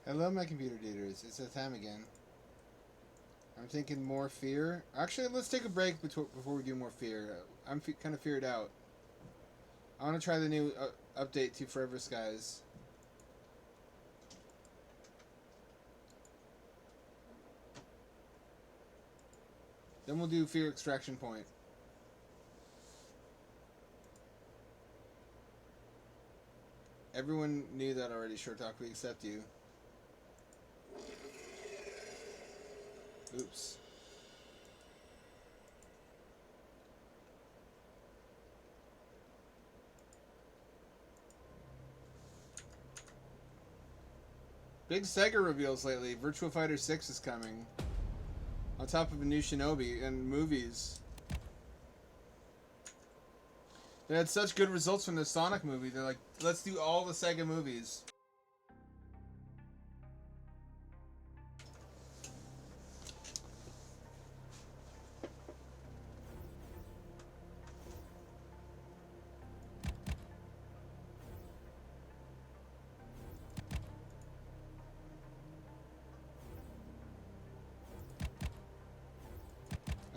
I love my computer daters. It's that time again. I'm thinking more F.E.A.R. Actually, let's take a break before we do more F.E.A.R. I'm kind of feared out. I want to try the new update to Forever Skies. Then we'll do F.E.A.R. Extraction Point. Everyone knew that already, Short Talk. We accept you. Oops. Big Sega reveals lately. Virtua Fighter 6 is coming. On top of a new Shinobi and movies. They had such good results from the Sonic movie. They're like, let's do all the Sega movies.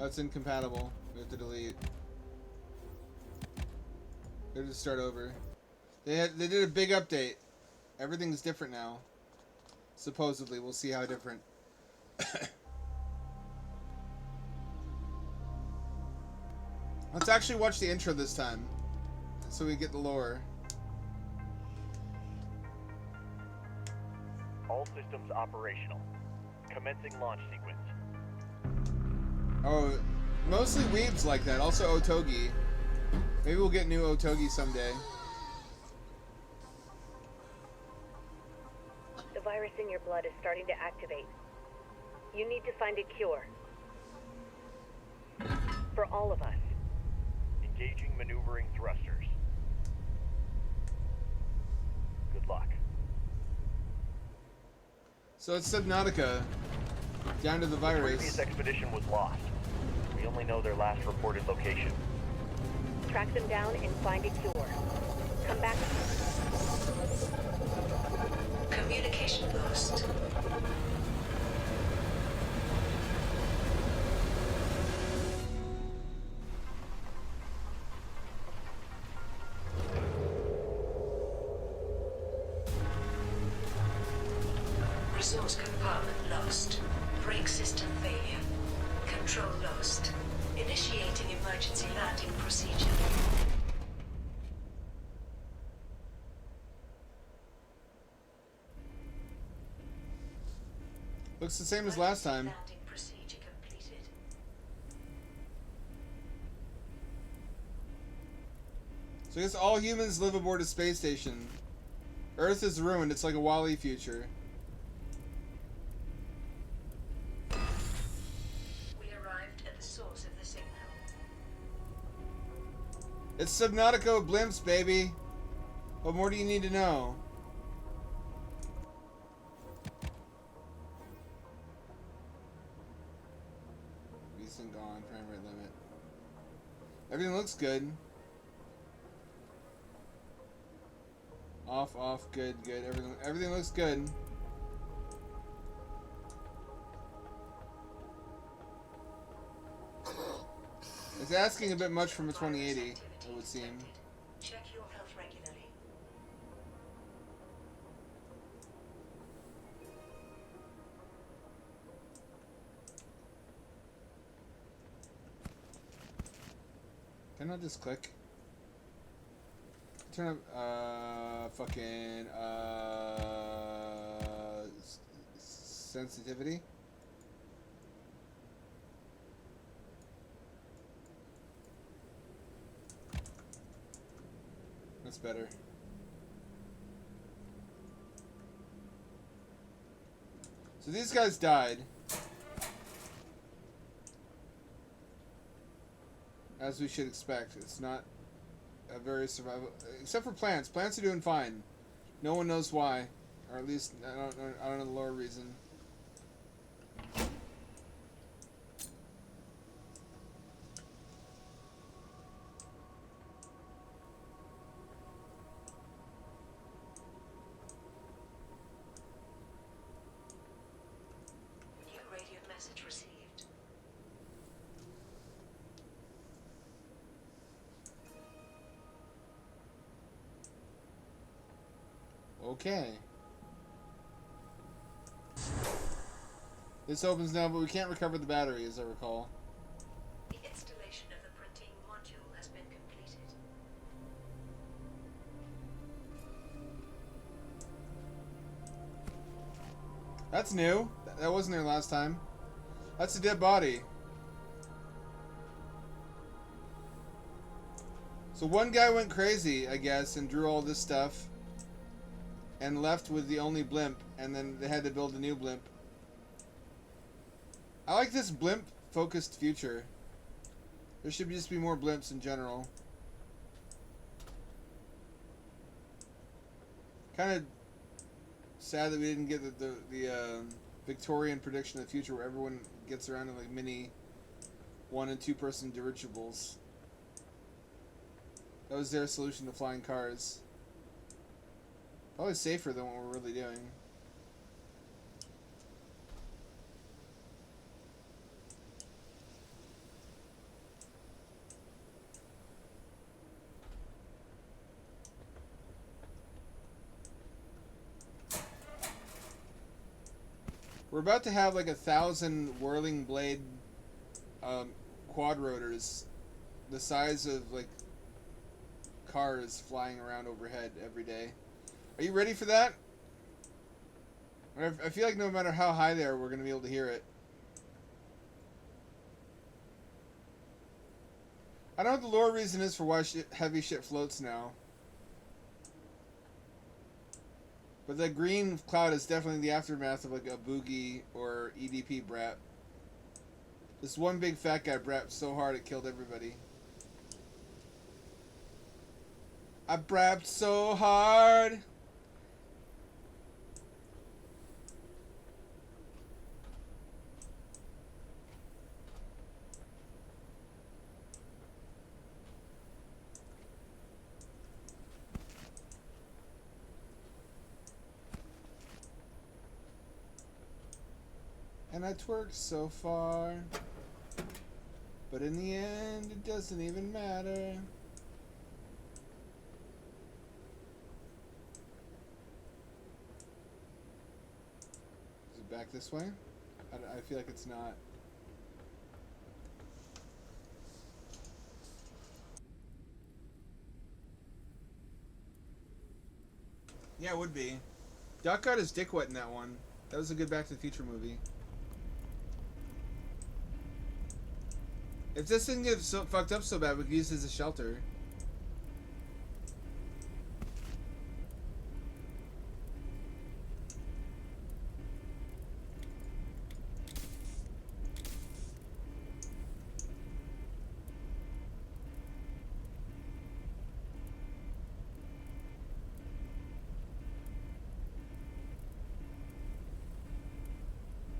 Oh, it's incompatible. We have to delete. We have to start over. They did a big update. Everything's different now. Supposedly, we'll see how different. Let's actually watch the intro this time, so we get the lore. All systems operational. Commencing launch sequence. Oh, mostly weebs like that. Also Otogi. Maybe we'll get new Otogi someday. The virus in your blood is starting to activate. You need to find a cure. For all of us. Engaging maneuvering thrusters. Good luck. So it's Subnautica. Down to the virus. The previous expedition was lost. We only know their last reported location. Track them down and find a cure. Come back. Communication lost. Resource compartment lost. Brake system failure. Control lost. Initiating emergency landing procedure. Looks the same as last time. Landing procedure completed. So I guess all humans live aboard a space station. Earth is ruined. It's like a WALL-E future. We arrived at the source of the signal. It's Subnautica blimps, baby. What more do you need to know? Recent gone. Frame rate limit. Everything looks good. Off, off, good, good. Everything looks good. It's asking a bit much from a 2080, it would seem. Check your health regularly. Can I just click? Turn up, fucking, sensitivity. That's better. So these guys died. As we should expect. It's not a very survival... Except for plants. Plants are doing fine. No one knows why. Or at least, I don't know the lore reason. Okay. This opens now, but we can't recover the battery, as I recall. The installation of the printing module has been completed. That's new. That wasn't there last time. That's a dead body. So one guy went crazy, I guess, and drew all this stuff. And left with the only blimp, and then they had to build a new blimp. I like this blimp-focused future. There should just be more blimps in general. Kind of sad that we didn't get the Victorian prediction of the future where everyone gets around in like mini 1- and 2-person dirigibles. That was their solution to flying cars. Probably safer than what we're really doing. We're about to have like 1,000 whirling blade quad rotors the size of like cars flying around overhead every day. Are you ready for that? I feel like no matter how high they are, we're going to be able to hear it. I don't know what the lore reason is for why heavy shit floats now. But the green cloud is definitely the aftermath of like a boogie or EDP brap. This one big fat guy brapped so hard it killed everybody. I brapped so hard. And I twerked so far, but in the end, it doesn't even matter. Is it back this way? I feel like it's not. Yeah, it would be. Doc got his dick wet in that one. That was a good Back to the Future movie. If this didn't get so fucked up so bad, we could use it as a shelter.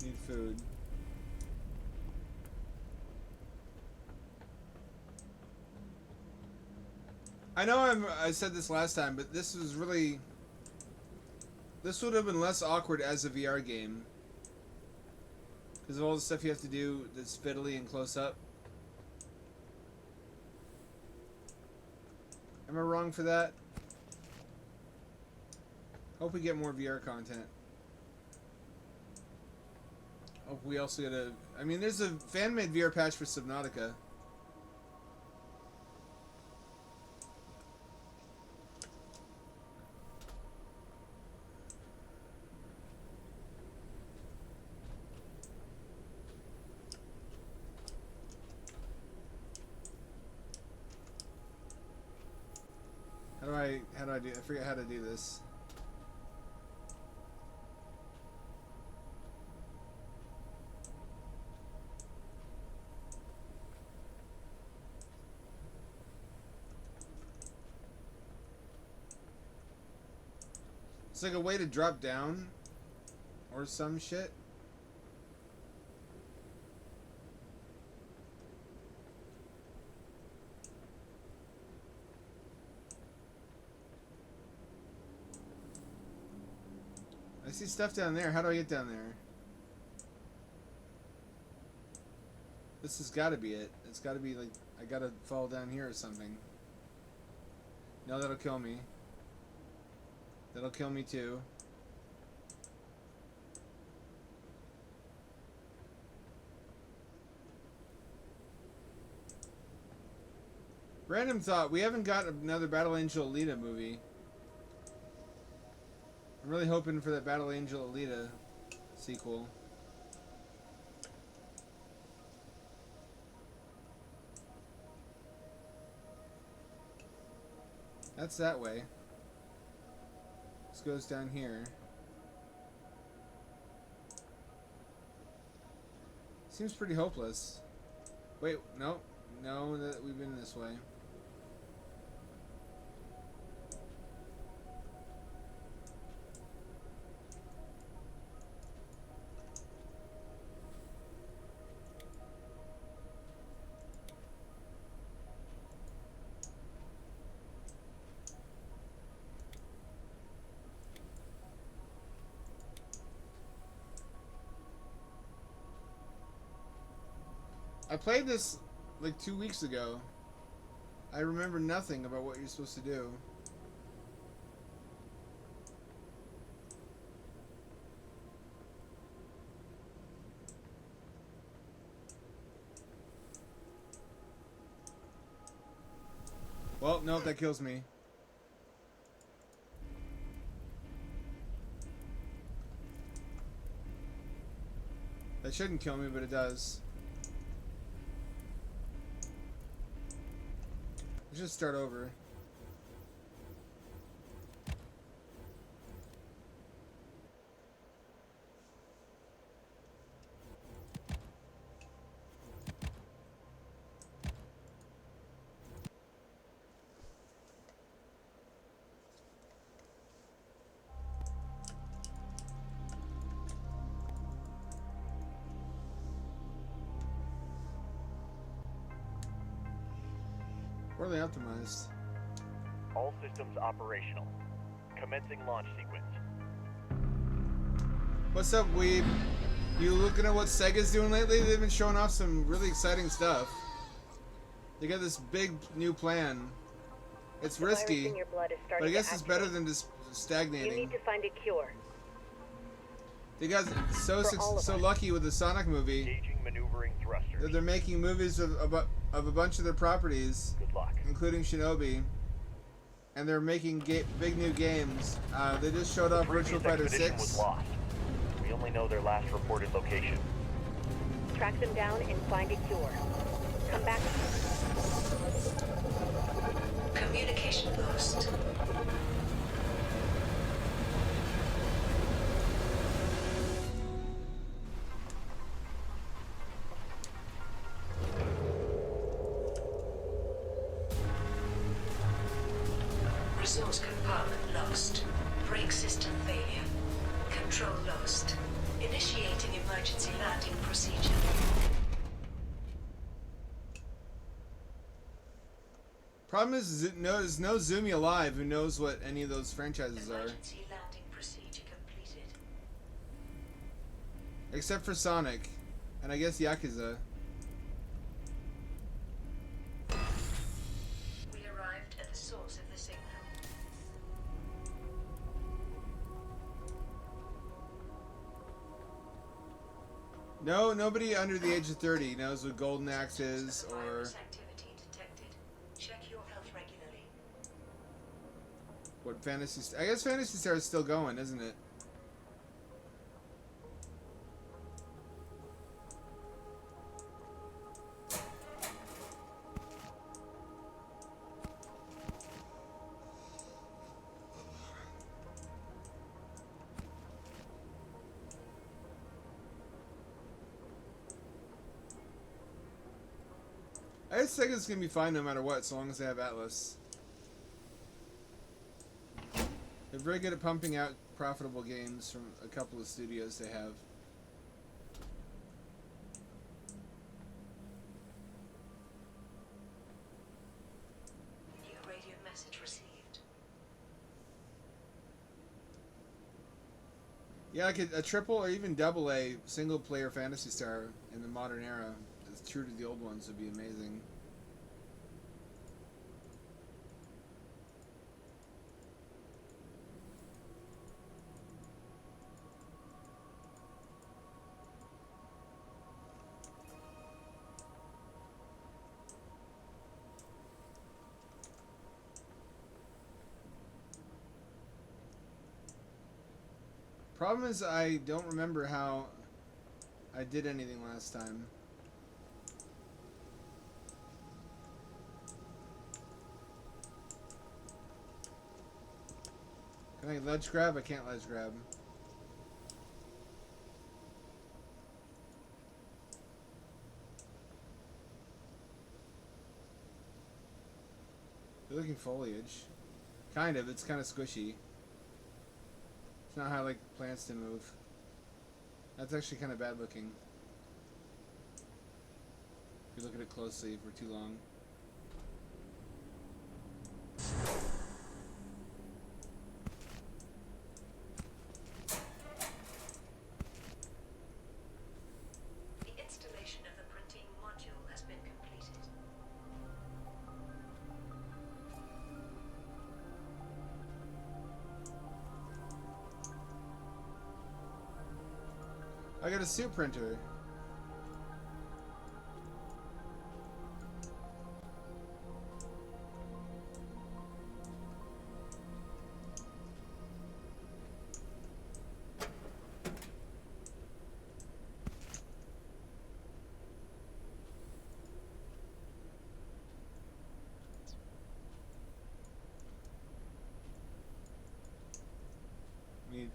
Need food. I know I said this last time, but this was really... This would have been less awkward as a VR game. Because of all the stuff you have to do that's fiddly and close up. Am I wrong for that? Hope we get more VR content. Hope we also get a... I mean, there's a fan-made VR patch for Subnautica. How do I do? I forget how to do this. It's like a way to drop down, or some shit. I see stuff down there. How do I get down there? This has got to be it. It's got to be like, I gotta fall down here or something. No, that'll kill me. That'll kill me too. Random thought, we haven't got another Battle Angel Alita movie. I'm really hoping for that Battle Angel Alita sequel. That's that way. This goes down here. Seems pretty hopeless. Wait, no. No, that we've been this way. I played this like 2 weeks ago. I remember nothing about what you're supposed to do. Well, no, that kills me. That shouldn't kill me, but it does. Let's just start over. Poorly optimized. All systems operational. Commencing launch sequence. What's up, weeb? You looking at what Sega's doing lately? They've been showing off some really exciting stuff. They got this big new plan. It's The virus risky, in your blood is but starting I guess to it's better activate. than just You stagnating. need to find a cure. They got For all of so us. lucky with the Sonic movie Engaging maneuvering that thrusters. they're making movies of a bunch of their properties, Good luck. including Shinobi, and they're making big new games. They just showed off Virtual Previous Fighter expedition was 6. lost. We only know their last reported location. Track them down and find a cure. Come back. Communication lost. Resource compartment lost. Brake system failure. Control lost. Initiating emergency landing procedure. Problem is there's no Zoomy alive who knows what any of those franchises are, Emergency landing procedure completed. except for Sonic, and I guess Yakuza. We arrived at the source of the signal. No, nobody under the age of 30 knows what Golden Axe is, or Virus activity detected. Check your health regularly. what Fantasy. I guess Fantasy Star is still going, isn't it? I just think it's gonna be fine no matter what, as long as they have Atlas. They're very good at pumping out profitable games from a couple of studios they have. New radio message received. Yeah, like a triple or even double A single player Fantasy Star in the modern era, as true to the old ones, would be amazing. Problem is, I don't remember how I did anything last time. Can I ledge grab? I can't ledge grab. You're looking foliage. Kind of. It's kind of squishy. It's not how I like plants to move. That's actually kind of bad looking. If you look at it closely for too long. The installation of the printing module has been completed. I got a suit printer.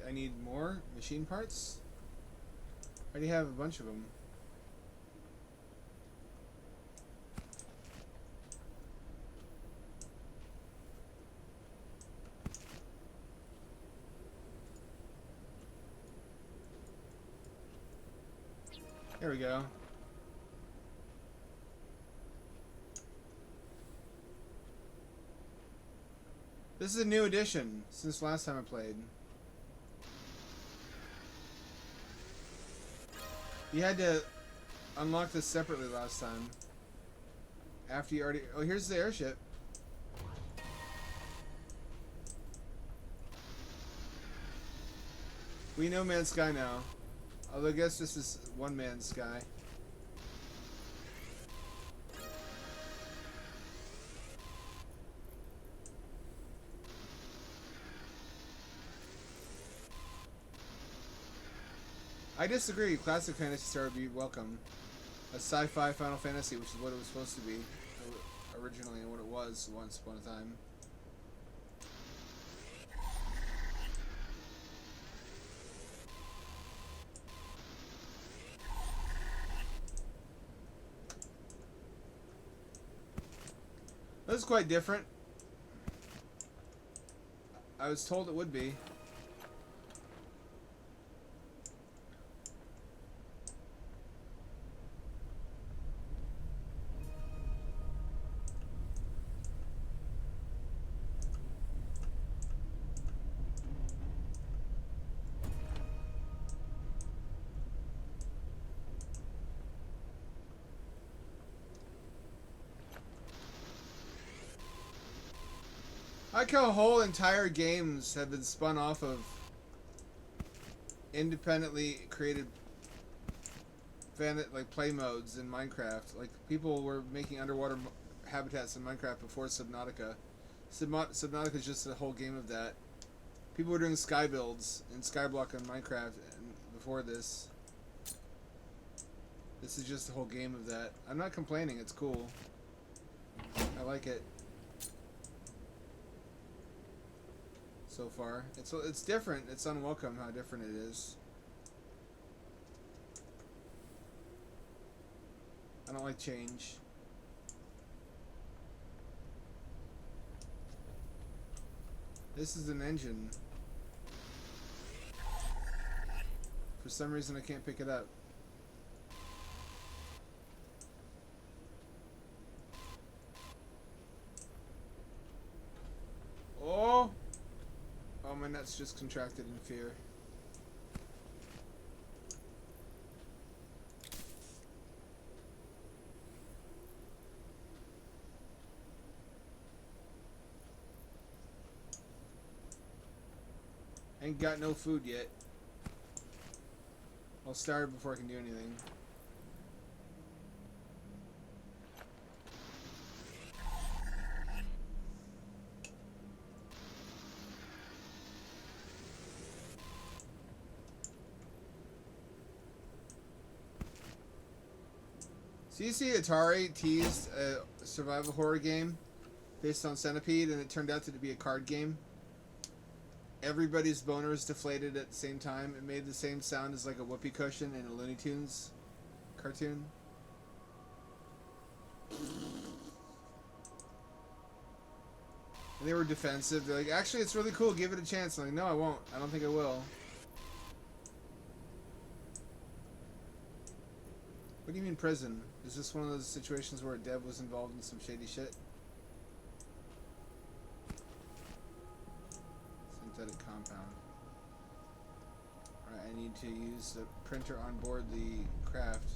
I need more machine parts. I already have a bunch of them. There we go. This is a new addition since last time I played. You had to unlock this separately last time. After you already... Oh, here's the airship. We know Man's Sky now. Although I guess this is one man's sky. I disagree. Classic Fantasy Star would be welcome. A sci-fi Final Fantasy, which is what it was supposed to be originally, and what it was once upon a time. This is quite different. I was told it would be. I like how whole entire games have been spun off of independently created like play modes in Minecraft. Like people were making underwater habitats in Minecraft before Subnautica. Subnautica is just a whole game of that. People were doing sky builds in Skyblock on Minecraft and before this. This is just a whole game of that. I'm not complaining. It's cool. I like it. So far, it's different. It's unwelcome how different it is. I don't like change. This is an engine. For some reason, I can't pick it up. Oh! Oh, my nuts just contracted in fear. Ain't got no food yet. I'll starve before I can do anything. So you see Atari teased a survival horror game based on Centipede, and it turned out to be a card game. Everybody's boners deflated at the same time. It made the same sound as like a whoopee cushion in a Looney Tunes cartoon. And they were defensive. They're like, actually, it's really cool. Give it a chance. I'm like, no, I won't. I don't think I will. What do you mean prison? Is this one of those situations where a dev was involved in some shady shit? Synthetic compound. Alright, I need to use the printer on board the craft.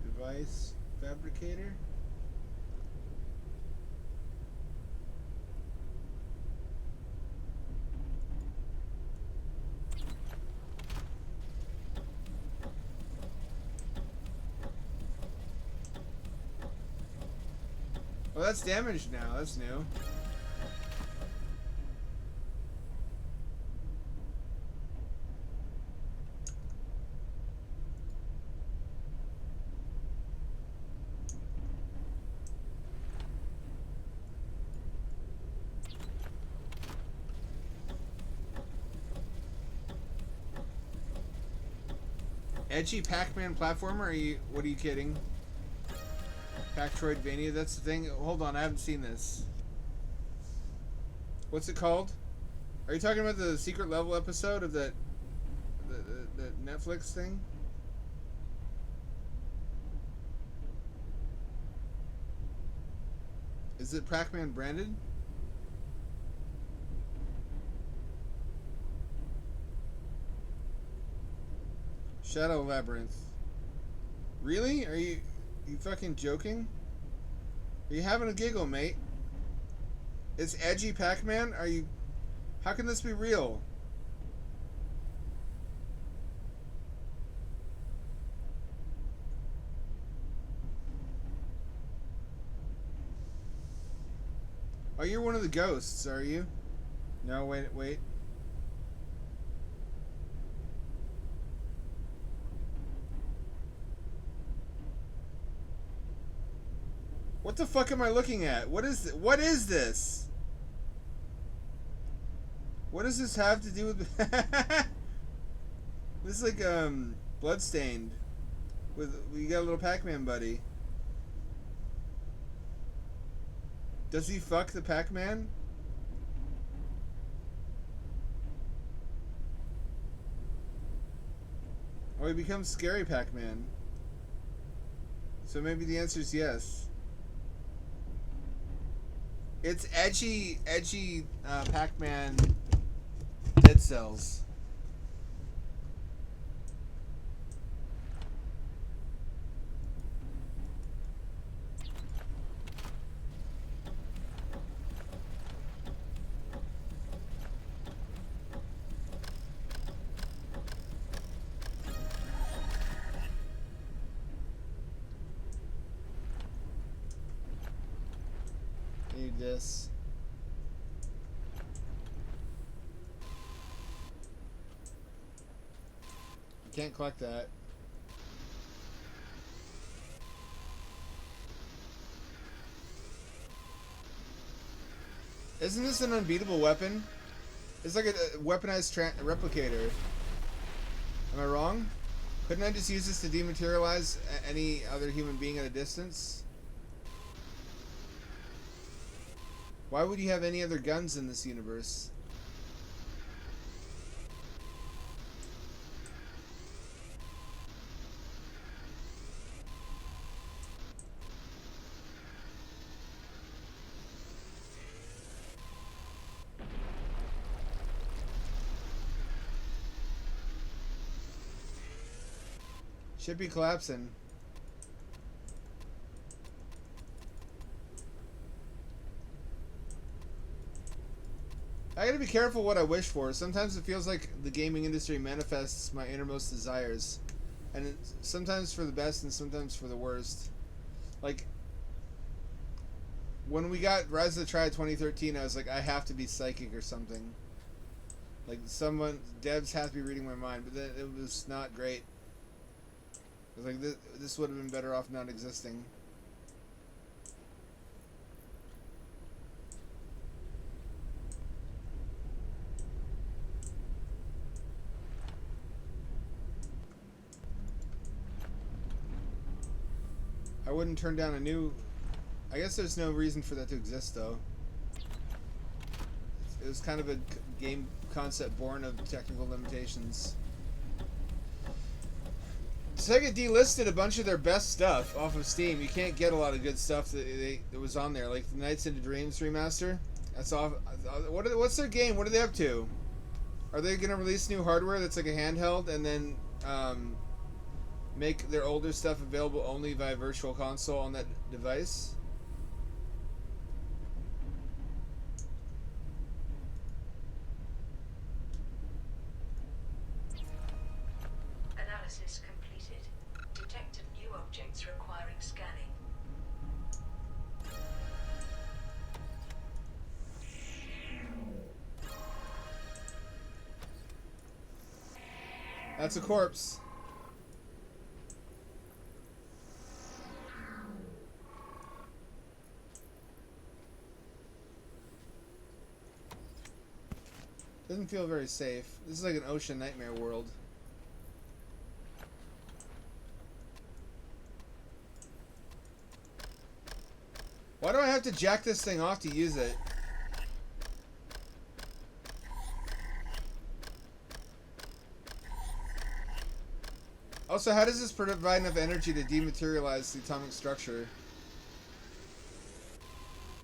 Device fabricator. Well, that's damaged now. That's new. Edgy Pac-Man platformer? Are you? What are you kidding? Packtroidvania, that's the thing. Hold on, I haven't seen this. What's it called? Are you talking about the secret level episode of that the Netflix thing? Is it Pac-Man branded? Shadow Labyrinth. Really? Are you fucking joking? Are you having a giggle, mate? It's Edgy Pac-Man? Are you... How can this be real? Oh, you're one of the ghosts, are you? No, wait. What the fuck am I looking at? What is this? What does this have to do with... This is like, Bloodstained. We got a little Pac-Man buddy. Does he fuck the Pac-Man? Oh, he becomes Scary Pac-Man. So maybe the answer is yes. It's edgy Pac-Man Dead Cells. Need this. You can't collect that. Isn't this an unbeatable weapon? It's like a weaponized replicator. Am I wrong? Couldn't I just use this to dematerialize any other human being at a distance? Why would you have any other guns in this universe? Should be collapsing. I gotta be careful what I wish for. Sometimes it feels like the gaming industry manifests my innermost desires. And it's sometimes for the best and sometimes for the worst. Like, when we got Rise of the Triad 2013, I was like, I have to be psychic or something. Like someone, devs have to be reading my mind, but then it was not great. It was like this would have been better off not existing. I wouldn't turn down a new... I guess there's no reason for that to exist, though. It was kind of a game concept born of technical limitations. Sega delisted a bunch of their best stuff off of Steam. You can't get a lot of good stuff that was on there, like the Nights into Dreams remaster. That's off. What's their game? What are they up to? Are they gonna release new hardware that's like a handheld and then make their older stuff available only via Virtual Console on that device? Analysis completed. Detected new objects requiring scanning. That's a corpse. Doesn't feel very safe. This is like an ocean nightmare world. Why do I have to jack this thing off to use it? Also, how does this provide enough energy to dematerialize the atomic structure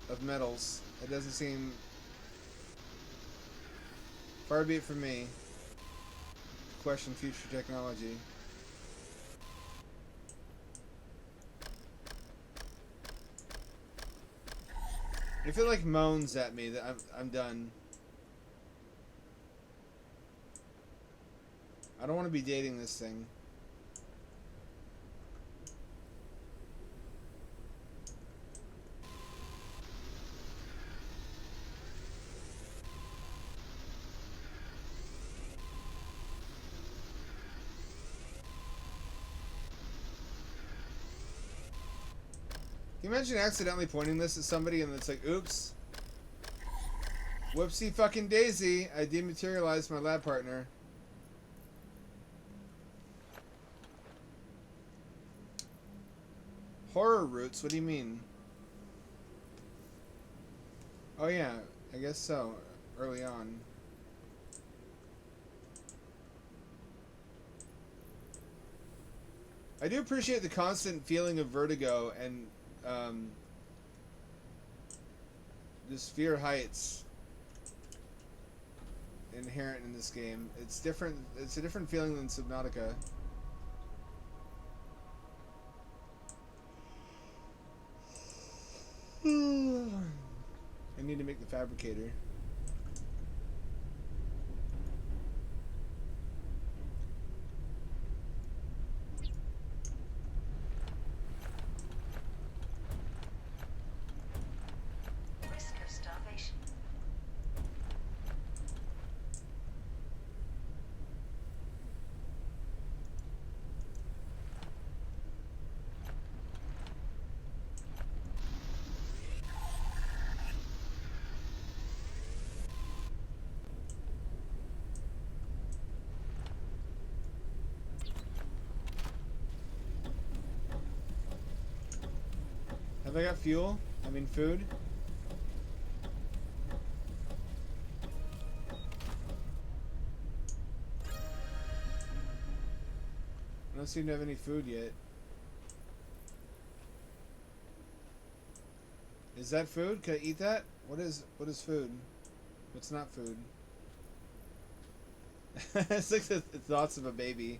of metals? It doesn't seem... Far be it from me. Question future technology. If it like moans at me, that I'm done. I don't want to be dating this thing. Can you imagine accidentally pointing this at somebody and it's like, oops. Whoopsie fucking daisy. I dematerialized my lab partner. Horror roots? What do you mean? Oh yeah, I guess so. Early on. I do appreciate the constant feeling of vertigo and just fear heights inherent in this game. It's different. It's a different feeling than Subnautica. I need to make the fabricator. Risk of starvation. Have I got fuel? I mean food? I don't seem to have any food yet. Is that food? Can I eat that? What is food? What's not food? It's like the thoughts of a baby.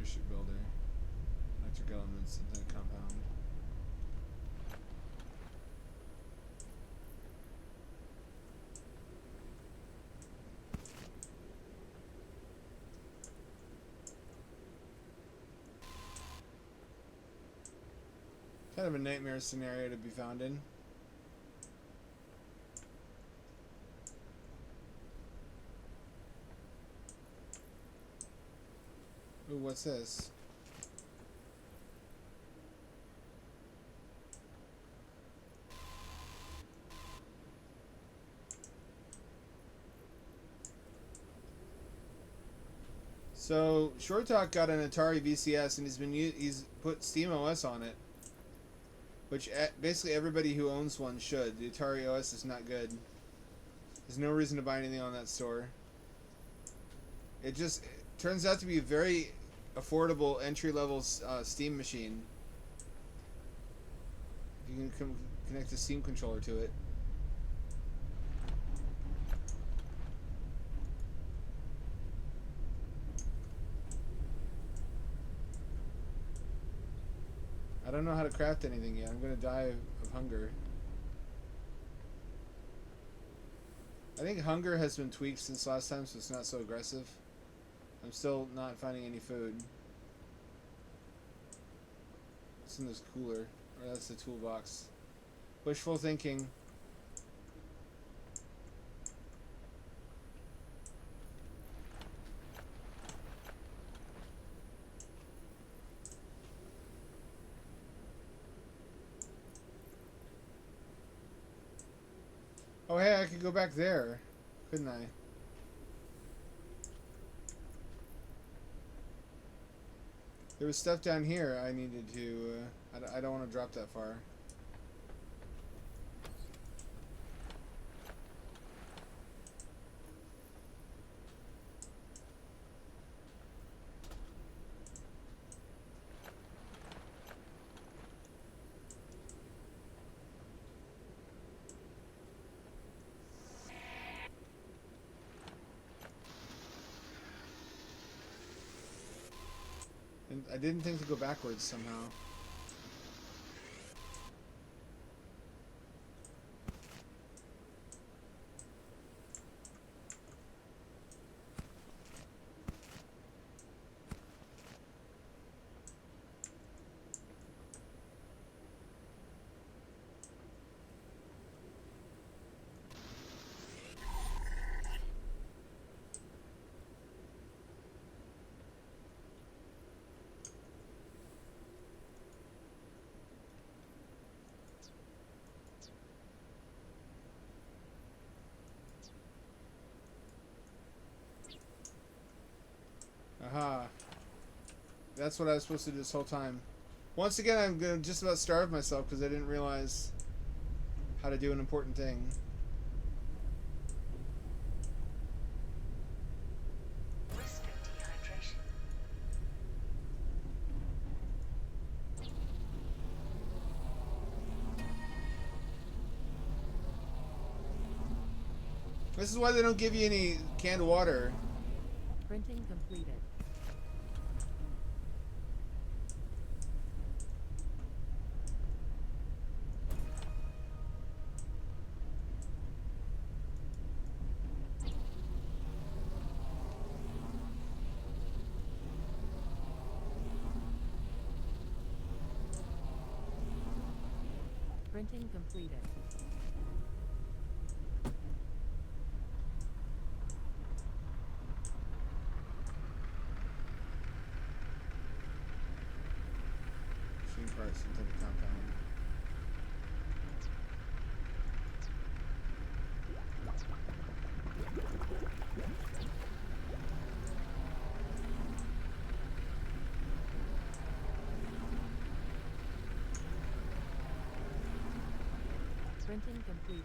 shipbuilder. Electric elements, synthetic compound. Kind of a nightmare scenario to be found in. Ooh, what's this? So Short Talk got an Atari VCS and he's put SteamOS on it, which basically everybody who owns one should. The Atari OS is not good. There's no reason to buy anything on that store. It turns out to be a very affordable entry-level Steam machine. You can connect a Steam controller to it. I don't know how to craft anything yet. I'm gonna die of hunger. I think hunger has been tweaked since last time, so it's not so aggressive. I'm still not finding any food. What's in this cooler? Or that's the toolbox. Wishful thinking. Oh hey, I could go back there, couldn't I? There was stuff down here I needed to... I don't want to drop that far. And I didn't think to go backwards somehow. Aha. That's what I was supposed to do this whole time. Once again, I'm going to just about starve myself because I didn't realize how to do an important thing. Risk of dehydration. This is why they don't give you any canned water. Printing completed. Printing completed. Machine parts, synthetic compound. Printing completed.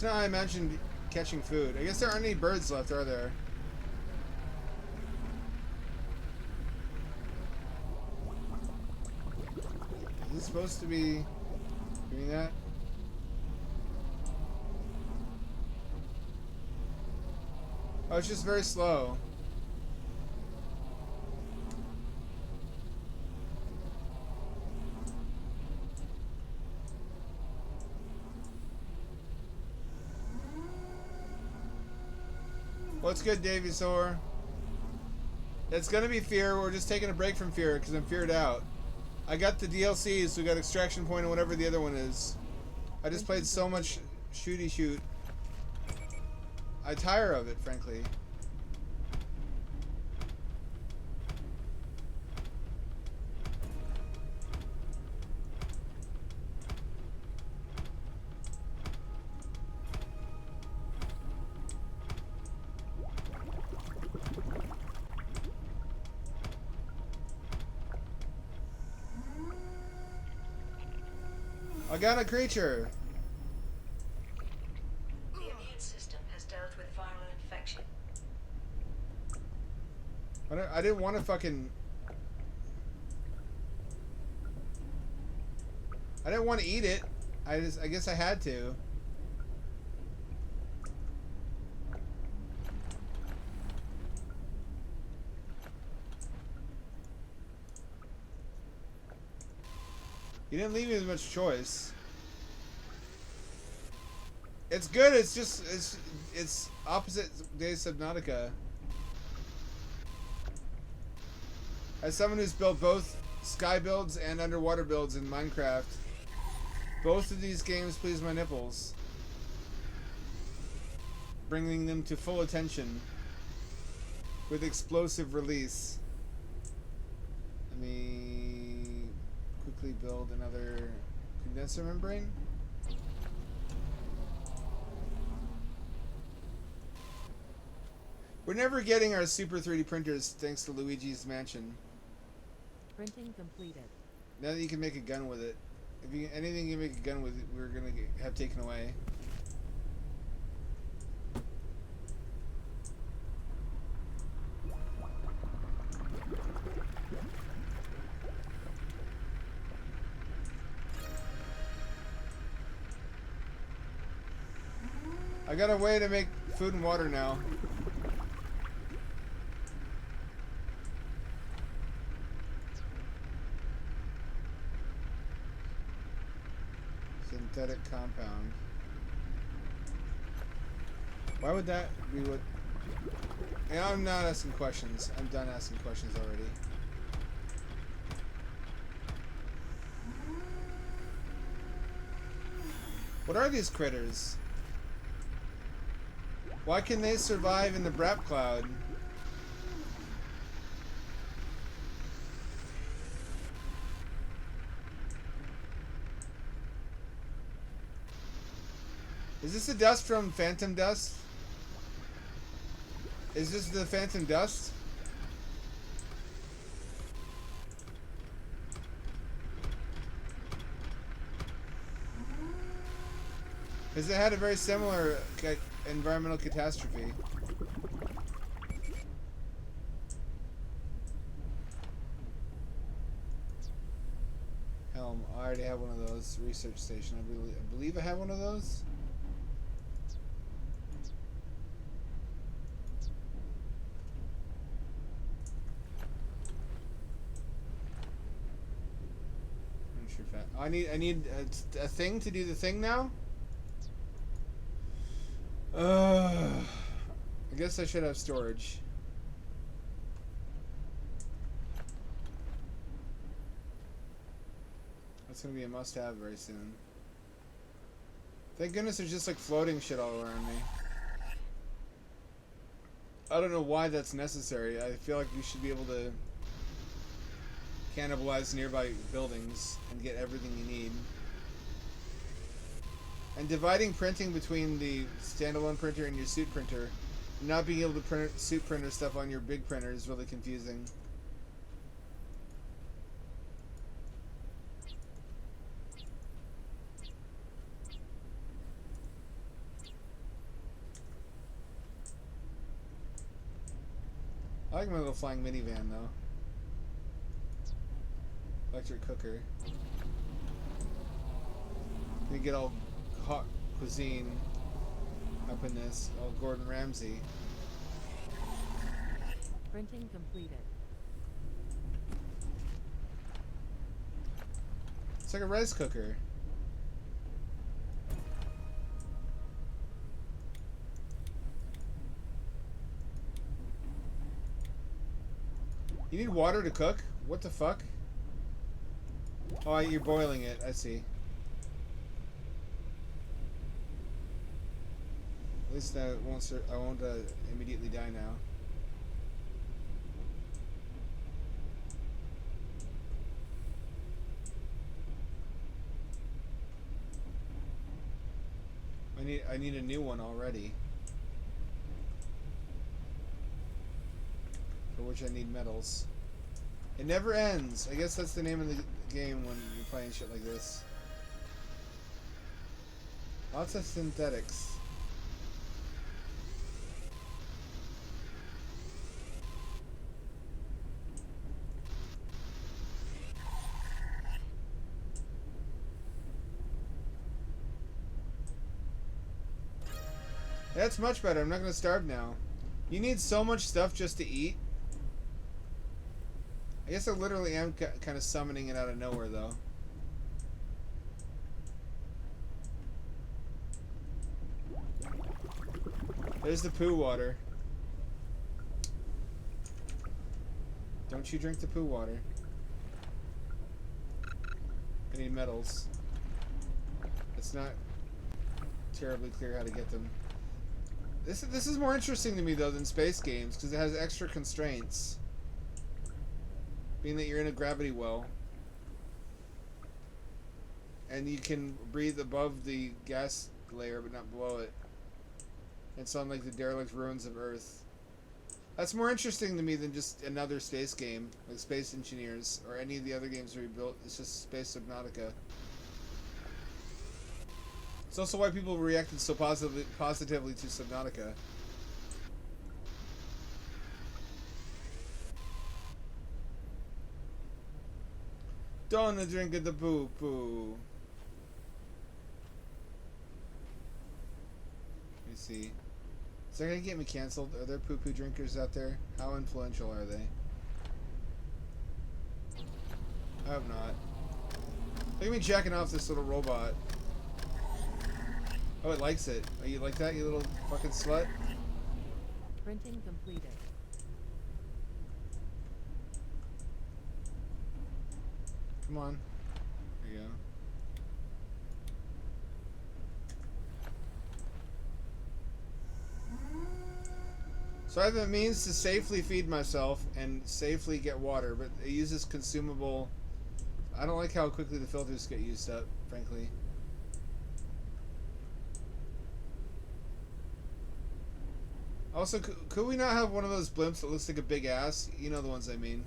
That's not how I imagined catching food. I guess there aren't any birds left, are there? Is this supposed to be doing that? Oh, it's just very slow. What's good, Davy Sore? It's gonna be F.E.A.R. We're just taking a break from F.E.A.R. because I'm feared out. I got the DLCs, so we got Extraction Point and whatever the other one is. I just played so much shooty shoot. I tire of it, frankly. I got a creature. The immune system has dealt with viral infection. I didn't want to fucking... I didn't want to eat it. I guess I had to. You didn't leave me with much choice. It's good. It's just it's opposite day Subnautica. As someone who's built both sky builds and underwater builds in Minecraft, both of these games please my nipples, bringing them to full attention with explosive release. Let me quickly build another condenser membrane. We're never getting our super 3D printers thanks to Luigi's Mansion. Printing completed. Now that you can make a gun with it. If you anything you can make a gun with, we're gonna have taken away. I got a way to make food and water now. Synthetic compound. Why would that be what... Yeah, I'm not asking questions. I'm done asking questions already. What are these critters? Why can they survive in the Brap Cloud? Is this the dust from Phantom Dust? Is this the Phantom Dust? Because it had a very similar environmental catastrophe. Helm. I already have one of those. Research station. I believe I have one of those. I need a thing to do the thing now. I guess I should have storage. That's gonna be a must-have very soon. Thank goodness there's just like floating shit all around me. I don't know why that's necessary. I feel like you should be able to cannibalize nearby buildings and get everything you need. And dividing printing between the standalone printer and your suit printer, not being able to print suit printer stuff on your big printer is really confusing. I like my little flying minivan though. Electric cooker. You get all hot cuisine up in this. All Gordon Ramsay. Printing completed. It's like a rice cooker. You need water to cook? What the fuck? Oh, you're boiling it. I see. At least I won't immediately die now. I need a new one already. For which I need metals. It never ends. I guess that's the name of the game when you're playing shit like this. Lots of synthetics. That's much better. I'm not gonna starve now. You need so much stuff just to eat. I guess I literally am kind of summoning it out of nowhere, though. There's the poo water. Don't you drink the poo water. I need metals. It's not terribly clear how to get them. This is more interesting to me, though, than space games, because it has extra constraints. Being that you're in a gravity well. And you can breathe above the gas layer, but not below it. It's on, like, the derelict ruins of Earth. That's more interesting to me than just another space game, like Space Engineers, or any of the other games we built. It's just Space Subnautica. It's also why people reacted so positively to Subnautica. Don't drink the poo-poo. Let me see. Is that gonna get me canceled? Are there poo-poo drinkers out there? How influential are they? I hope not. Look at me jacking off this little robot. Oh, it likes it. Oh, you like that, you little fucking slut? Printing completed. Come on. There you go. So I have the means to safely feed myself and safely get water, but it uses consumable... I don't like how quickly the filters get used up, frankly. Also, could we not have one of those blimps that looks like a big ass? You know the ones I mean.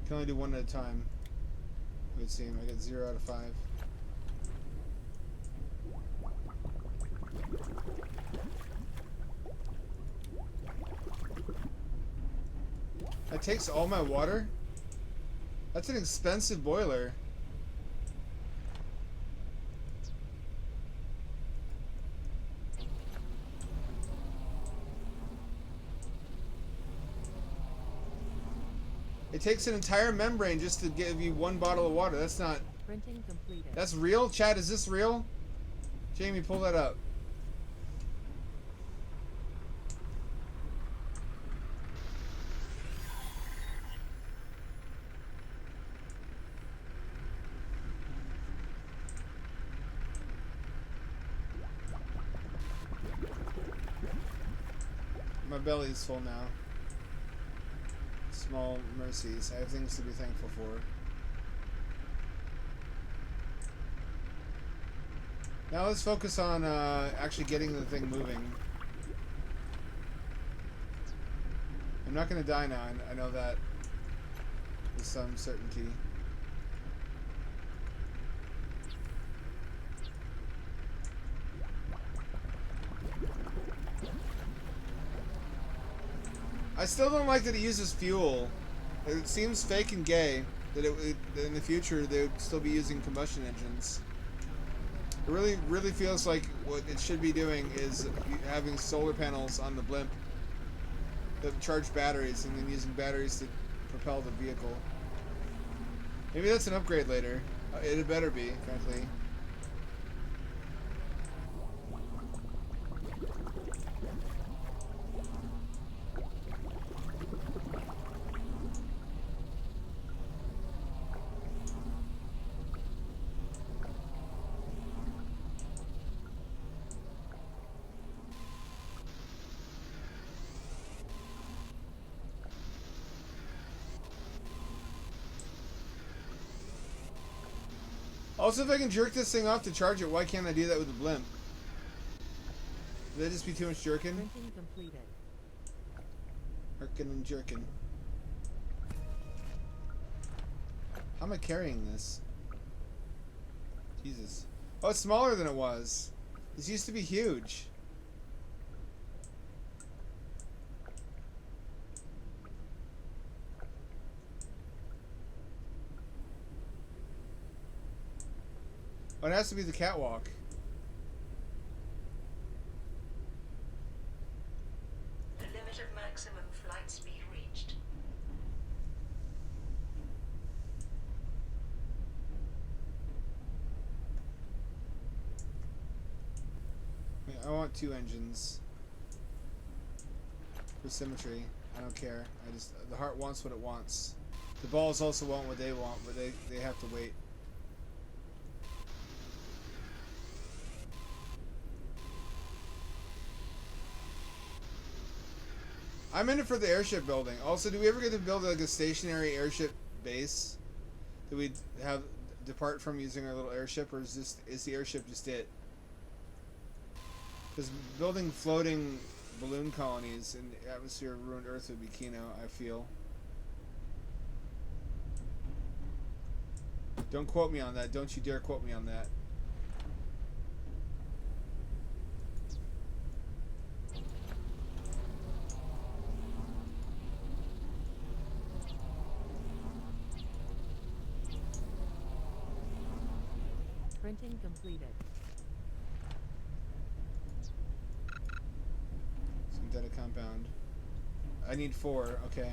Can only do one at a time. It would seem. I got 0 out of 5. That takes all my water? That's an expensive boiler. It takes an entire membrane just to give you one bottle of water. That's not... Printing completed. That's real? Chad, is this real? Jamie, pull that up. My belly's full now. Small mercies. I have things to be thankful for. Now let's focus on actually getting the thing moving. I'm not gonna die now. I know that with some certainty. I still don't like that it uses fuel. It seems fake and gay that that in the future they would still be using combustion engines. It really feels like what it should be doing is having solar panels on the blimp that charge batteries and then using batteries to propel the vehicle. Maybe that's an upgrade later. It better be, frankly. Also, if I can jerk this thing off to charge it, why can't I do that with the blimp? Would that just be too much jerking? Printing completed. Jerking and jerking. How am I carrying this? Jesus. Oh, it's smaller than it was. This used to be huge. Oh, it has to be the catwalk. The limit of maximum flight speed reached. I want 2 engines. For symmetry. I don't care. The heart wants what it wants. The balls also want what they want, but they have to wait. I'm in it for the airship building. Also, do we ever get to build like a stationary airship base that we have depart from using our little airship, or is the airship just it? Because building floating balloon colonies in the atmosphere of ruined Earth would be keynote, I feel. Don't quote me on that. Don't you dare quote me on that. Printing completed. Synthetic compound. I need 4. Okay.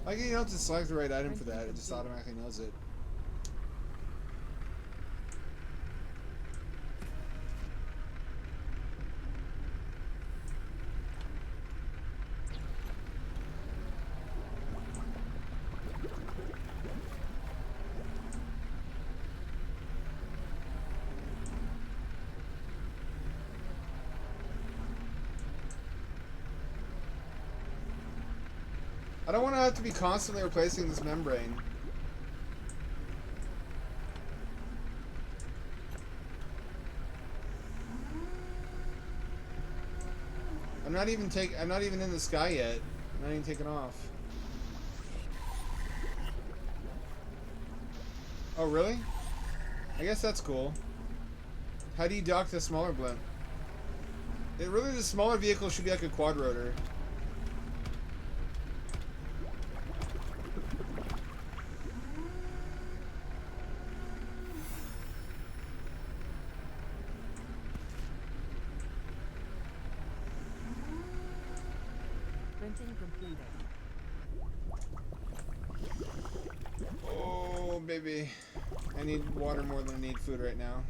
Like, you don't have to select the right item for that. It just automatically knows it. I don't want to have to be constantly replacing this membrane. I'm not even in the sky yet. I'm not even taking off. Oh, really? I guess that's cool. How do you dock the smaller blimp? The smaller vehicle should be like a quad rotor. Printing completed. Oh, baby. I need water more than I need food right now.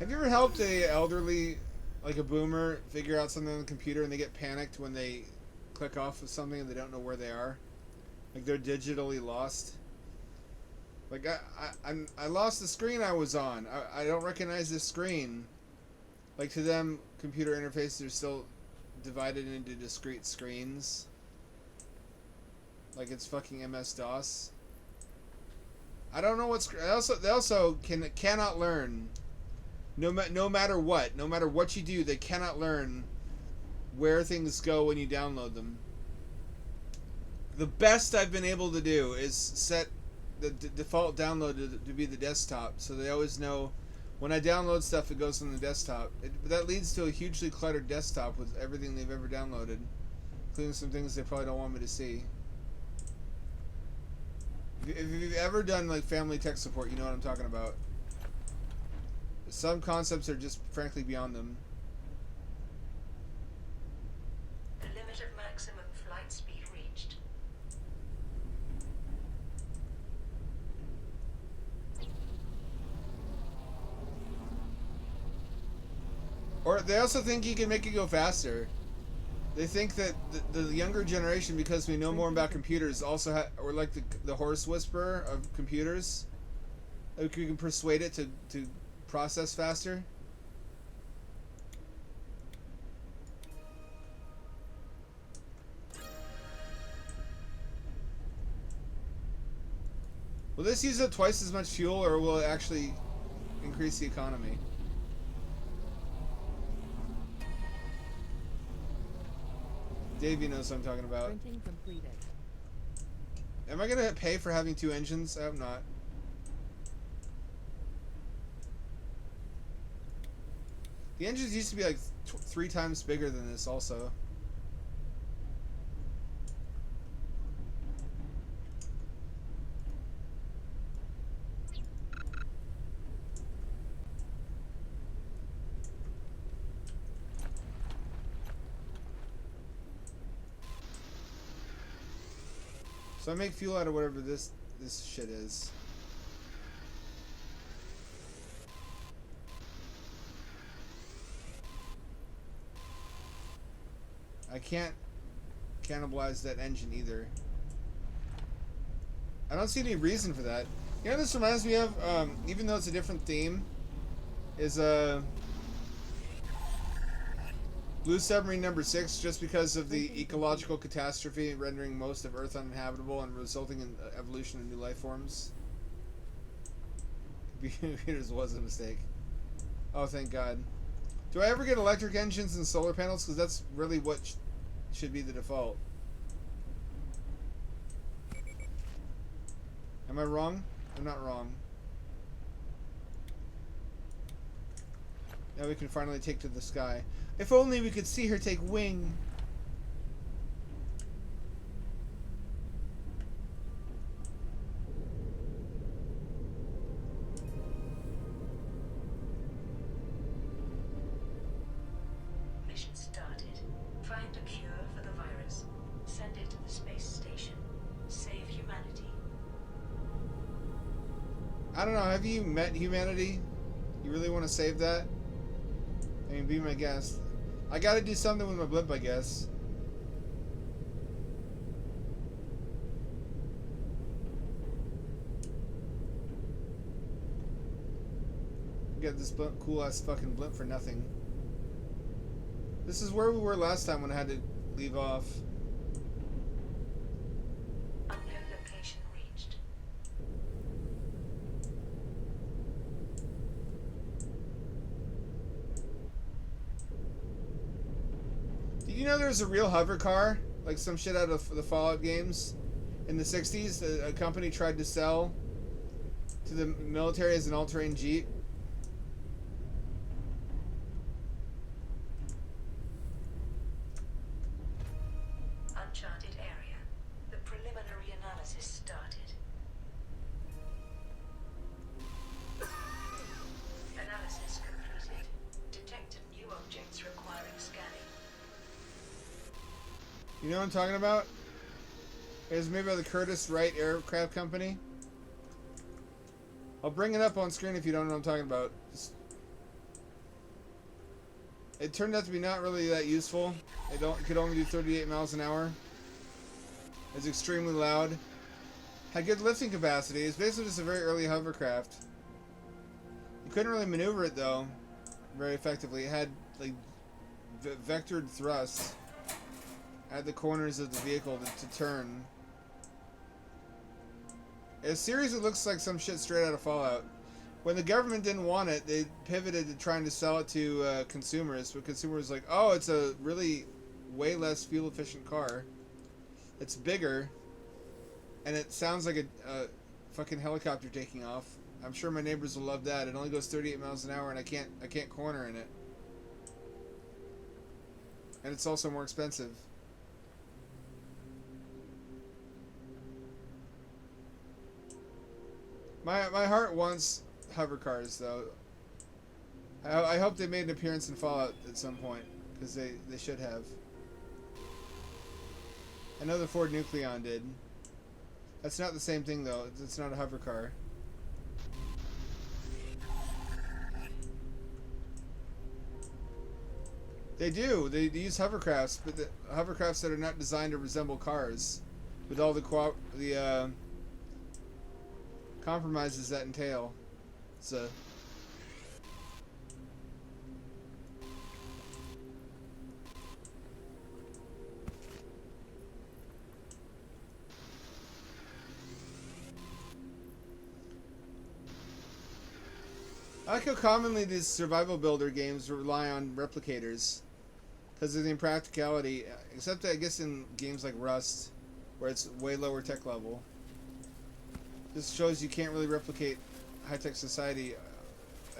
Have you ever helped a elderly, like a boomer, figure out something on the computer and they get panicked when they click off of something and they don't know where they are? Like they're digitally lost? Like I lost the screen I was on. I don't recognize this screen. Like to them, computer interfaces are still divided into discrete screens. Like it's fucking MS DOS. I don't know what's. They also cannot learn. No matter what you do, they cannot learn where things go when you download them. The best I've been able to do is set the default download to be the desktop, so they always know when I download stuff, it goes on the desktop. That leads to a hugely cluttered desktop with everything they've ever downloaded, including some things they probably don't want me to see. If you've ever done like family tech support, you know what I'm talking about. Some concepts are just frankly beyond them. The limit of maximum flight speed reached. Or they also think you can make it go faster. They think that the younger generation, because we know more about computers, also or like the horse whisperer of computers, like we can persuade it to process faster. Will this use up twice as much fuel, or will it actually increase the economy? Davey knows what I'm talking about. Printing completed. Am I gonna pay for having two engines? I hope not. The engines used to be like 3 times bigger than this also. So I make fuel out of whatever this shit is. I can't cannibalize that engine either. I don't see any reason for that. You know what this reminds me of, even though it's a different theme, is Blue Submarine number 6, just because of the ecological catastrophe rendering most of Earth uninhabitable and resulting in evolution of new life forms. Computers was a mistake. Oh, thank God. Do I ever get electric engines and solar panels? Because that's really what should be the default. Am I wrong? I'm not wrong. Now we can finally take to the sky. If only we could see her take wing. Mission started. Find a cure for the virus. Send it to the space station. Save humanity. I don't know, have you met humanity? You really want to save that? I mean, be my guest. I gotta do something with my blimp, I guess. Get this cool ass fucking blimp for nothing. This is where we were last time when I had to leave off. Unknown location reached. Did you know there's a real hover car? Like some shit out of the Fallout games? In the 60s, a company tried to sell to the military as an all-terrain Jeep. Uncharted area. The preliminary analysis started. Analysis completed. Detected new objects requiring scanning. You know what I'm talking about? It was made by the Curtiss Wright Aircraft Company. I'll bring it up on screen if you don't know what I'm talking about. It turned out to be not really that useful. It could only do 38 miles an hour. It's extremely loud. Had good lifting capacity. It's basically just a very early hovercraft. You couldn't really maneuver it though very effectively. It had like vectored thrust at the corners of the vehicle to turn. In a series, it looks like some shit straight out of Fallout. When the government didn't want it, they pivoted to trying to sell it to consumers. But consumers were like, oh, it's a really way less fuel efficient car. It's bigger, and it sounds like a fucking helicopter taking off. I'm sure my neighbors will love that. It only goes 38 miles an hour, and I can't corner in it. And it's also more expensive. My heart wants hover cars, though. I hope they made an appearance in Fallout at some point, because they should have. I know the Ford Nucleon did. That's not the same thing, though. It's not a hover car. They do. They use hovercrafts, but the hovercrafts that are not designed to resemble cars, with all the compromises that entail. So. I like how commonly these survival builder games rely on replicators because of the impracticality, except I guess in games like Rust, where it's way lower tech level. This shows you can't really replicate high-tech society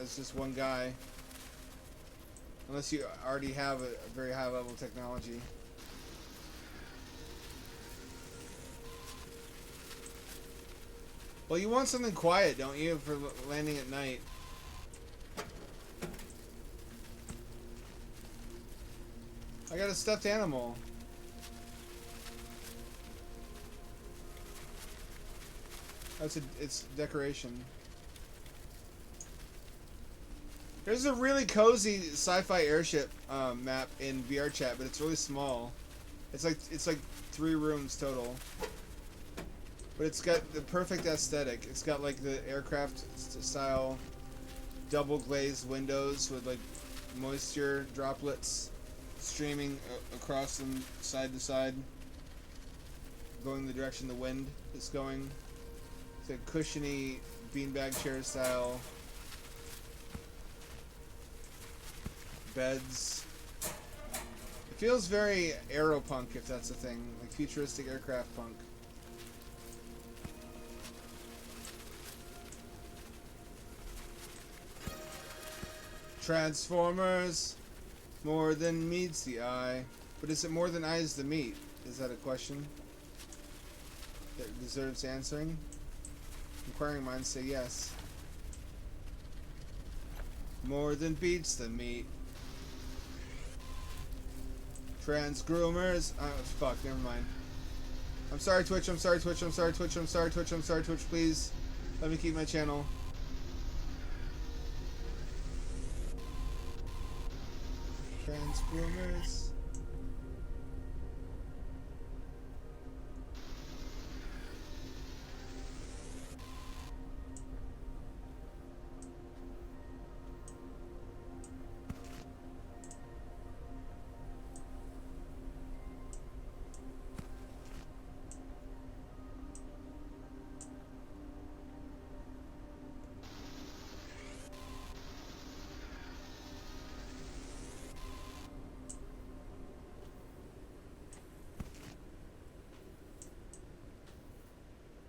as just one guy unless you already have a very high-level technology. Well, you want something quiet, don't you, for landing at night? I got a stuffed animal. It's decoration. There's a really cozy sci-fi airship map in VR chat, but it's really small. It's like 3 rooms total. But it's got the perfect aesthetic. It's got like the aircraft style double glazed windows with like moisture droplets streaming across them side to side, going the direction the wind is going. It's a cushiony beanbag chair style beds. It feels very aeropunk, if that's a thing, like futuristic aircraft punk. Transformers, more than meets the eye. But is it more than eyes the meat? Is that a question that deserves answering? Inquiring minds say yes. More than beats the meat. Trans groomers. Fuck, never mind. I'm sorry, Twitch. I'm sorry, Twitch. I'm sorry, Twitch. I'm sorry, Twitch. I'm sorry, Twitch. Please let me keep my channel. Trans groomers.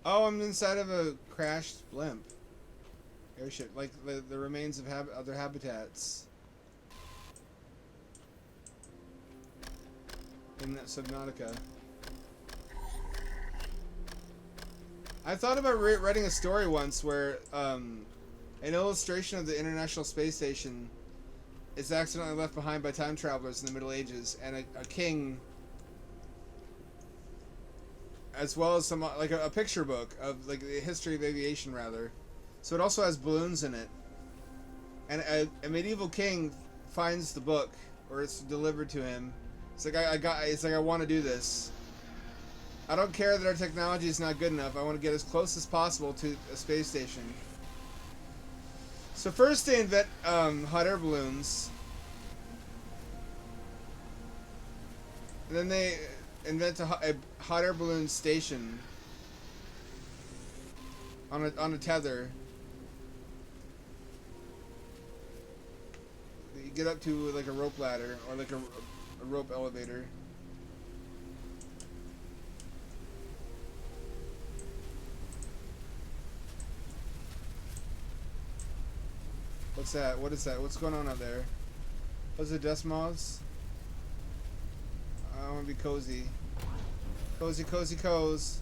Oh, I'm inside of a crashed blimp. Airship, like the remains of other habitats. In that Subnautica. I thought about writing a story once where an illustration of the International Space Station is accidentally left behind by time travelers in the Middle Ages, and a king, as well as some like a picture book of like the history of aviation, rather. So it also has balloons in it, and a medieval king finds the book, or it's delivered to him. It's like I want to do this, I don't care that our technology is not good enough. I want to get as close as possible to a space station. So first they invent hot air balloons. And then they invent a hot air balloon station on a tether. You get up to like a rope ladder or like a rope elevator. What's that? What is that? What's going on out there? Those are dust moths? I want to be cozy. Cozy, cozy, cozy.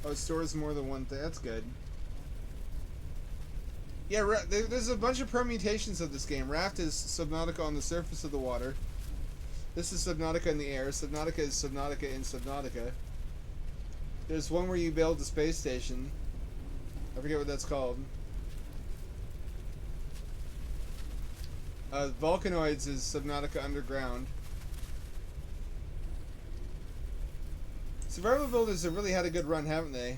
Oh, it stores more than one thing. That's good. Yeah, there's a bunch of permutations of this game. Raft is Subnautica on the surface of the water. This is Subnautica in the air. Subnautica is Subnautica in Subnautica. There's one where you build the space station. I forget what that's called. Volcanoids is Subnautica Underground. Survival builders have really had a good run, haven't they?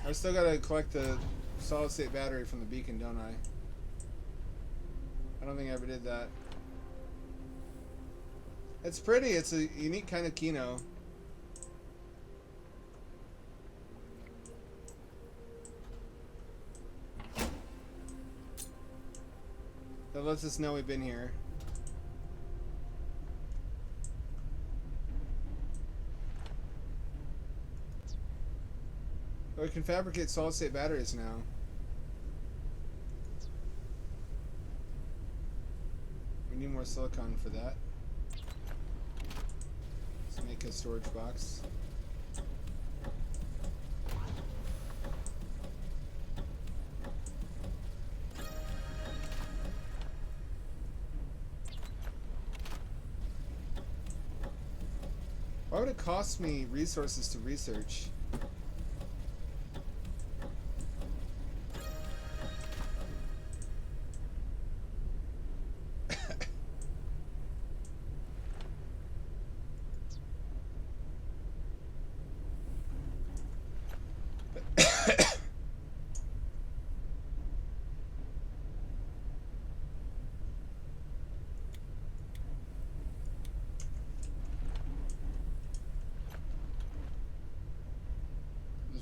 I still gotta collect the solid state battery from the beacon, don't I? I don't think I ever did that. It's pretty. It's a unique kind of Kino. That lets us know we've been here. Oh, we can fabricate solid state batteries now. We need more silicon for that. Let's make a storage box. Why would it cost me resources to research?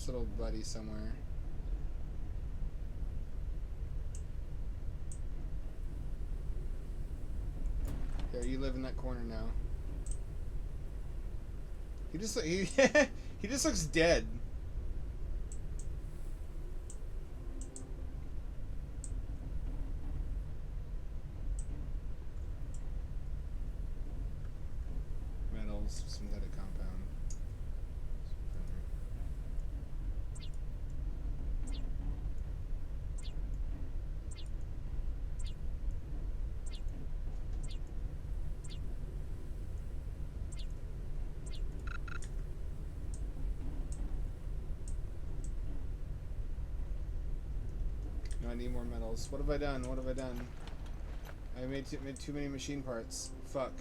Little buddy somewhere. Here, you live in that corner now. He just he just looks dead. Metals, synthetic compound. I need more metals. What have I done? What have I done? I made too many machine parts. Fuck.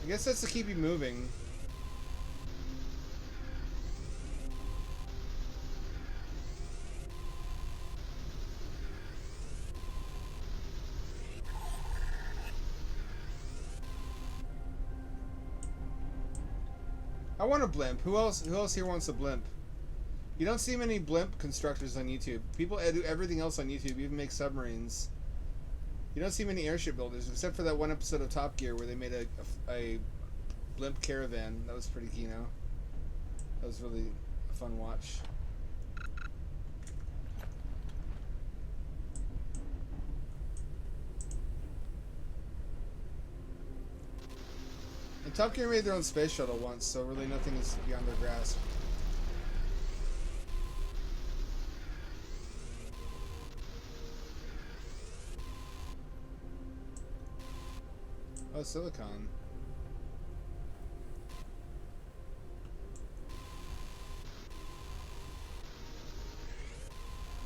I guess that's to keep you moving. I want a blimp. Who else here wants a blimp? You don't see many blimp constructors on YouTube. People do everything else on YouTube, even make submarines. You don't see many airship builders, except for that one episode of Top Gear where they made a blimp caravan. That was pretty keen, That was really a fun watch. And Top Gear made their own space shuttle once, so really nothing is beyond their grasp. Oh, silicon.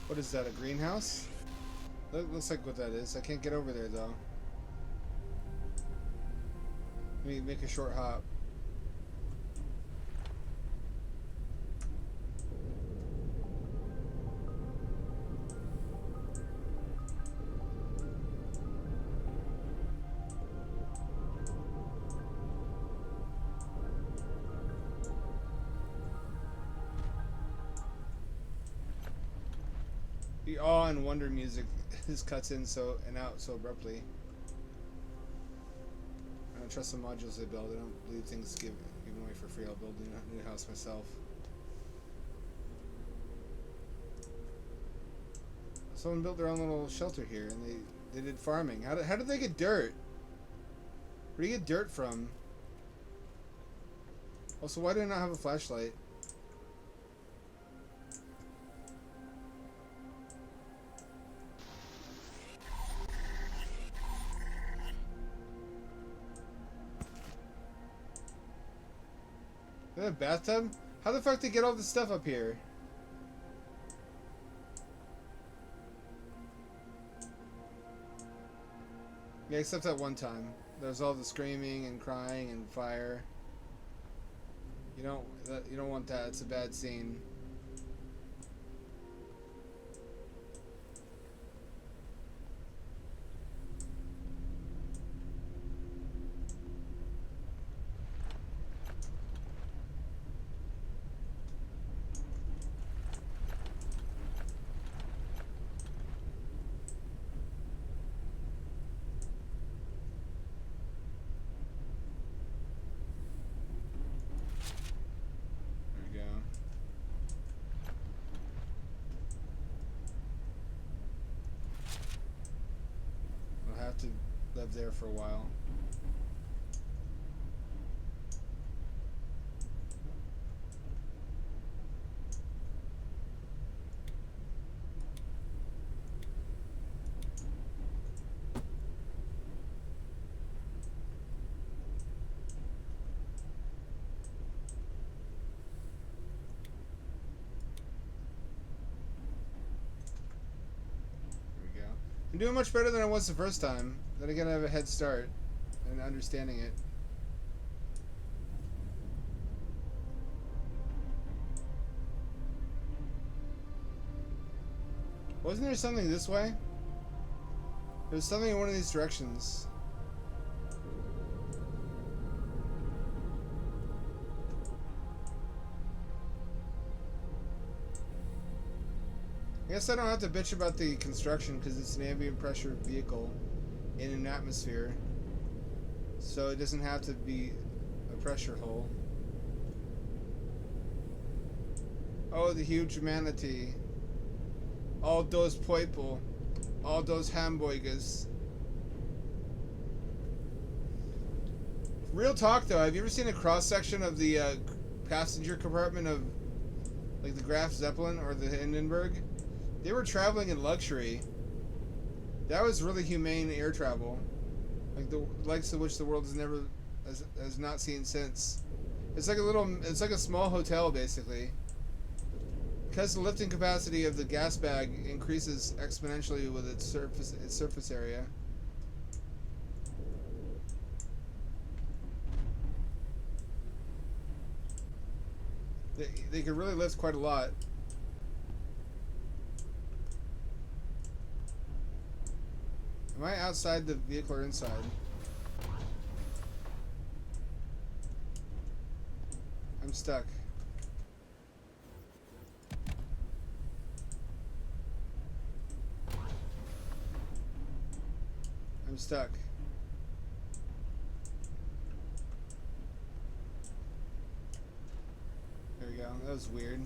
What is that, a greenhouse? That looks like what that is. I can't get over there, though. Let me make a short hop. The awe and wonder music just cuts in and out so abruptly. I don't trust the modules they build. I don't believe things given away for free. I'll build a new house myself. Someone built their own little shelter here, and they did farming. How did they get dirt? Where do you get dirt from? Also, why do I not have a flashlight? Is that a bathtub? How the fuck did they get all this stuff up here? Yeah, except that one time. There was all the screaming and crying and fire. You don't want that. It's a bad scene. To live there for a while. I'm doing much better than I was the first time. Then again, I have a head start in understanding it. Wasn't there something this way? There was something in one of these directions. I guess I don't have to bitch about the construction because it's an ambient pressure vehicle in an atmosphere. So it doesn't have to be a pressure hole. Oh, the huge manatee. All those people. All those hamburgers. Real talk though, have you ever seen a cross section of the passenger compartment of like the Graf Zeppelin or the Hindenburg? They were traveling in luxury. That was really humane air travel, like the likes of which the world has not seen since. It's like a small hotel basically. Because the lifting capacity of the gas bag increases exponentially with its surface area. They could really lift quite a lot. Am I outside the vehicle or inside? I'm stuck. I'm stuck. There we go. That was weird.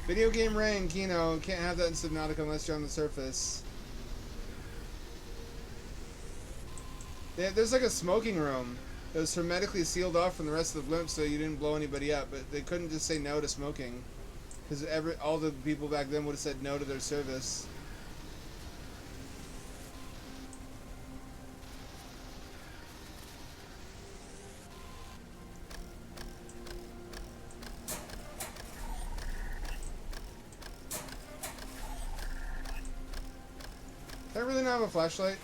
Video game rank, you know, can't have that in Subnautica unless you're on the surface. There's like a smoking room that was hermetically sealed off from the rest of the blimp so you didn't blow anybody up, but they couldn't just say no to smoking. Because all the people back then would have said no to their service. I really not have a flashlight.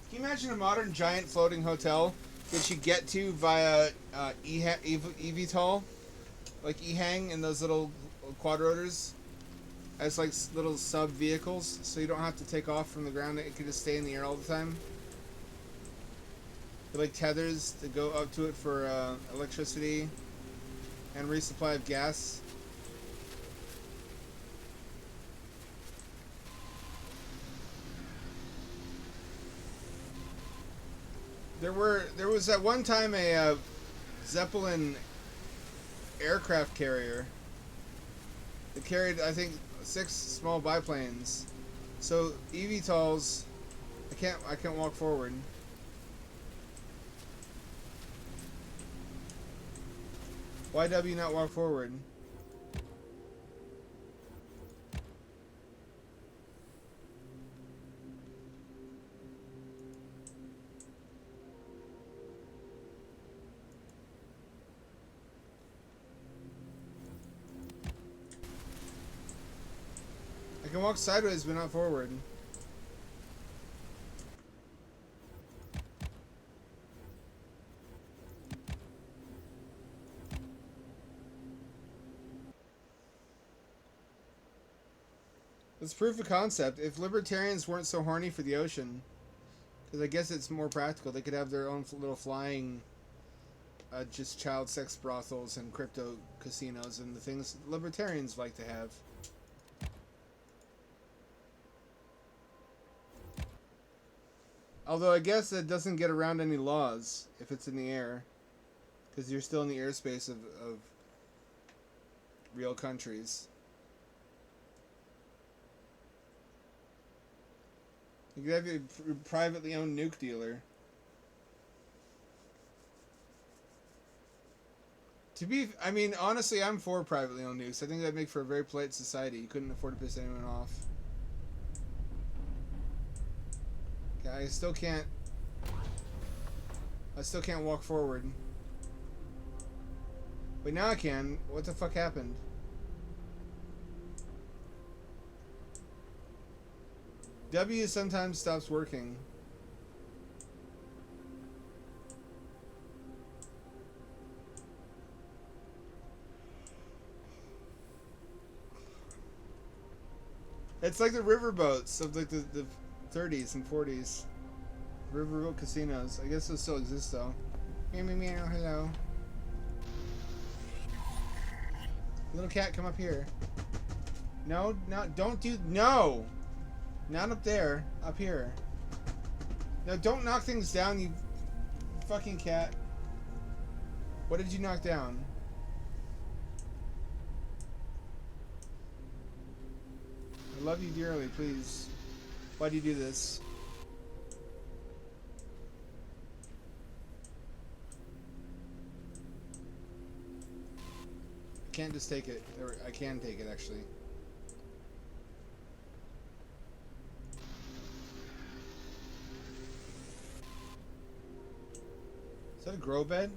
Can you imagine a modern giant floating hotel that you get to via eVTOL? Like EHang and those little quadrotors? As like little sub vehicles, so you don't have to take off from the ground, it can just stay in the air all the time. Like tethers to go up to it for electricity and resupply of gas. There was at one time a Zeppelin aircraft carrier that carried, I think, 6 small biplanes. So eVTOLs, I can't walk forward. Why W not walk forward? I can walk sideways but not forward. It's proof of concept. If libertarians weren't so horny for the ocean, because I guess it's more practical, they could have their own little flying, just child sex brothels and crypto casinos and the things libertarians like to have. Although I guess that doesn't get around any laws if it's in the air, because you're still in the airspace of real countries. You could have a privately owned nuke dealer. I mean, honestly, I'm for privately owned nukes. I think that'd make for a very polite society. You couldn't afford to piss anyone off. Okay, I still can't walk forward. Wait, now I can. What the fuck happened? W sometimes stops working. It's like the riverboats of like the 30s and 40s. Riverboat casinos. I guess those still exist though. Meow meow meow, hello. Little cat, come up here. No, don't do, no! Not up there, up here. No, don't knock things down, you fucking cat. What did you knock down? I love you dearly, please. Why do you do this? I can't just take it. Or I can take it, actually. Is that a grow bed?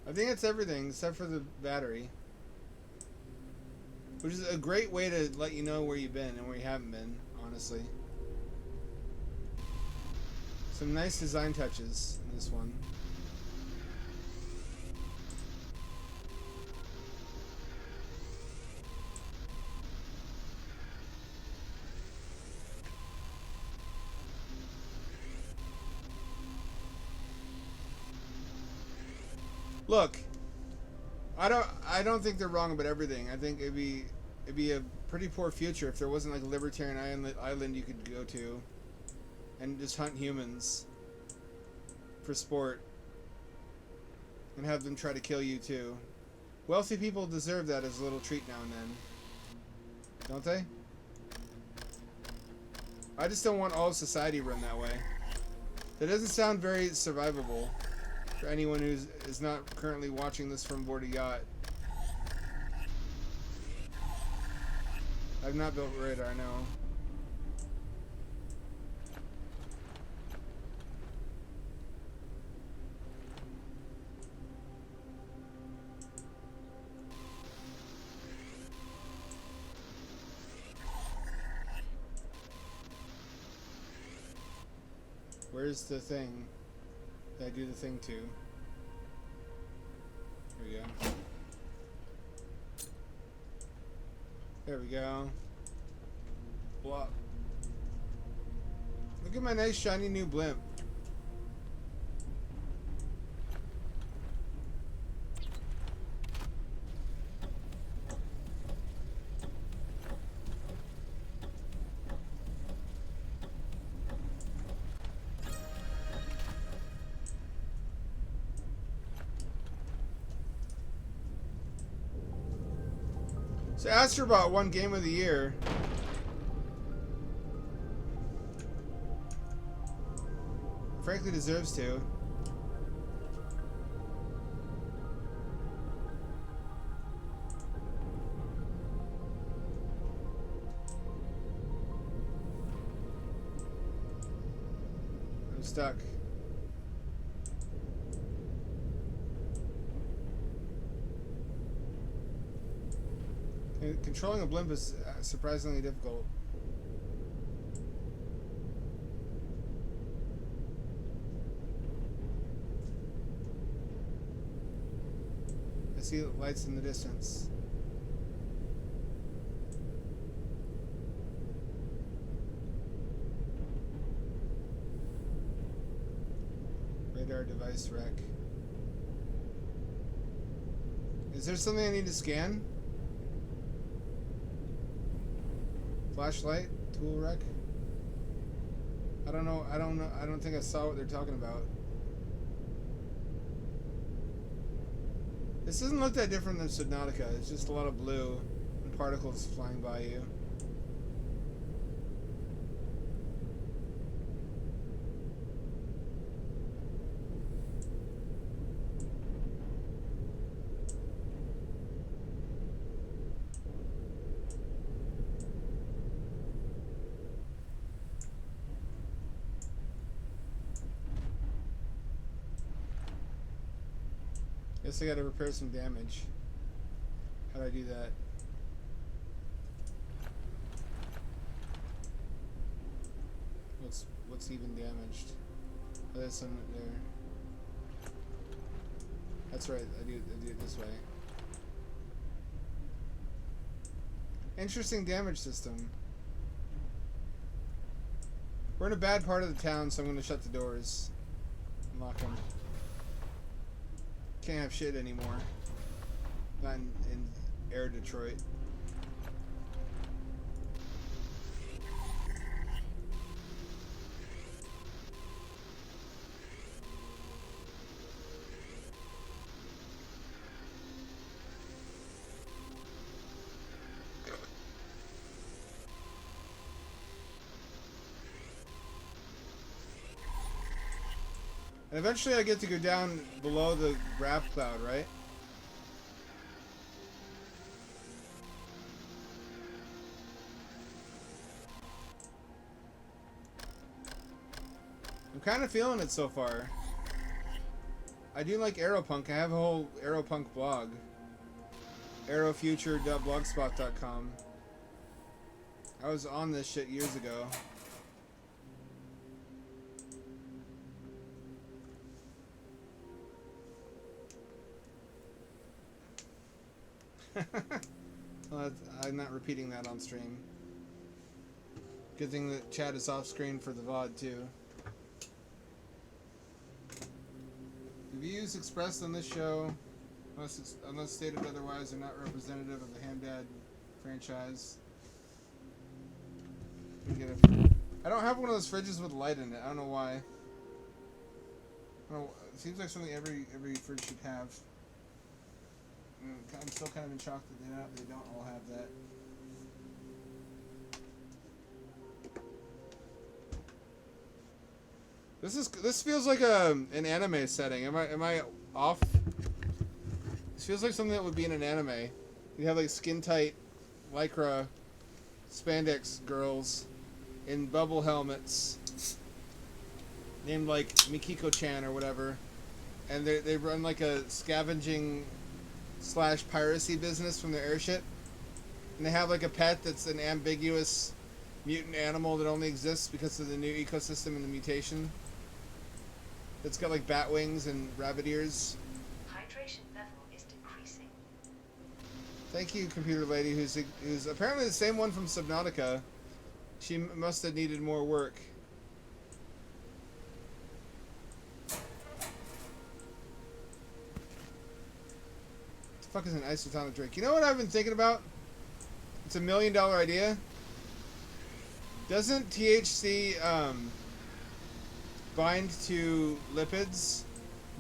I think it's everything except for the battery. Which is a great way to let you know where you've been and where you haven't been, honestly. Some nice design touches in this one. Look, I don't think they're wrong about everything. I think it'd be a pretty poor future if there wasn't like a libertarian island you could go to and just hunt humans for sport and have them try to kill you too. Wealthy people deserve that as a little treat now and then, don't they? I just don't want all of society run that way. That doesn't sound very survivable for anyone who is not currently watching this from board a yacht. I've not built radar, no. Where's the thing that I do the thing to? Here we go. There we go. Blah. Look at my nice shiny new blimp. So Astrobot won Game of the Year. Frankly deserves to. I'm stuck. Controlling a blimp is surprisingly difficult. I see lights in the distance. Radar device wreck. Is there something I need to scan? Flashlight, tool wreck. I don't know. I don't think I saw what they're talking about. This doesn't look that different than Subnautica. It's just a lot of blue and particles flying by you. Guess I gotta repair some damage. How do I do that? What's even damaged? Oh, there's some there. That's right, I do it this way. Interesting damage system. We're in a bad part of the town, so I'm gonna shut the doors. And lock them. Can't have shit anymore. Not in Air Detroit. And eventually I get to go down below the wrath cloud, right? I'm kind of feeling it so far. I do like Aeropunk. I have a whole Aeropunk blog. arrowfuture.blogspot.com. I was on this shit years ago. Well, I'm not repeating that on stream. Good thing that chat is off screen for the VOD too. The views expressed on this show, unless stated otherwise, are not representative of the Hamdad franchise. I don't have one of those fridges with light in it. I don't know why. I don't know, it seems like something every fridge should have. I'm still kind of in shock that they don't all have that. This feels like an anime setting. Am I off? This feels like something that would be in an anime. You have like skin tight lycra spandex girls in bubble helmets named like Mikiko-chan or whatever, and they run like a scavenging / piracy business from their airship, and they have like a pet that's an ambiguous mutant animal that only exists because of the new ecosystem and the mutation. It's got like bat wings and rabbit ears. Hydration level is decreasing. Thank you, computer lady, who's apparently the same one from Subnautica. She must have needed more work. What the fuck is an isotonic drink? You know what I've been thinking about? It's $1 million idea. Doesn't THC bind to lipids?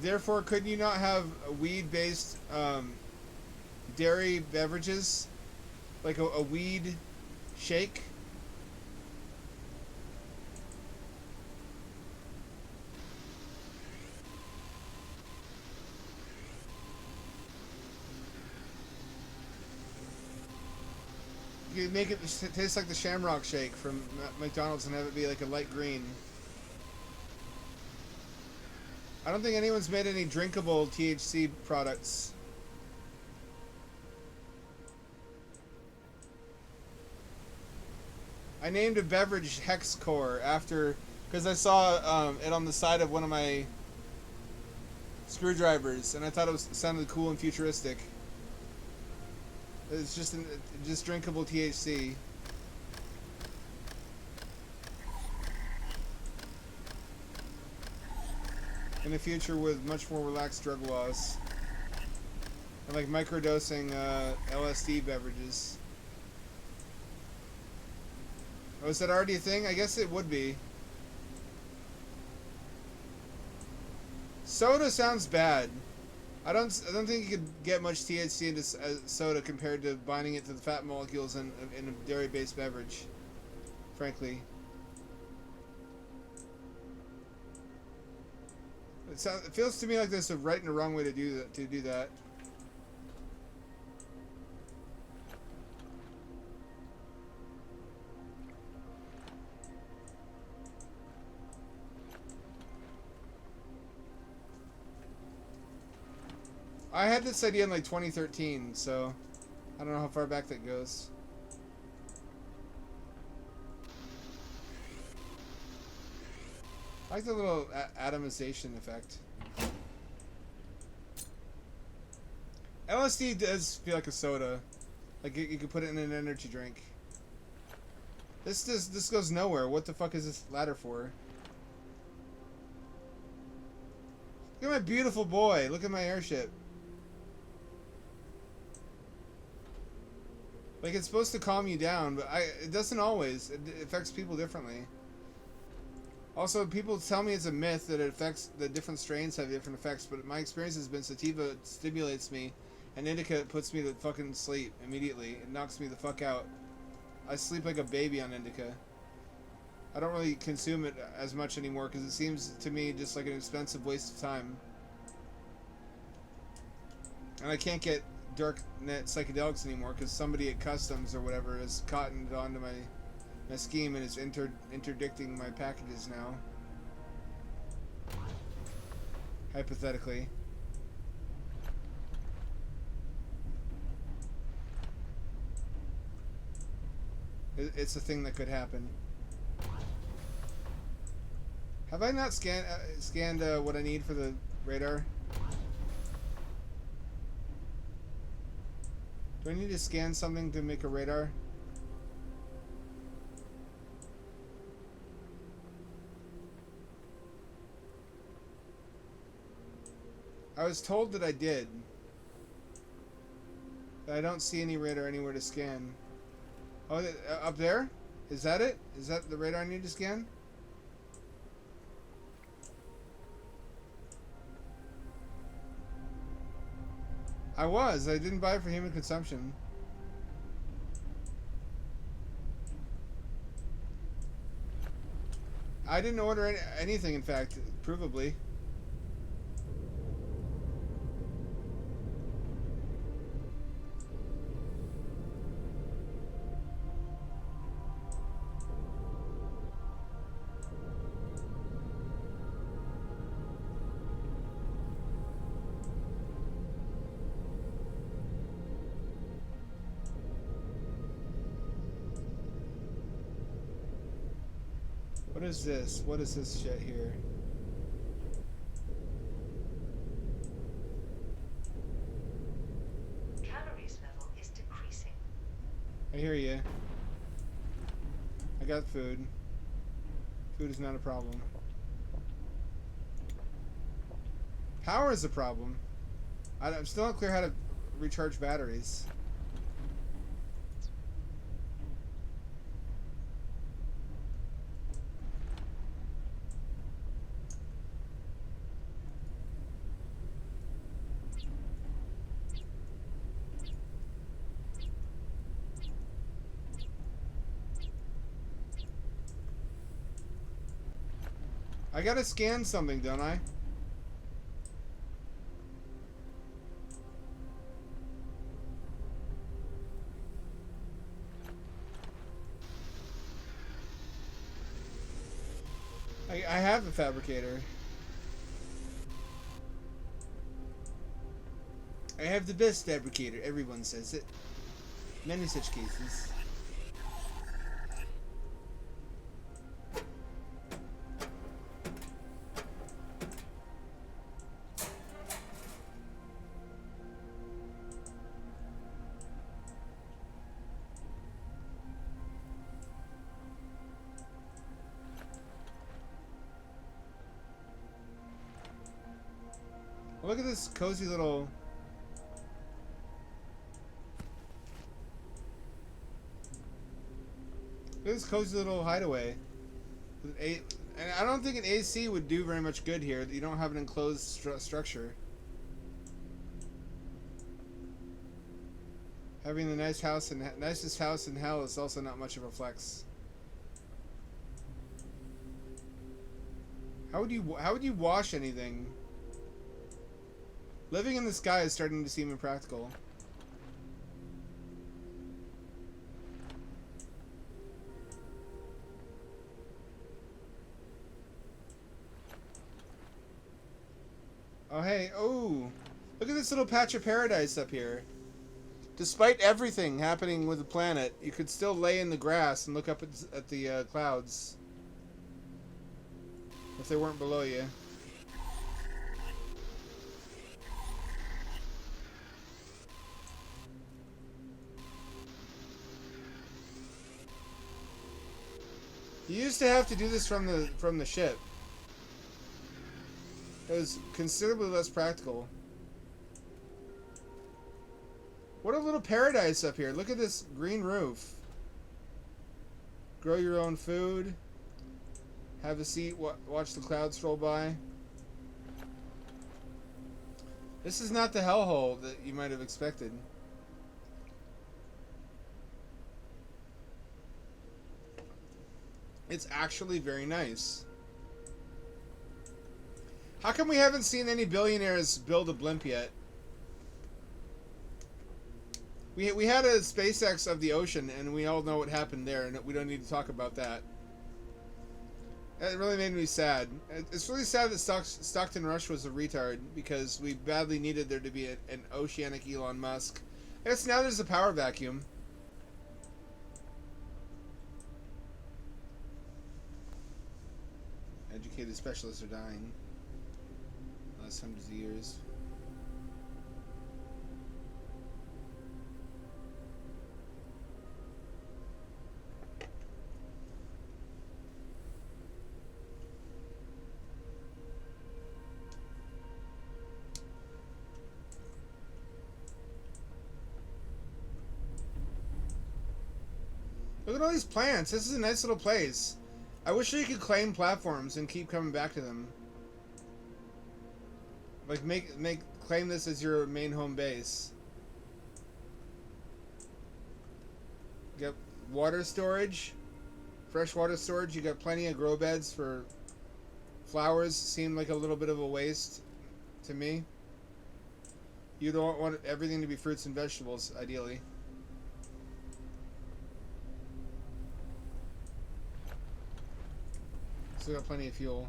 Therefore, couldn't you not have weed-based dairy beverages, like a weed shake? You could make it taste like the Shamrock Shake from McDonald's and have it be like a light green. I don't think anyone's made any drinkable THC products. I named a beverage Hexcore after, because I saw it on the side of one of my screwdrivers, and I thought it sounded cool and futuristic. It's just drinkable THC. In the future with much more relaxed drug laws. And like microdosing LSD beverages. Oh, is that already a thing? I guess it would be. Soda sounds bad. I don't think you could get much THC into soda compared to binding it to the fat molecules in a dairy-based beverage. Frankly. It feels to me like there's a right and a wrong way to do that. I had this idea in like 2013, so I don't know how far back that goes. I like the little atomization effect. LSD does feel like a soda. Like you could put it in an energy drink. This goes nowhere. What the fuck is this ladder for? Look at my beautiful boy. Look at my airship. Like, it's supposed to calm you down, but it doesn't always. It affects people differently. Also, people tell me it's a myth that the different strains have different effects, but my experience has been sativa stimulates me, and indica puts me to fucking sleep immediately. It knocks me the fuck out. I sleep like a baby on indica. I don't really consume it as much anymore because it seems to me just like an expensive waste of time. And I can't get dark net psychedelics anymore because somebody at customs or whatever has cottoned onto my scheme and is interdicting my packages now. Hypothetically. It's a thing that could happen. Have I not scanned what I need for the radar? Do I need to scan something to make a radar? I was told that I did. But I don't see any radar anywhere to scan. Oh, up there? Is that it? Is that the radar I need to scan? I didn't buy it for human consumption. I didn't order anything, in fact, provably. What is this? What is this shit here? Calories level is decreasing. I hear you. I got food. Food is not a problem. Power is a problem. I'm still not clear how to recharge batteries. I gotta scan something, don't I? I have a fabricator. I have the best fabricator, everyone says it. Many such cases. Look at this cozy little... Look at this cozy little hideaway. And I don't think an AC would do very much good here. You don't have an enclosed structure. Having the nicest house in hell is also not much of a flex. How would you wash anything? Living in the sky is starting to seem impractical. Oh, hey. Oh, look at this little patch of paradise up here. Despite everything happening with the planet, you could still lay in the grass and look up at the clouds. If they weren't below you. You used to have to do this from the ship. It was considerably less practical. What a little paradise up here. Look at this green roof. Grow your own food. Have a seat, watch the clouds roll by. This is not the hellhole that you might have expected. It's actually very nice. How come we haven't seen any billionaires build a blimp yet? We had a SpaceX of the ocean, and we all know what happened there, and we don't need to talk about that. It really made me sad. It's really sad that Stockton Rush was a retard, because we badly needed there to be an oceanic Elon Musk. I guess now there's a power vacuum. Educated specialists are dying. Last hundreds of years. Look at all these plants. This is a nice little place. I wish you could claim platforms and keep coming back to them. Like claim this as your main home base. You got water storage, freshwater storage. You got plenty of grow beds for flowers. Seem like a little bit of a waste to me. You don't want everything to be fruits and vegetables, ideally. Still got plenty of fuel.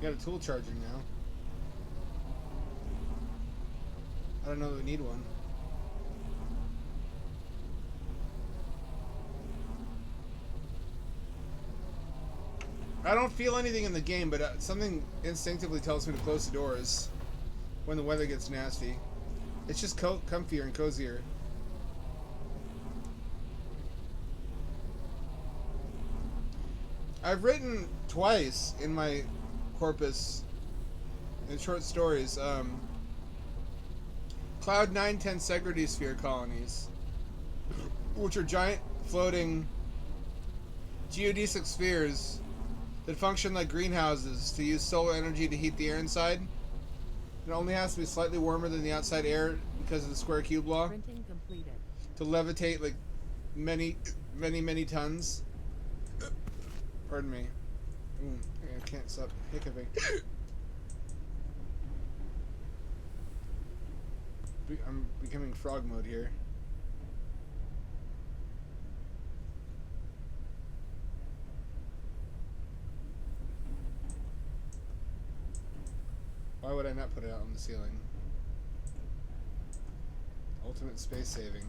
You got a tool charger now. I don't know that we need one. I don't feel anything in the game, but something instinctively tells me to close the doors when the weather gets nasty. It's just comfier and cozier. I've written twice in my corpus in short stories Cloud 910 Segredity Sphere colonies, which are giant floating geodesic spheres that function like greenhouses to use solar energy to heat the air inside. It only has to be slightly warmer than the outside air because of the square cube law. Printing completed. To levitate like many tons. Pardon me. I can't stop hiccuping. I'm becoming frog mode here. Why would I not put it out on the ceiling? Ultimate space saving.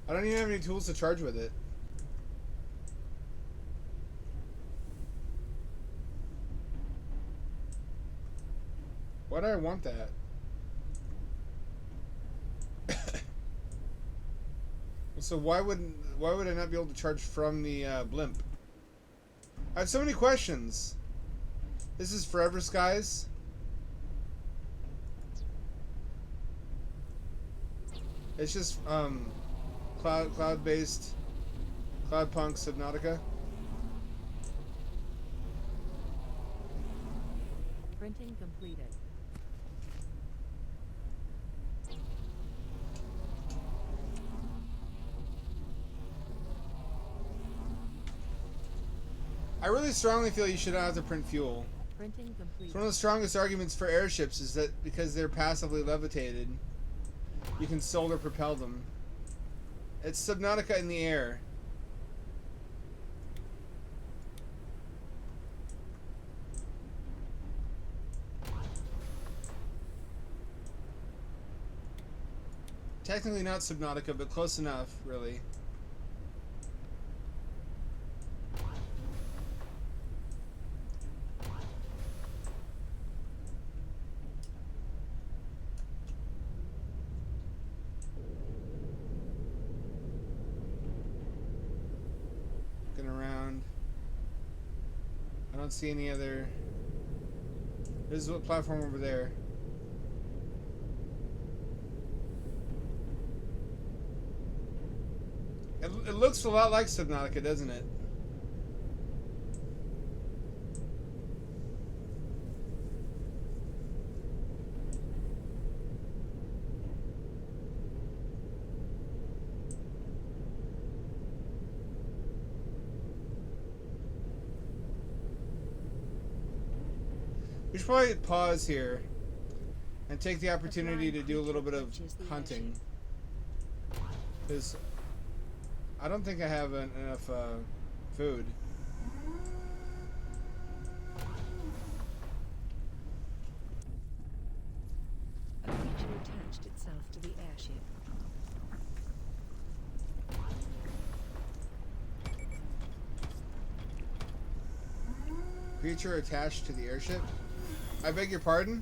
I don't even have any tools to charge with it. Why do I want that? So why would I not be able to charge from the blimp? I have so many questions. This is Forever Skies. It's just cloud-based Cloudpunk Subnautica. Printing completed. I really strongly feel you should not have to print fuel. Printing complete. It's one of the strongest arguments for airships is that because they're passively levitated, you can solar propel them. It's Subnautica in the air. Technically not Subnautica, but close enough, really. Around. I don't see any other. There's a platform over there. It looks a lot like Subnautica, doesn't it? We We should probably pause here and take the The opportunity flying to do a little bit creature of approaches the hunting. airship. Because I don't think I have enough food. A creature attached itself to the airship. Creature attached to the airship? I beg your pardon?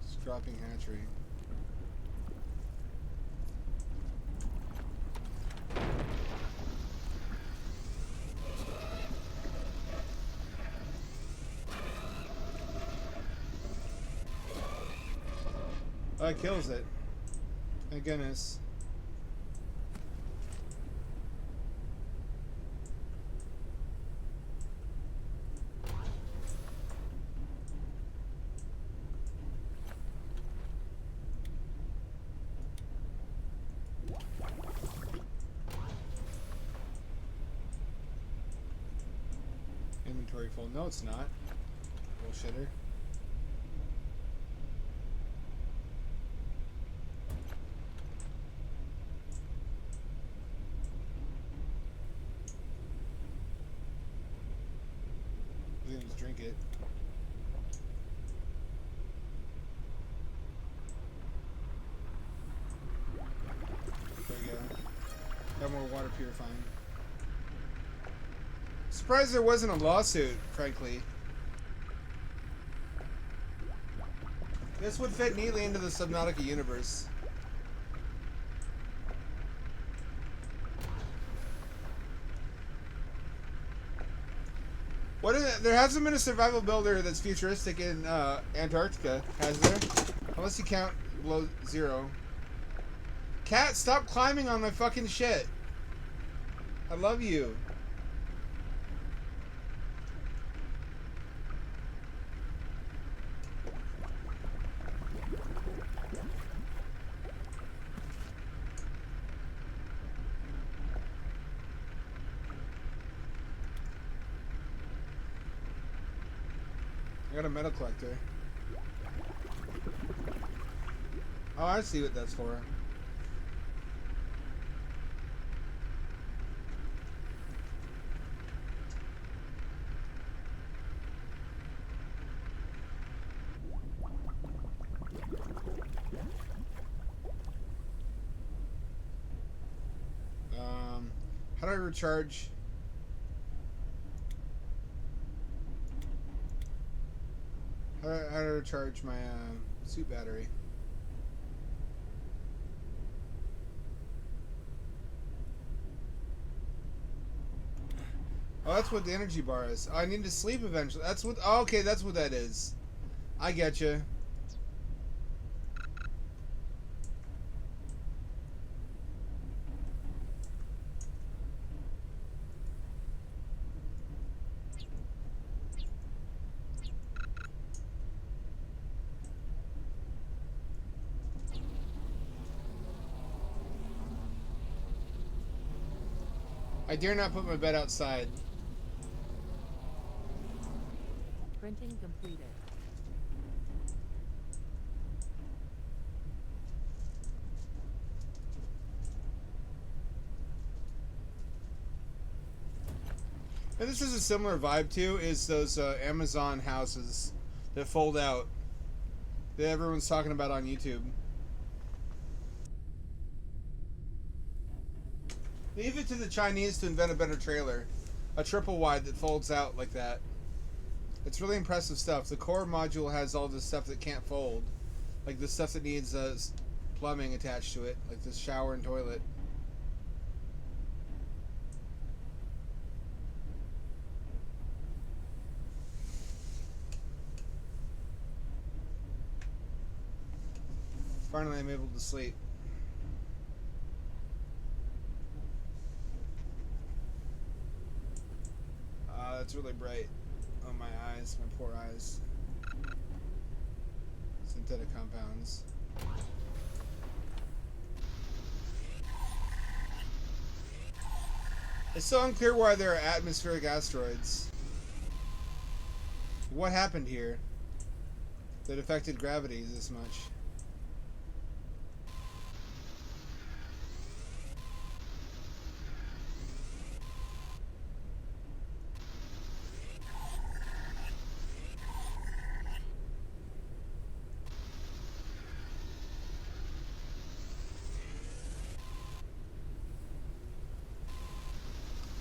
Just dropping hatchery. Oh, it kills it. Thank goodness. Inventory full. No, it's not. Bullshitter. We can just drink it. There we go. Got more water purifying. Surprised there wasn't a lawsuit, frankly. This would fit neatly into the Subnautica universe. There hasn't been a survival builder that's futuristic in Antarctica, has there? Unless you count below zero. Cat, stop climbing on my fucking shit. I love you. I got a metal collector. Oh, I see what that's for. How do I recharge? How do I recharge my suit battery? Oh, that's what the energy bar is. Oh, I need to sleep eventually. That's what. Oh, okay, that's what that is. I get you. I dare not put my bed outside. Printing completed. And this is a similar vibe too, is those Amazon houses that fold out that everyone's talking about on YouTube. Leave it to the Chinese to invent a better trailer. A triple wide that folds out like that. It's really impressive stuff. The core module has all this stuff that can't fold. Like the stuff that needs plumbing attached to it. Like this shower and toilet. Finally, I'm able to sleep. It's really bright on my eyes, my poor eyes. Synthetic compounds. It's still unclear why there are atmospheric asteroids. What happened here that affected gravity this much?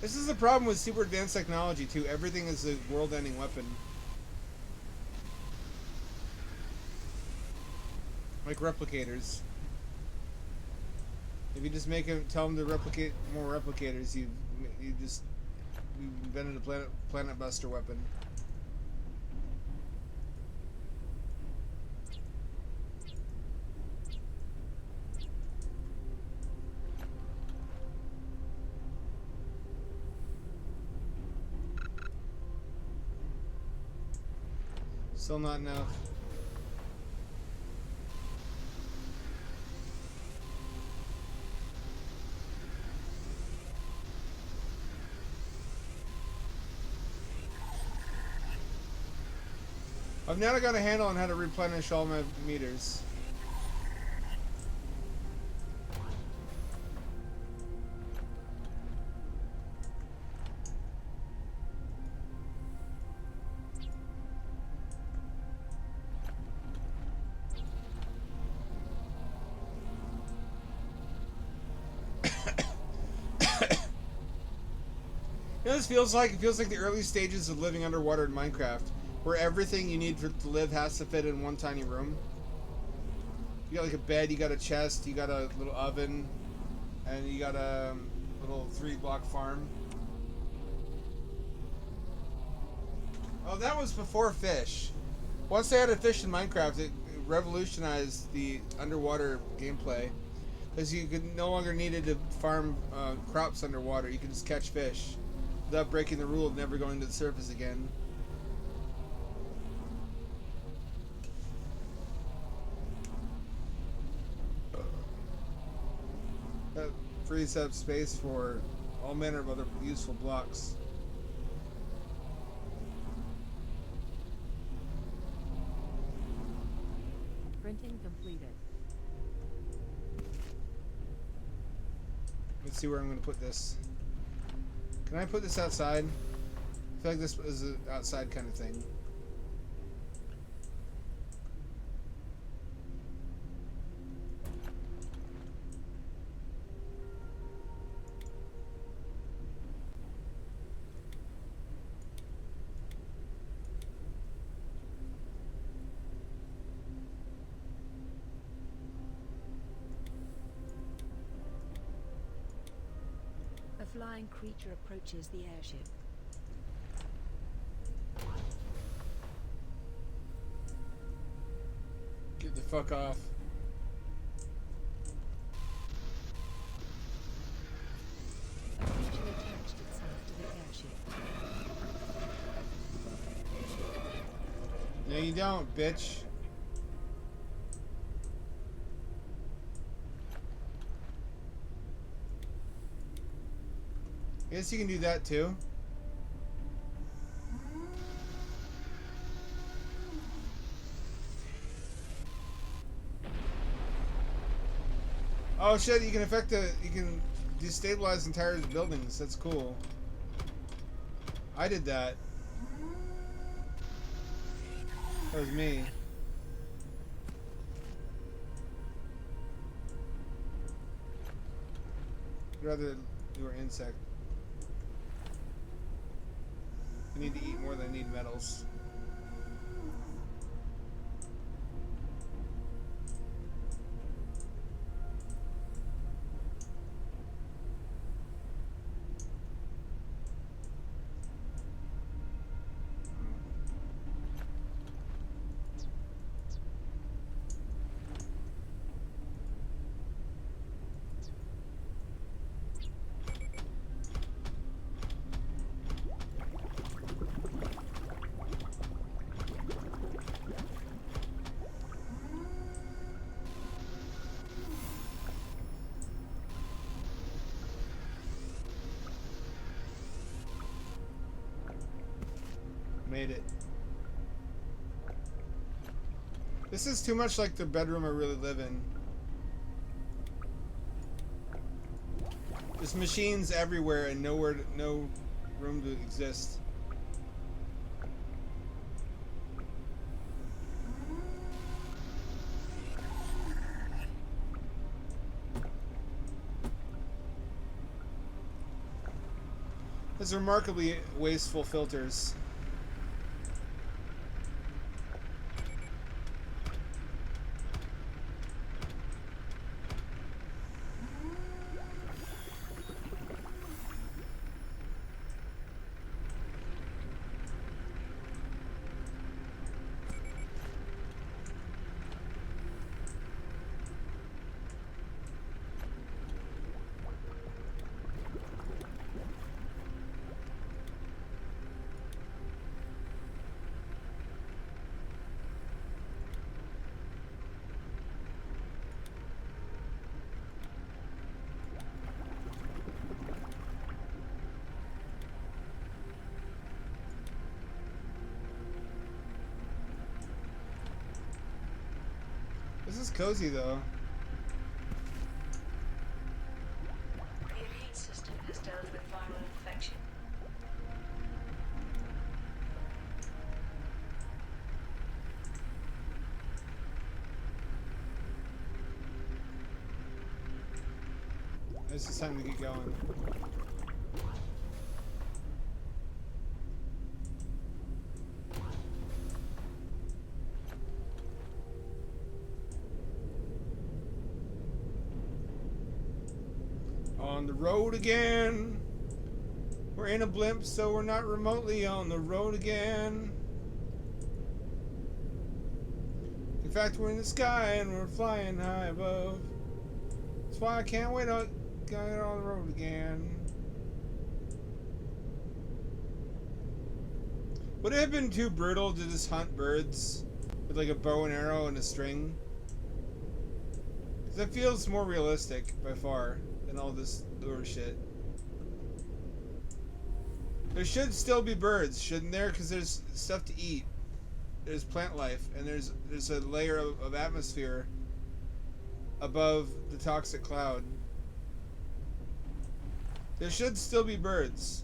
This is the problem with super advanced technology too. Everything is a world-ending weapon. Like replicators. If you just tell them to replicate more replicators, you invented a planet buster weapon. Still not enough. I've now got a handle on how to replenish all my meters. You know what this feels like? It feels like the early stages of living underwater in Minecraft, where everything you need to live has to fit in one tiny room. You got like a bed, you got a chest, you got a little oven, and you got a little 3-block farm. Oh, that was before fish. Once they added fish in Minecraft, it revolutionized the underwater gameplay. Because you could no longer needed to farm crops underwater. You could just catch fish without breaking the rule of never going to the surface again. That frees up space for all manner of other useful blocks. Printing completed. Let's see where I'm going to put this. Can I put this outside? I feel like this is an outside kind of thing. A flying creature approaches the airship. Get the fuck off. A creature attached itself to the airship. No, you don't, bitch. I guess you can do that too. Oh shit, you can destabilize entire buildings. That's cool. I did that. That was me. I'd rather you were insect. I need to eat more than I need metals. Made it. This is too much like the bedroom I really live in. There's machines everywhere and no room to exist. There's remarkably wasteful filters. This is cozy though. The immune system has dealt with viral infection. It's just time to get going. On the road again. We're in a blimp, so we're not remotely on the road again. In fact, we're in the sky and we're flying high above. That's why I can't wait to get on the road again. Would it have been too brutal to just hunt birds with like a bow and arrow and a string? Because that feels more realistic by far than all this lure shit. There should still be birds, shouldn't there? Because there's stuff to eat. There's plant life, and there's a layer of atmosphere above the toxic cloud. There should still be birds.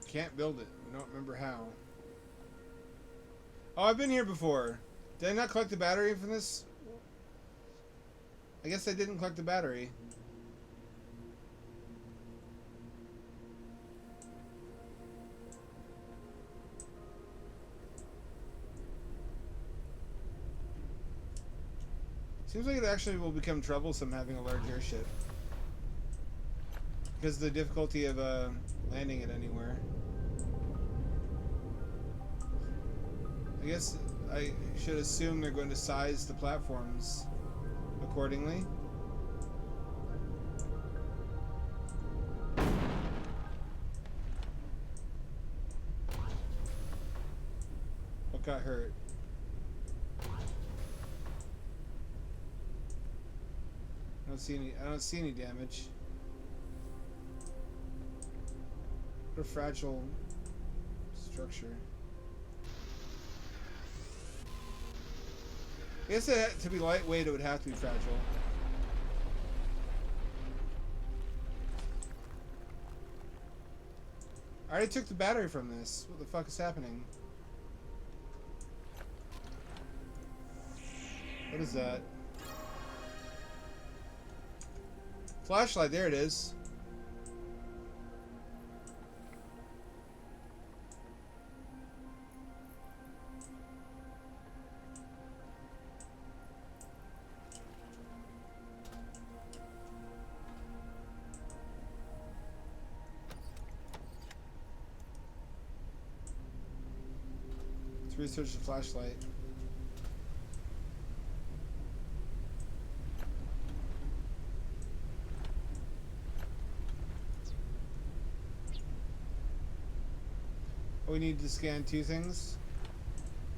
Can't build it. I don't remember how. Oh, I've been here before. Did I not collect the battery from this? I guess I didn't collect the battery. Seems like it actually will become troublesome having a large airship. Because of the difficulty of landing it anywhere. I guess I should assume they're going to size the platforms accordingly. What got hurt? I don't see any damage. What a fragile structure. I guess to be lightweight, it would have to be fragile. I already took the battery from this. What the fuck is happening? What is that? Flashlight, there it is. Research the flashlight. we need to scan 2 things.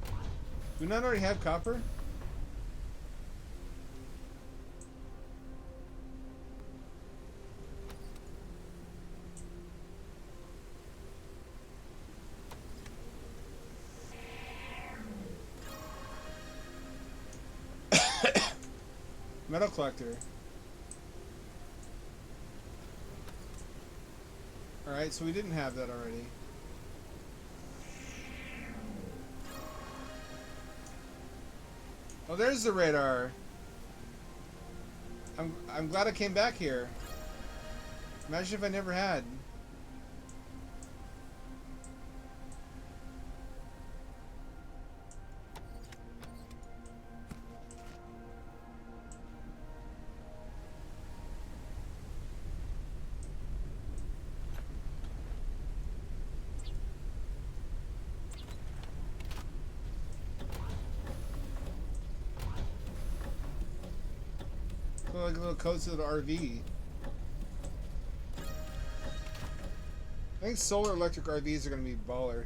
Do we not already have copper? Metal collector. Alright, so we didn't have that already. Oh, there's the radar. I'm glad I came back here. Imagine if I never had. Like little codes to the RV. I think solar electric RVs are going to be baller.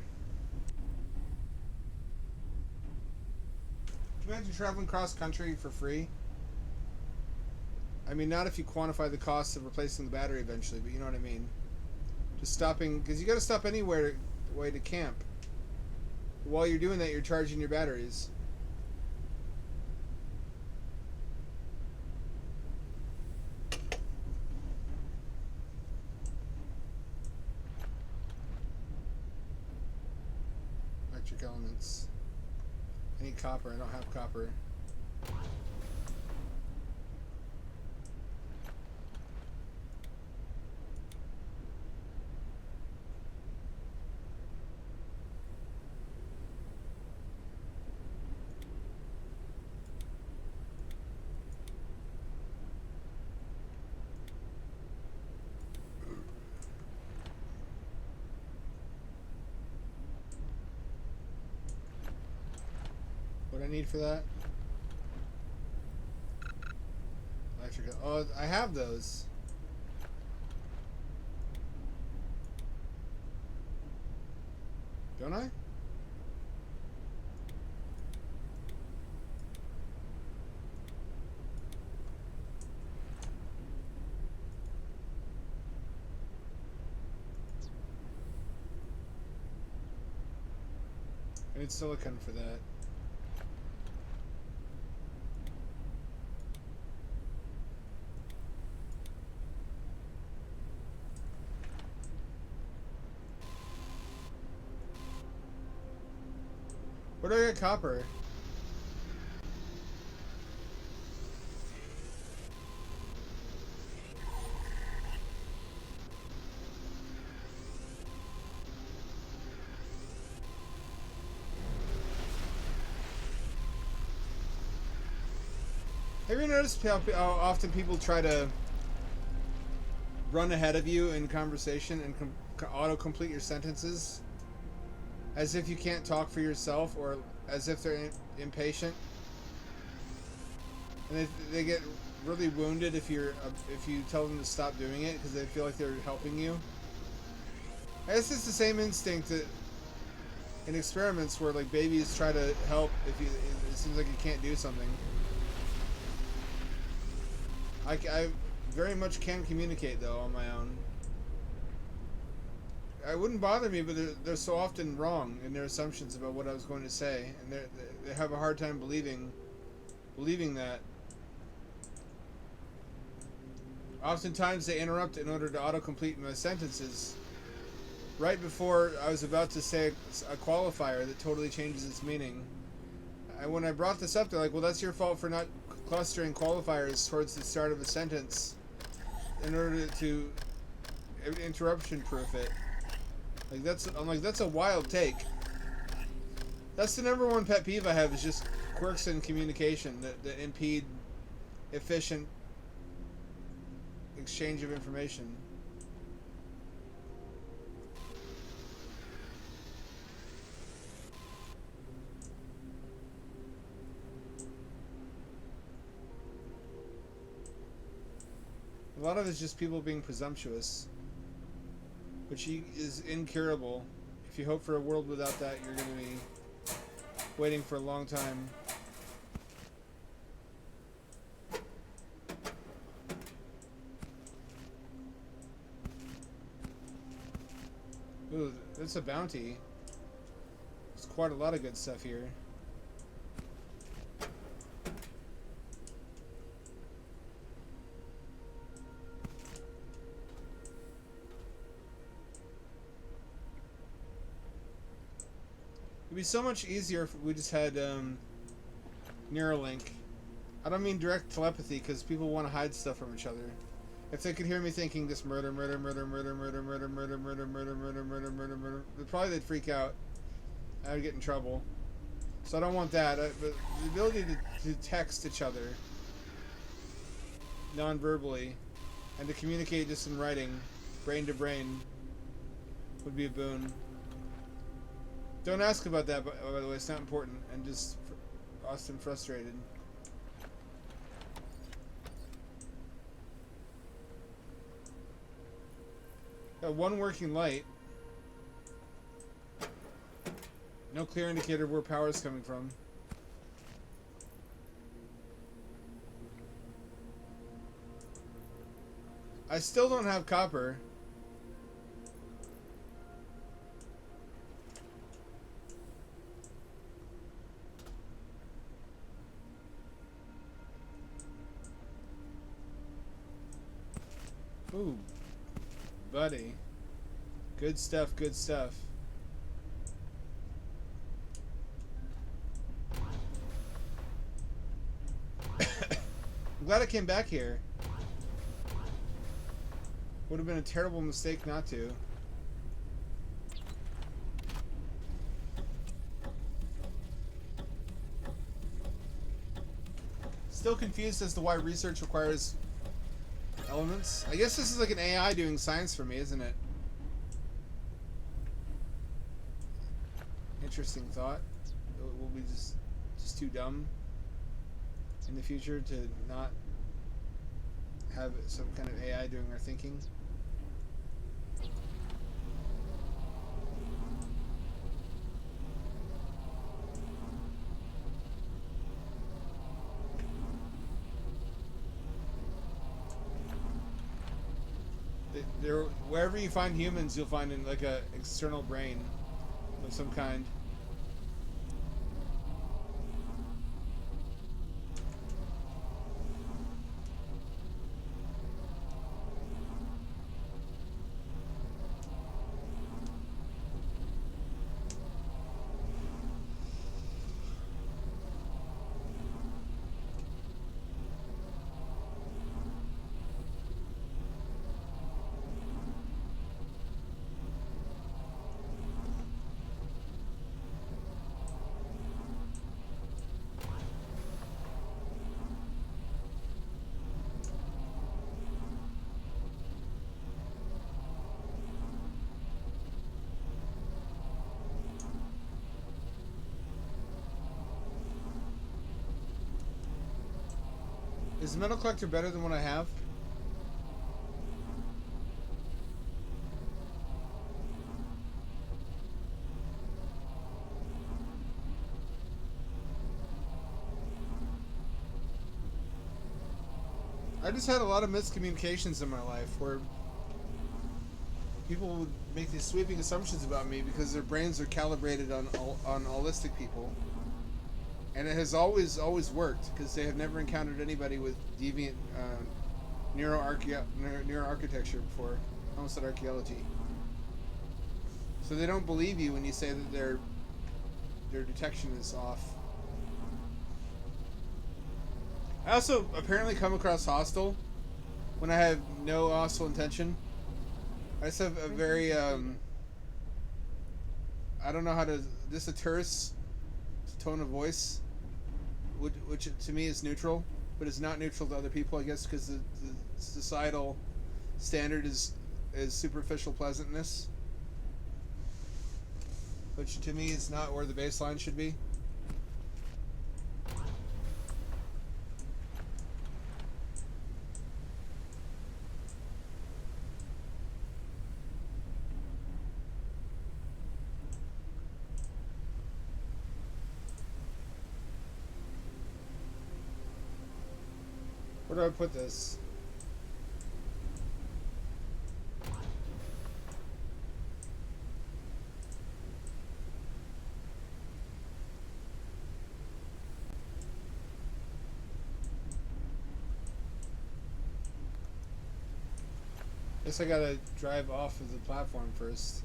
Can you imagine traveling cross country for free? I mean, not if you quantify the cost of replacing the battery eventually, but you know what I mean. Just stopping, because you got to stop anywhere way to camp. While you're doing that, you're charging your batteries. Electric elements. I need copper. I don't have copper. What do I need for that? Electric. Oh, I have those. Don't I? I need silicon for that. Where do I get copper? Have you noticed how often people try to run ahead of you in conversation and auto-complete your sentences? As if you can't talk for yourself, or as if they're impatient. And they get really wounded if you tell them to stop doing it because they feel like they're helping you. I guess it's the same instinct that in experiments where like babies try to help if it seems like you can't do something. I very much can communicate though on my own. It wouldn't bother me, but they're so often wrong in their assumptions about what I was going to say, and they have a hard time believing that. Oftentimes they interrupt in order to autocomplete my sentences right before I was about to say a qualifier that totally changes its meaning. When I brought this up, they're like, well, that's your fault for not clustering qualifiers towards the start of a sentence in order to interruption proof it. I'm like, that's a wild take. That's the number one pet peeve I have, is just quirks in communication that impede efficient exchange of information. A lot of it's just people being presumptuous, which is incurable If you hope for a world without that, you're going to be waiting for a long time. Ooh, that's a bounty. There's quite a lot of good stuff here. It'd be so much easier if we just had Neuralink. I don't mean direct telepathy because people want to hide stuff from each other. If they could hear me thinking this murder, probably they'd freak out. I would get in trouble. So I don't want that. But the ability to text each other non-verbally and to communicate just in writing, brain to brain, would be a boon. Don't ask about that, by the way. It's not important. And just Austin frustrated. Got one working light. No clear indicator of where power is coming from. I still don't have copper. Ooh, buddy. Good stuff, good stuff. I'm glad I came back here. Would have been a terrible mistake not to. Still confused as to why research requires elements. I guess this is like an AI doing science for me, isn't it? Interesting thought. Will we just too dumb in the future to not have some kind of AI doing our thinking? Wherever you find humans, you'll find in like a external brain of some kind. Is the metal collector better than what I have? I just had a lot of miscommunications in my life where people would make these sweeping assumptions about me because their brains are calibrated on holistic people. And it has always worked because they have never encountered anybody with deviant neuroarchitecture before. I almost said archaeology. So they don't believe you when you say that their detection is off. I also apparently come across hostile when I have no hostile intention. I just have a very I don't know how to, just a terse tone of voice, which to me is neutral, but is not neutral to other people, I guess, because the societal standard is superficial pleasantness, which to me is not where the baseline should be. Where do I put this? Guess I gotta drive off of the platform first.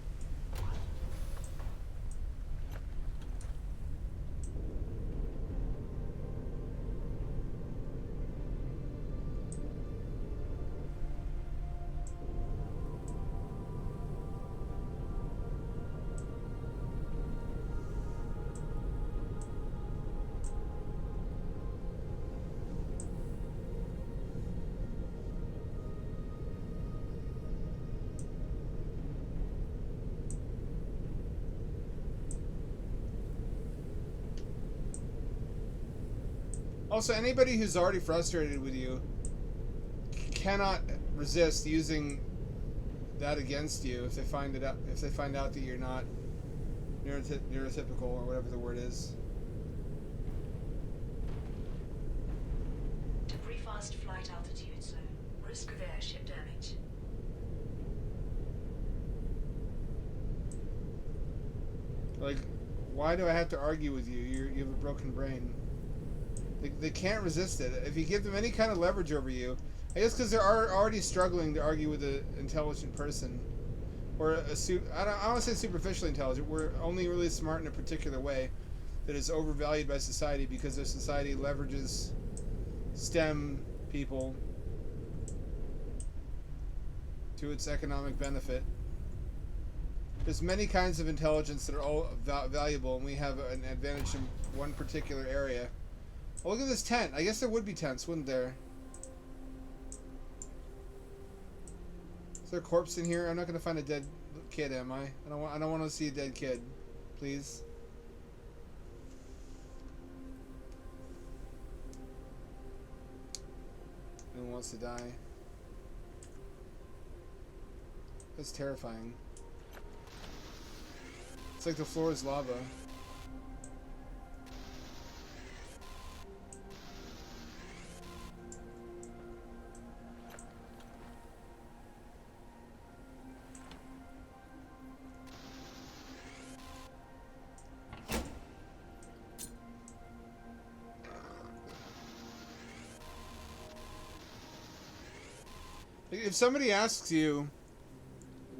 Also, anybody who's already frustrated with you cannot resist using that against you if they find it out. If they find out that you're not neurotypical or whatever the word is. Debris fast flight altitude zone. Risk of airship damage. Like, why do I have to argue with you? You have a broken brain. They can't resist it. If you give them any kind of leverage over you, I guess because they're already struggling to argue with an intelligent person, or I don't want to say superficially intelligent. We're only really smart in a particular way that is overvalued by society because their society leverages STEM people to its economic benefit. There's many kinds of intelligence that are all valuable, and we have an advantage in one particular area. Oh, look at this tent. I guess there would be tents, wouldn't there? Is there a corpse in here? I'm not gonna find a dead kid, am I? I don't want to see a dead kid, please. No one wants to die. That's terrifying. It's like the floor is lava. If somebody asks you,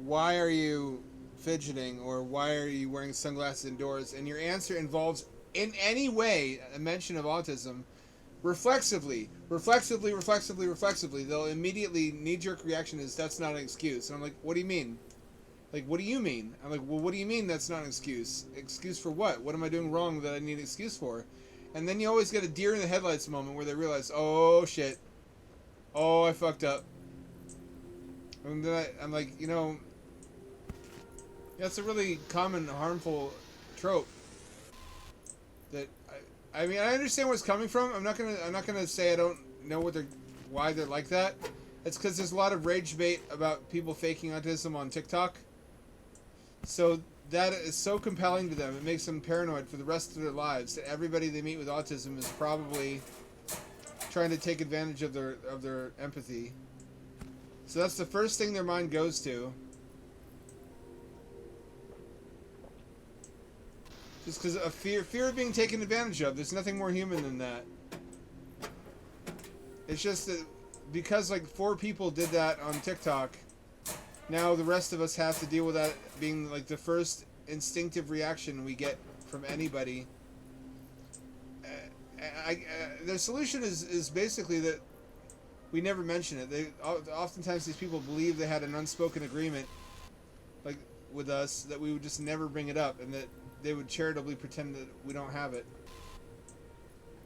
why are you fidgeting, or why are you wearing sunglasses indoors, and your answer involves in any way a mention of autism, reflexively, they'll immediately knee-jerk reaction is, that's not an excuse. And I'm like, what do you mean? Like, what do you mean? I'm like, well, what do you mean that's not an excuse? Excuse for what? What am I doing wrong that I need an excuse for? And then you always get a deer in the headlights moment where they realize, oh shit, oh, I fucked up. And then I'm like, you know, that's a really common harmful trope. That I mean, I understand where it's coming from. I'm not gonna say I don't know why they're like that. It's because there's a lot of rage bait about people faking autism on TikTok. So that is so compelling to them. It makes them paranoid for the rest of their lives that everybody they meet with autism is probably trying to take advantage of their empathy. So that's the first thing their mind goes to. Just because of fear of being taken advantage of. There's nothing more human than that. It's just that because like 4 people did that on TikTok, now the rest of us have to deal with that being like the first instinctive reaction we get from anybody. Their solution is basically that we never mention it. Oftentimes these people believe they had an unspoken agreement, like with us, that we would just never bring it up, and that they would charitably pretend that we don't have it.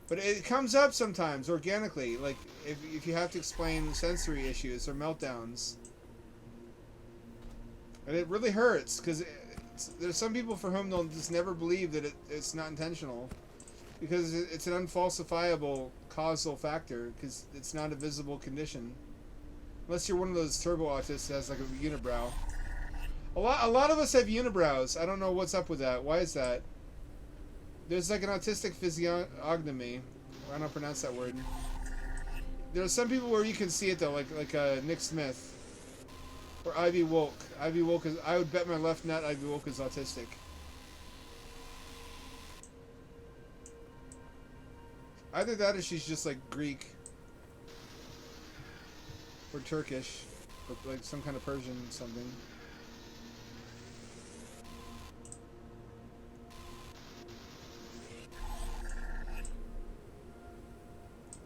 But it comes up sometimes organically, like if you have to explain sensory issues or meltdowns, and it really hurts because there's some people for whom they'll just never believe that it's not intentional, because it's an unfalsifiable causal factor, because it's not a visible condition. Unless you're one of those turbo autists that has like a unibrow. A lot of us have unibrows. I don't know what's up with that. Why is that? There's like an autistic physiognomy. I don't pronounce that word. There are some people where you can see it though, like Nick Smith or Ivy Wolk. Ivy Wolk is. I would bet my left nut Ivy Wolk is autistic. Either that or she's just like Greek or Turkish or like some kind of Persian something.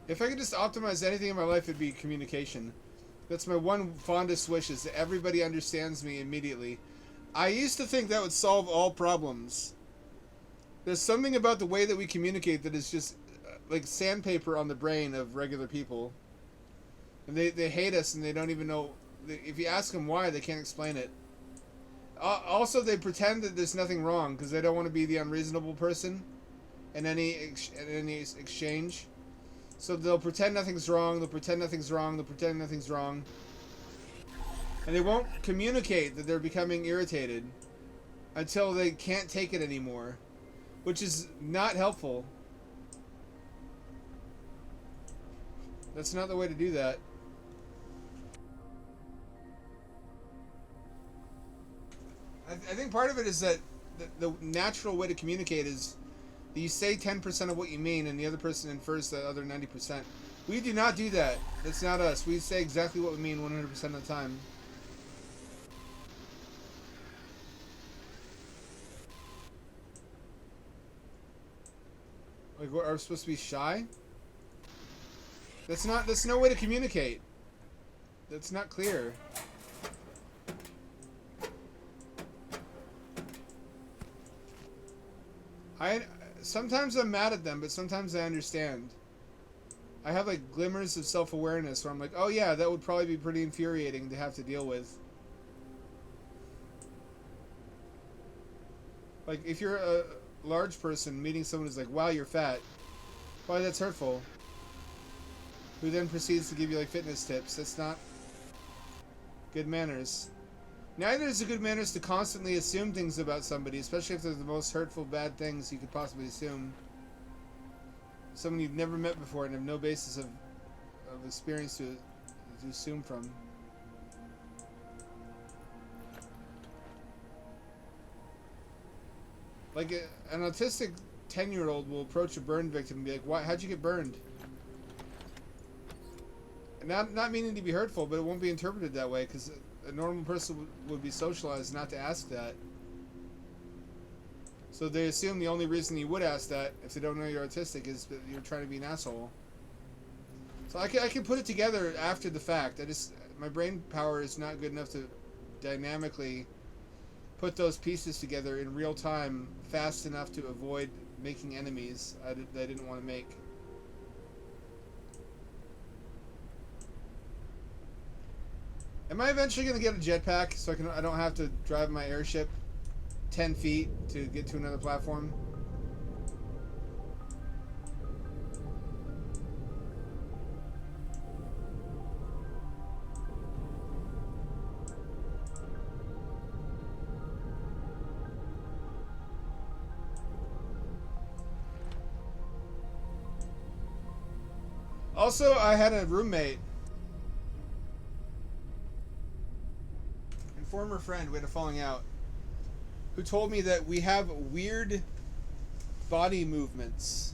If I could just optimize anything in my life, it'd be communication. That's my one fondest wish, is that everybody understands me immediately. I used to think that would solve all problems. There's something about the way that we communicate that is just like sandpaper on the brain of regular people. And they hate us and they don't even know. If you ask them why, they can't explain it. Also, they pretend that there's nothing wrong because they don't want to be the unreasonable person in any exchange. So they'll pretend nothing's wrong, they'll pretend nothing's wrong, they'll pretend nothing's wrong. And they won't communicate that they're becoming irritated until they can't take it anymore, which is not helpful. That's not the way to do that. I think part of it is that the natural way to communicate is you say 10% of what you mean and the other person infers the other 90%. We do not do that. That's not us. We say exactly what we mean 100% of the time. Like, are we supposed to be shy? That's no way to communicate. That's not clear. Sometimes I'm mad at them, but sometimes I understand. I have like glimmers of self-awareness where I'm like, oh yeah, that would probably be pretty infuriating to have to deal with. Like if you're a large person meeting someone who's like, wow, you're fat. Why, that's hurtful. Who then proceeds to give you like fitness tips. That's not good manners. Neither is it good manners to constantly assume things about somebody, especially if they're the most hurtful, bad things you could possibly assume. Someone you've never met before and have no basis of experience to assume from. Like an autistic 10-year-old will approach a burn victim and be like, "Why? How'd you get burned?" And not meaning to be hurtful, but it won't be interpreted that way because a normal person would be socialized not to ask that. So they assume the only reason you would ask that, if they don't know you're autistic, is that you're trying to be an asshole. So I can put it together after the fact. My brain power is not good enough to dynamically put those pieces together in real time fast enough to avoid making enemies that I didn't want to make. Am I eventually going to get a jetpack so I don't have to drive my airship 10 feet to get to another platform? Also, I had a roommate, and former friend, we had a falling out, who told me that we have weird body movements,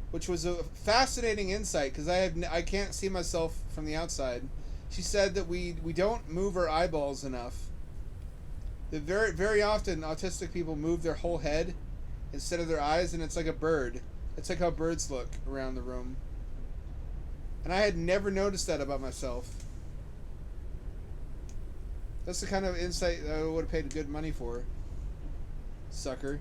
which was a fascinating insight because I can't see myself from the outside. She said that we don't move our eyeballs enough. That very, very often autistic people move their whole head instead of their eyes, and it's like a bird. It's like how birds look around the room. And I had never noticed that about myself. That's the kind of insight that I would have paid good money for. Sucker.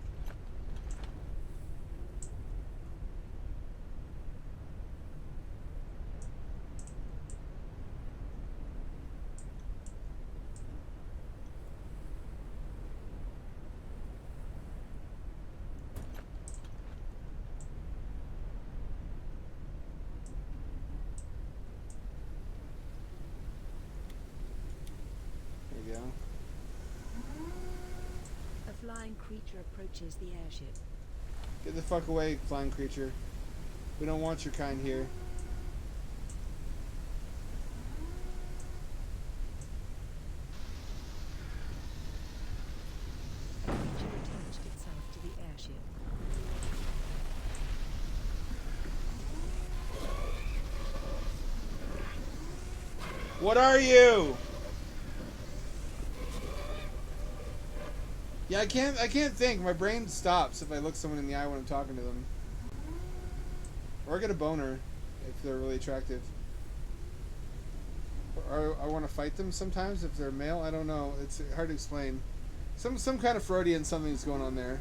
There you go. A flying creature approaches the airship. Get the fuck away, flying creature. We don't want your kind here. What are you? Yeah, I can't think. My brain stops if I look someone in the eye when I'm talking to them. Or I get a boner if they're really attractive. Or I want to fight them sometimes if they're male. I don't know. It's hard to explain. Some kind of Freudian something's going on there.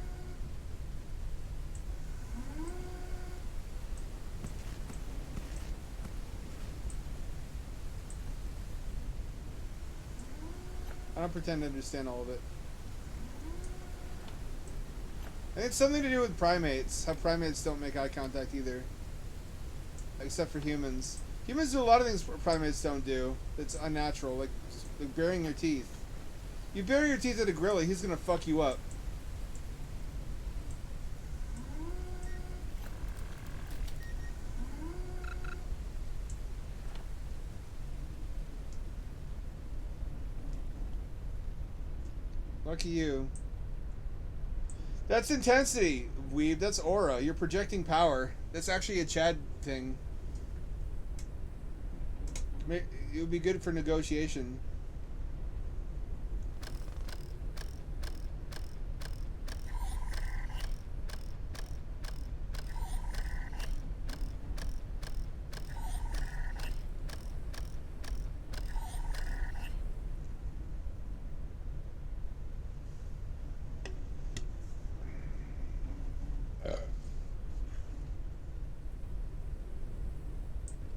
I don't pretend to understand all of it. I think it's something to do with primates. How primates don't make eye contact either. Except for humans. Humans do a lot of things primates don't do. That's unnatural, like baring your teeth. You bury your teeth at a gorilla, he's gonna fuck you up. Lucky you. That's intensity, weeb. That's aura. You're projecting power. That's actually a Chad thing. It would be good for negotiation.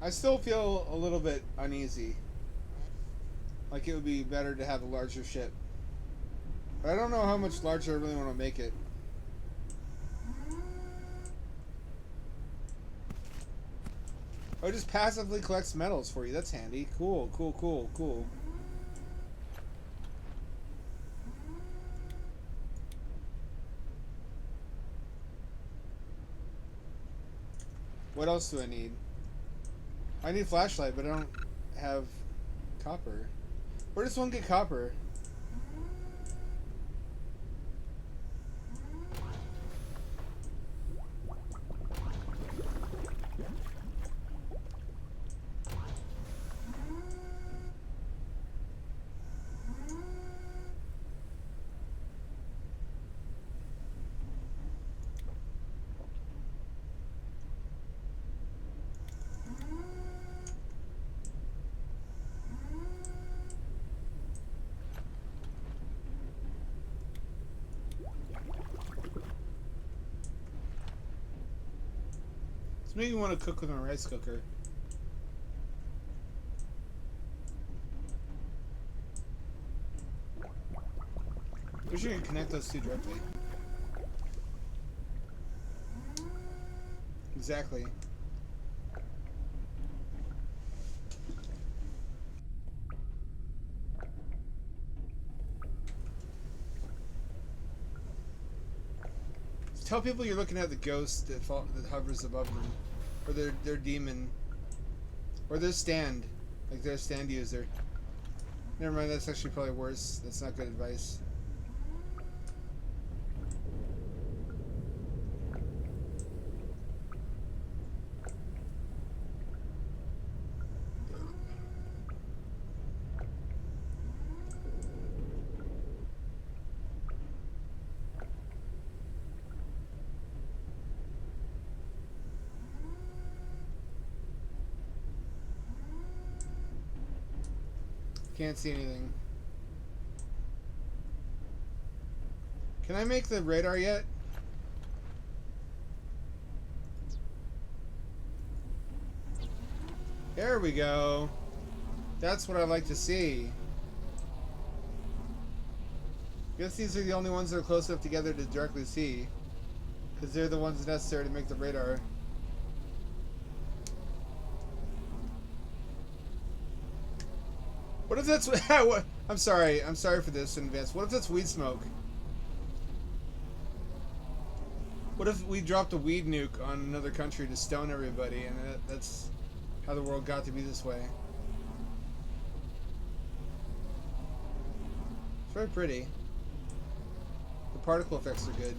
I still feel a little bit uneasy. Like it would be better to have a larger ship. But I don't know how much larger I really want to make it. Oh, it just passively collects metals for you. That's handy. Cool, cool, cool, cool. What else do I need? I need flashlight, but I don't have copper. Where does one get copper? It's making me want to cook with my rice cooker. Wish you could connect those two directly. Exactly. Just tell people you're looking at the ghost that hovers above them, or their demon, or their stand, like their stand user. Never mind. That's actually probably worse. That's not good advice. Can't see anything. Can I make the radar yet? There we go. That's what I like to see. Guess these are the only ones that are close enough together to directly see. Because they're the ones necessary to make the radar. What if that's... I'm sorry for this in advance. What if that's weed smoke? What if we dropped a weed nuke on another country to stone everybody, and that's how the world got to be this way? It's very pretty. The particle effects are good.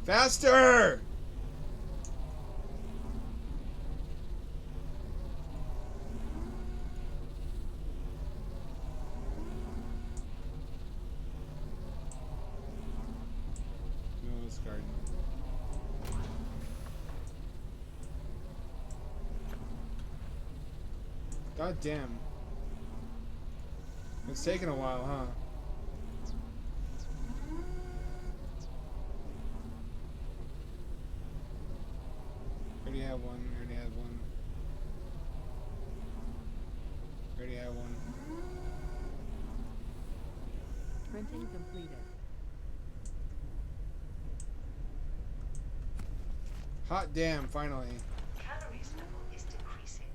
Faster! Rose garden. God damn. It's taking a while, huh? Already have one. Already had one. Already have one. Printing completed. Hot damn, finally. Calories level is decreasing.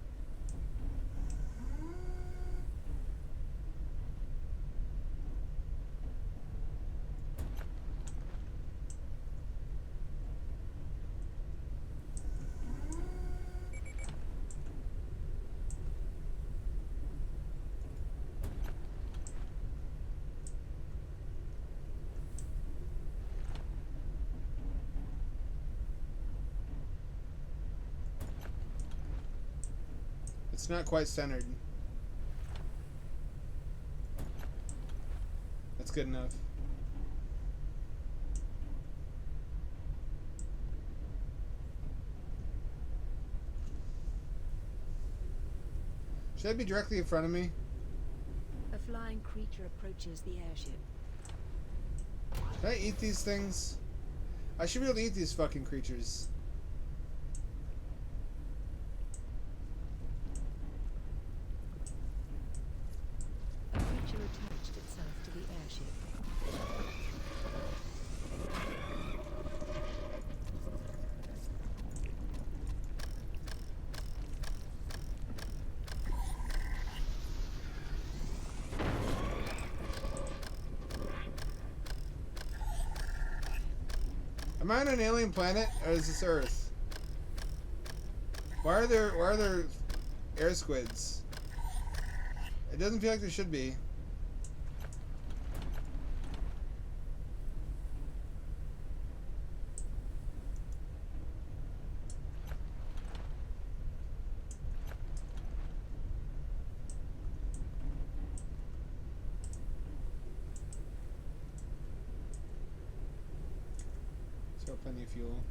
It's not quite centered. That's good enough. Should that be directly in front of me? A flying creature approaches the airship. Can I eat these things? I should be able to eat these fucking creatures. A creature attached itself to the airship. Am I on an alien planet, or is this Earth? Why are there air squids? It doesn't feel like there should be. Still plenty of fuel.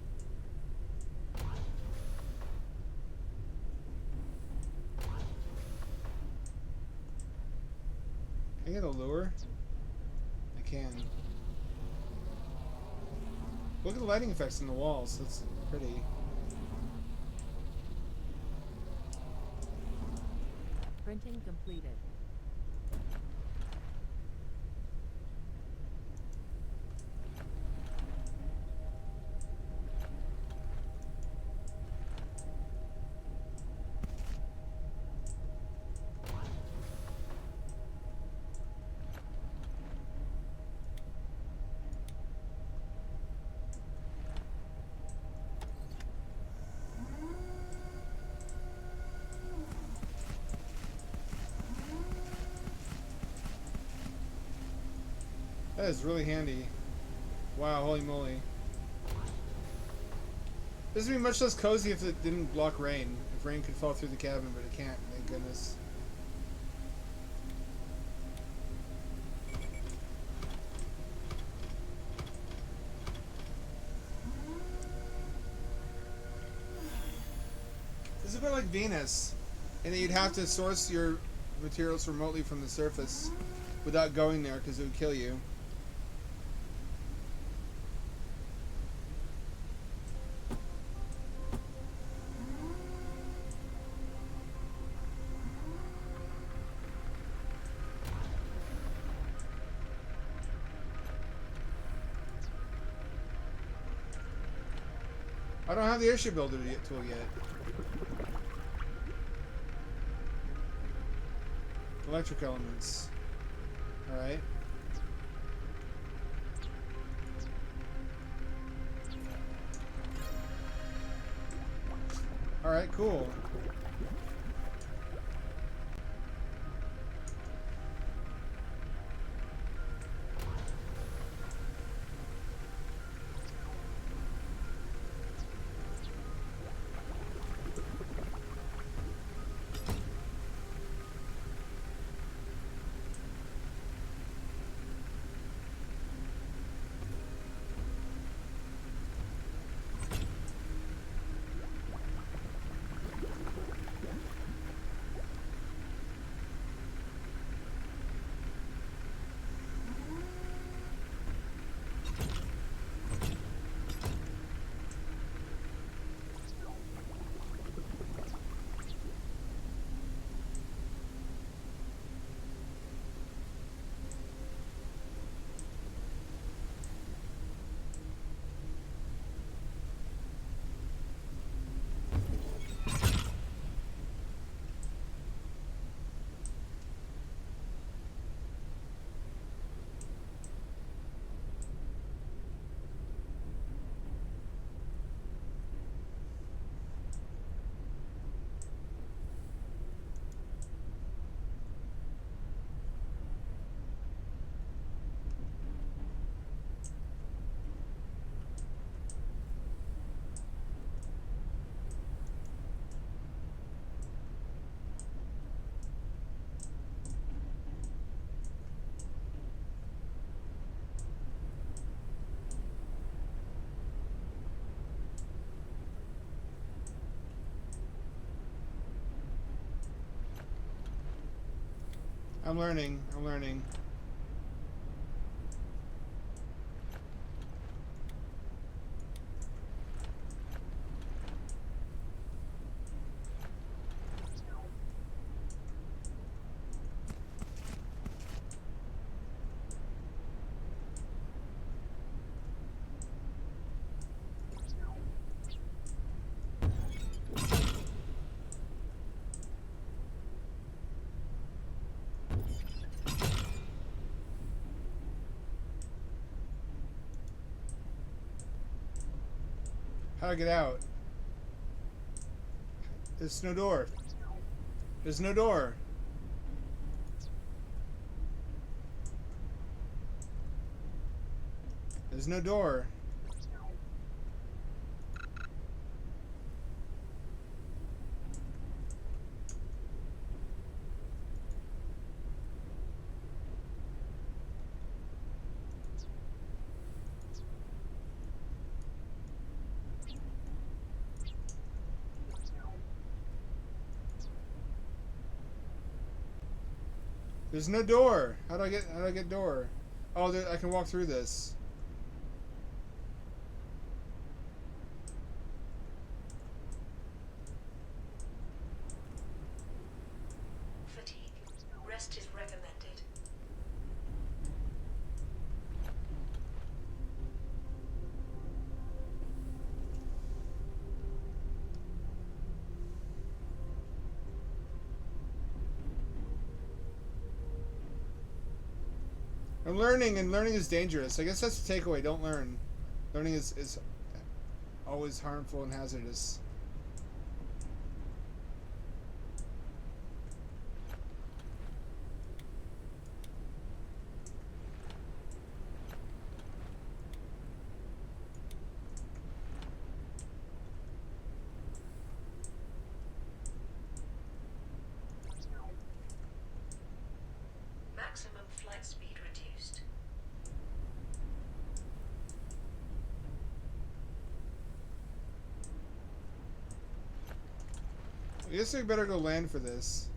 Can I get a lure? I can. Look at the lighting effects on the walls. That's pretty. Printing completed. That is really handy. Wow, holy moly. This would be much less cozy if it didn't block rain. If rain could fall through the cabin, but it can't, thank goodness. This is a bit like Venus, in that you'd have to source your materials remotely from the surface without going there because it would kill you. I don't have the airship builder tool yet. Electric elements. Alright. Alright, cool. I'm learning. I'm learning. How do I get out? There's no door. There's no door. There's no door. There's no door. How do I get door? Oh, I can walk through this. Fatigue. Rest is recommended. I'm learning, and learning is dangerous. I guess that's the takeaway. Don't learn. Learning is always harmful and hazardous. Maximum flight speed reduced. I guess we better go land for this.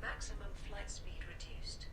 Maximum flight speed reduced.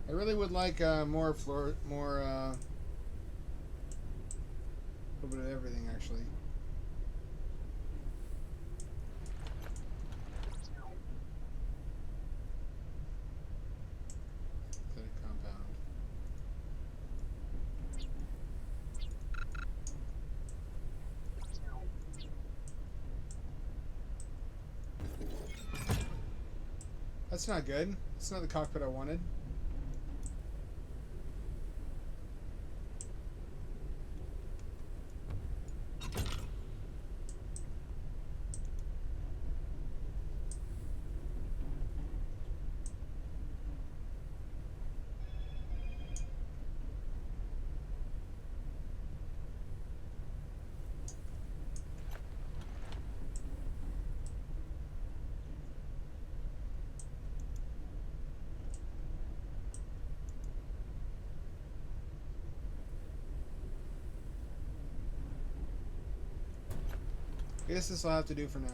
I really would like more a little bit of everything actually. Synthetic compound. That's not good. It's not the cockpit I wanted. I guess this will have to do for now.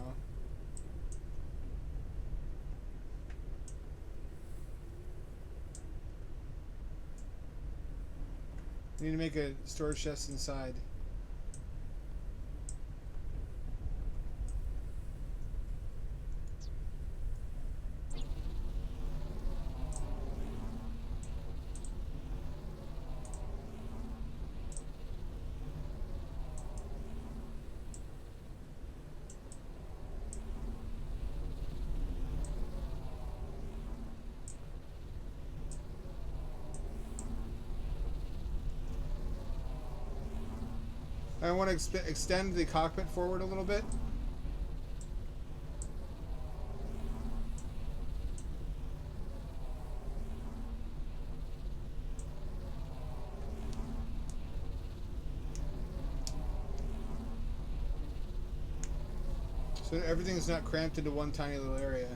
I need to make a storage chest inside. I want to extend the cockpit forward a little bit. So everything's not cramped into one tiny little area.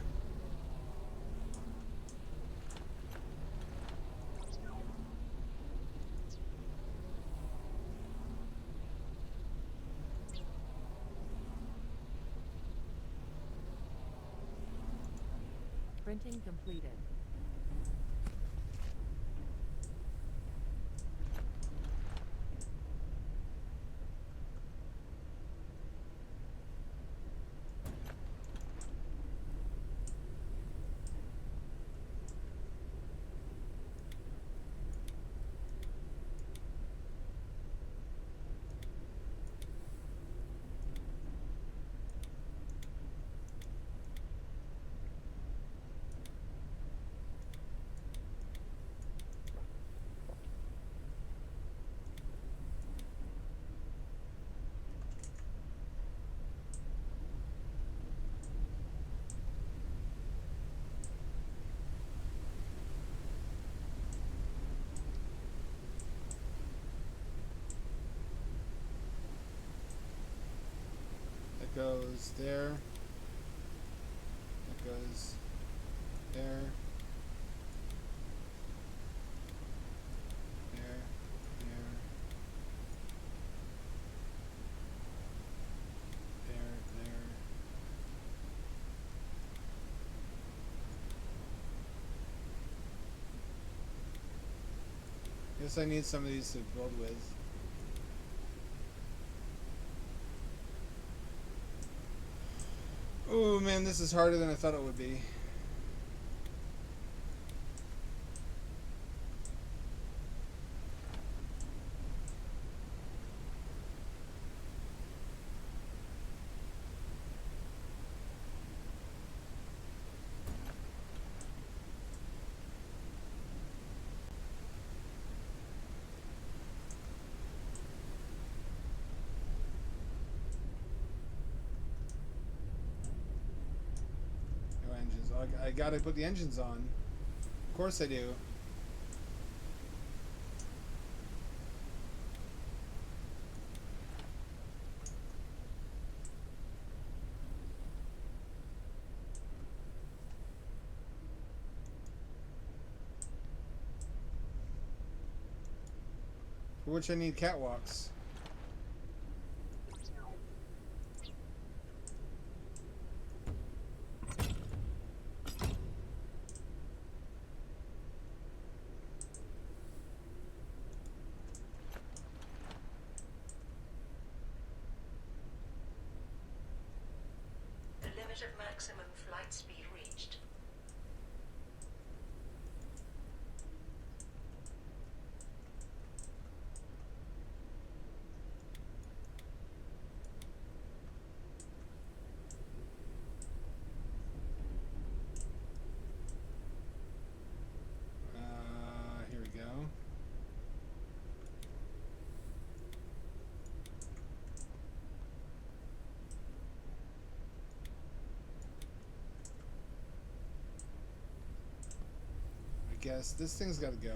Printing completed. That goes there. That goes there. There. There. There. Guess I need some of these to build with. Oh man, this is harder than I thought it would be. No engines. I gotta put the engines on. Of course I do. For which I need catwalks. The limit of maximum flight speed reached. Here we go. I guess this thing's gotta go.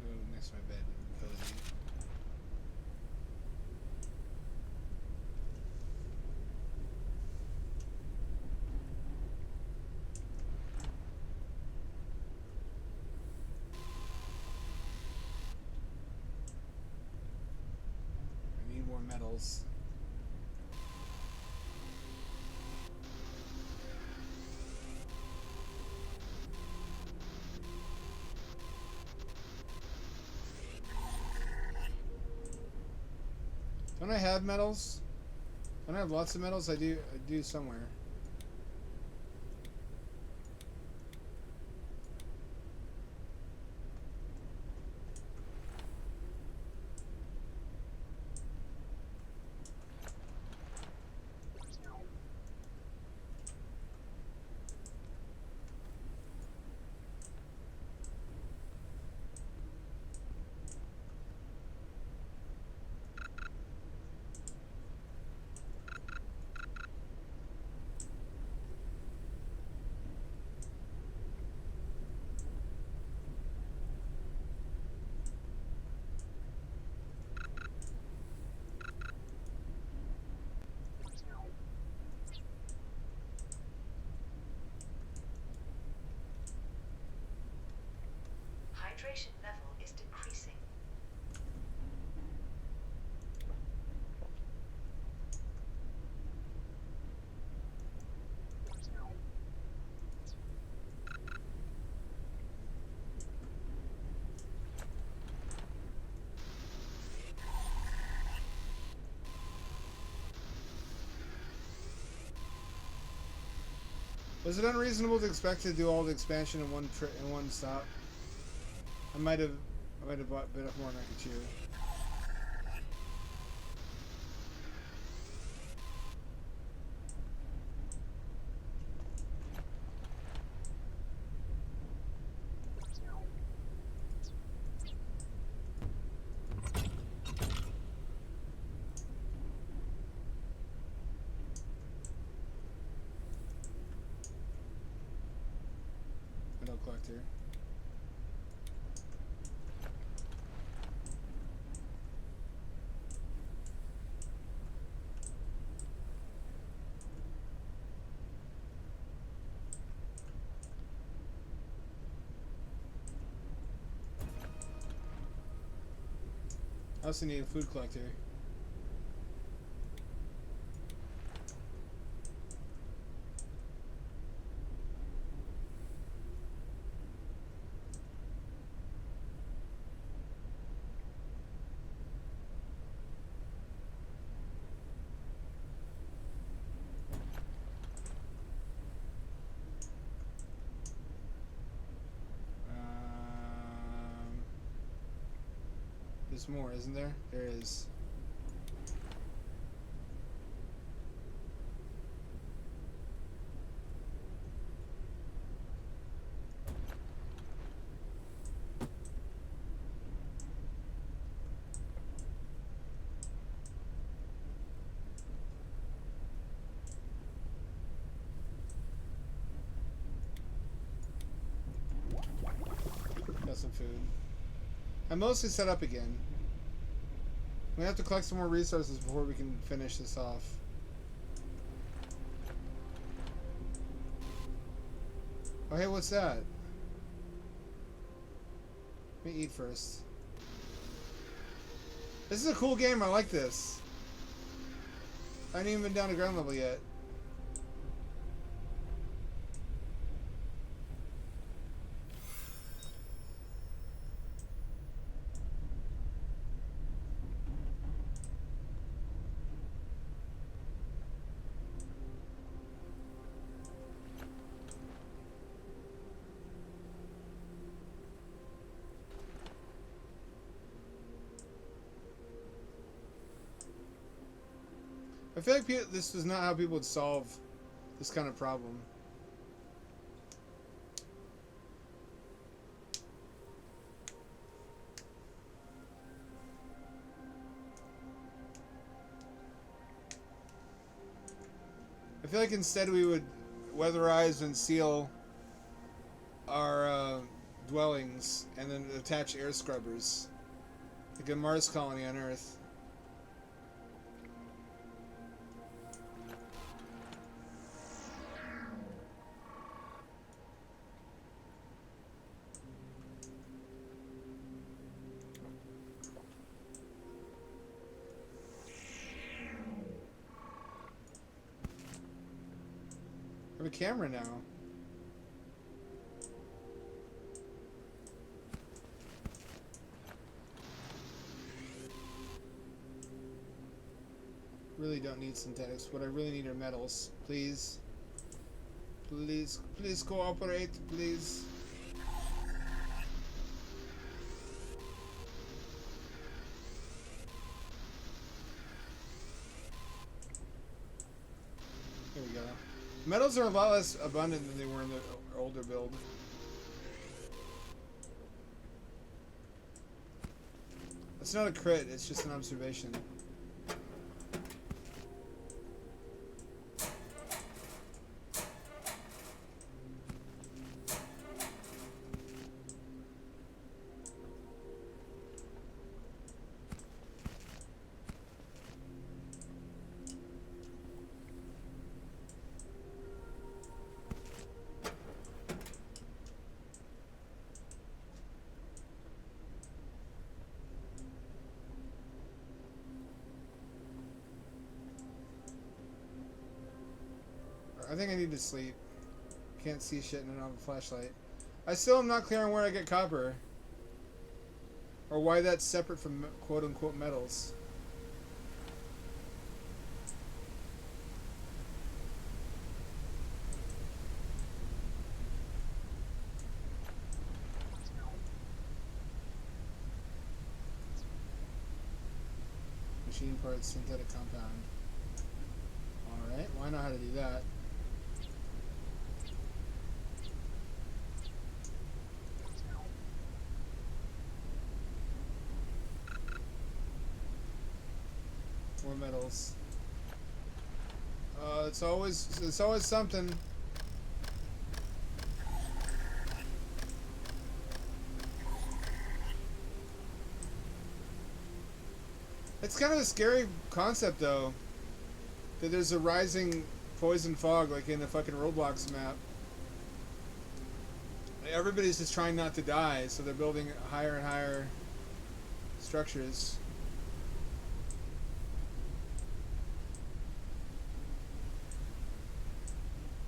Oh, next to my bed. Cozy. metals. Don't I have metals? Don't I have lots of metals? I do somewhere. Hydration level is decreasing. Was it unreasonable to expect to do all the expansion in one stop? I might have bought bit off more than I could chew. Metal collector. I also need a food collector. There's more, isn't there? There is. Got some food. I'm mostly set up again. We have to collect some more resources before we can finish this off. Oh, hey, what's that? Let me eat first. This is a cool game. I like this. I haven't even been down to ground level yet. I feel like this is not how people would solve this kind of problem. I feel like instead we would weatherize and seal our dwellings and then attach air scrubbers. Like a Mars colony on Earth. a camera now. Really don't need synthetics. What I really need are metals. Please. Please. Please cooperate. Please. Here we go. Metals are a lot less abundant than they were in the older build. It's not a crit, it's just an observation. I think I need to sleep. Can't see shit and I don't have a flashlight. I still am not clear on where I get copper. Or why that's separate from quote-unquote metals. Machine parts, synthetic compound. Alright, well I know how to do that. More metals. It's always something. It's kind of a scary concept though. That there's a rising poison fog like in the fucking Roblox map. Everybody's just trying not to die, so they're building higher and higher structures.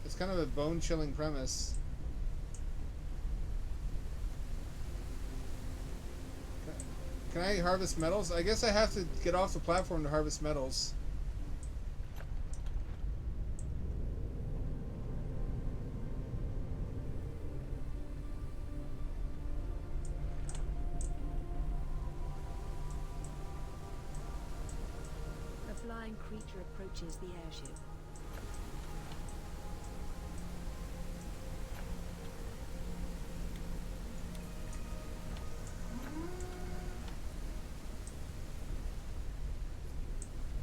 It's kind of a bone-chilling premise. Can I harvest metals? I guess I have to get off the platform to harvest metals. A flying creature approaches the airship.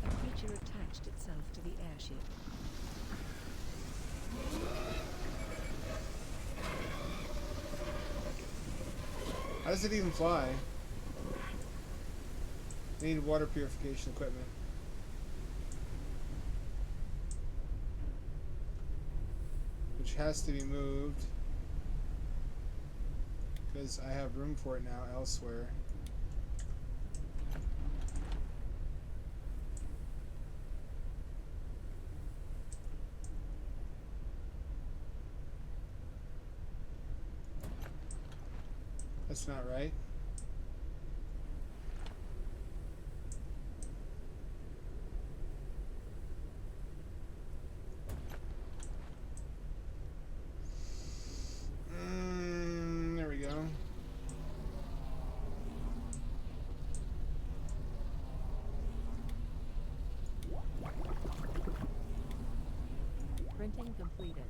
A creature attached itself to the airship. How does it even fly? I need water purification equipment. Which has to be moved. Because I have room for it now elsewhere. That's not right. There we go. Printing completed.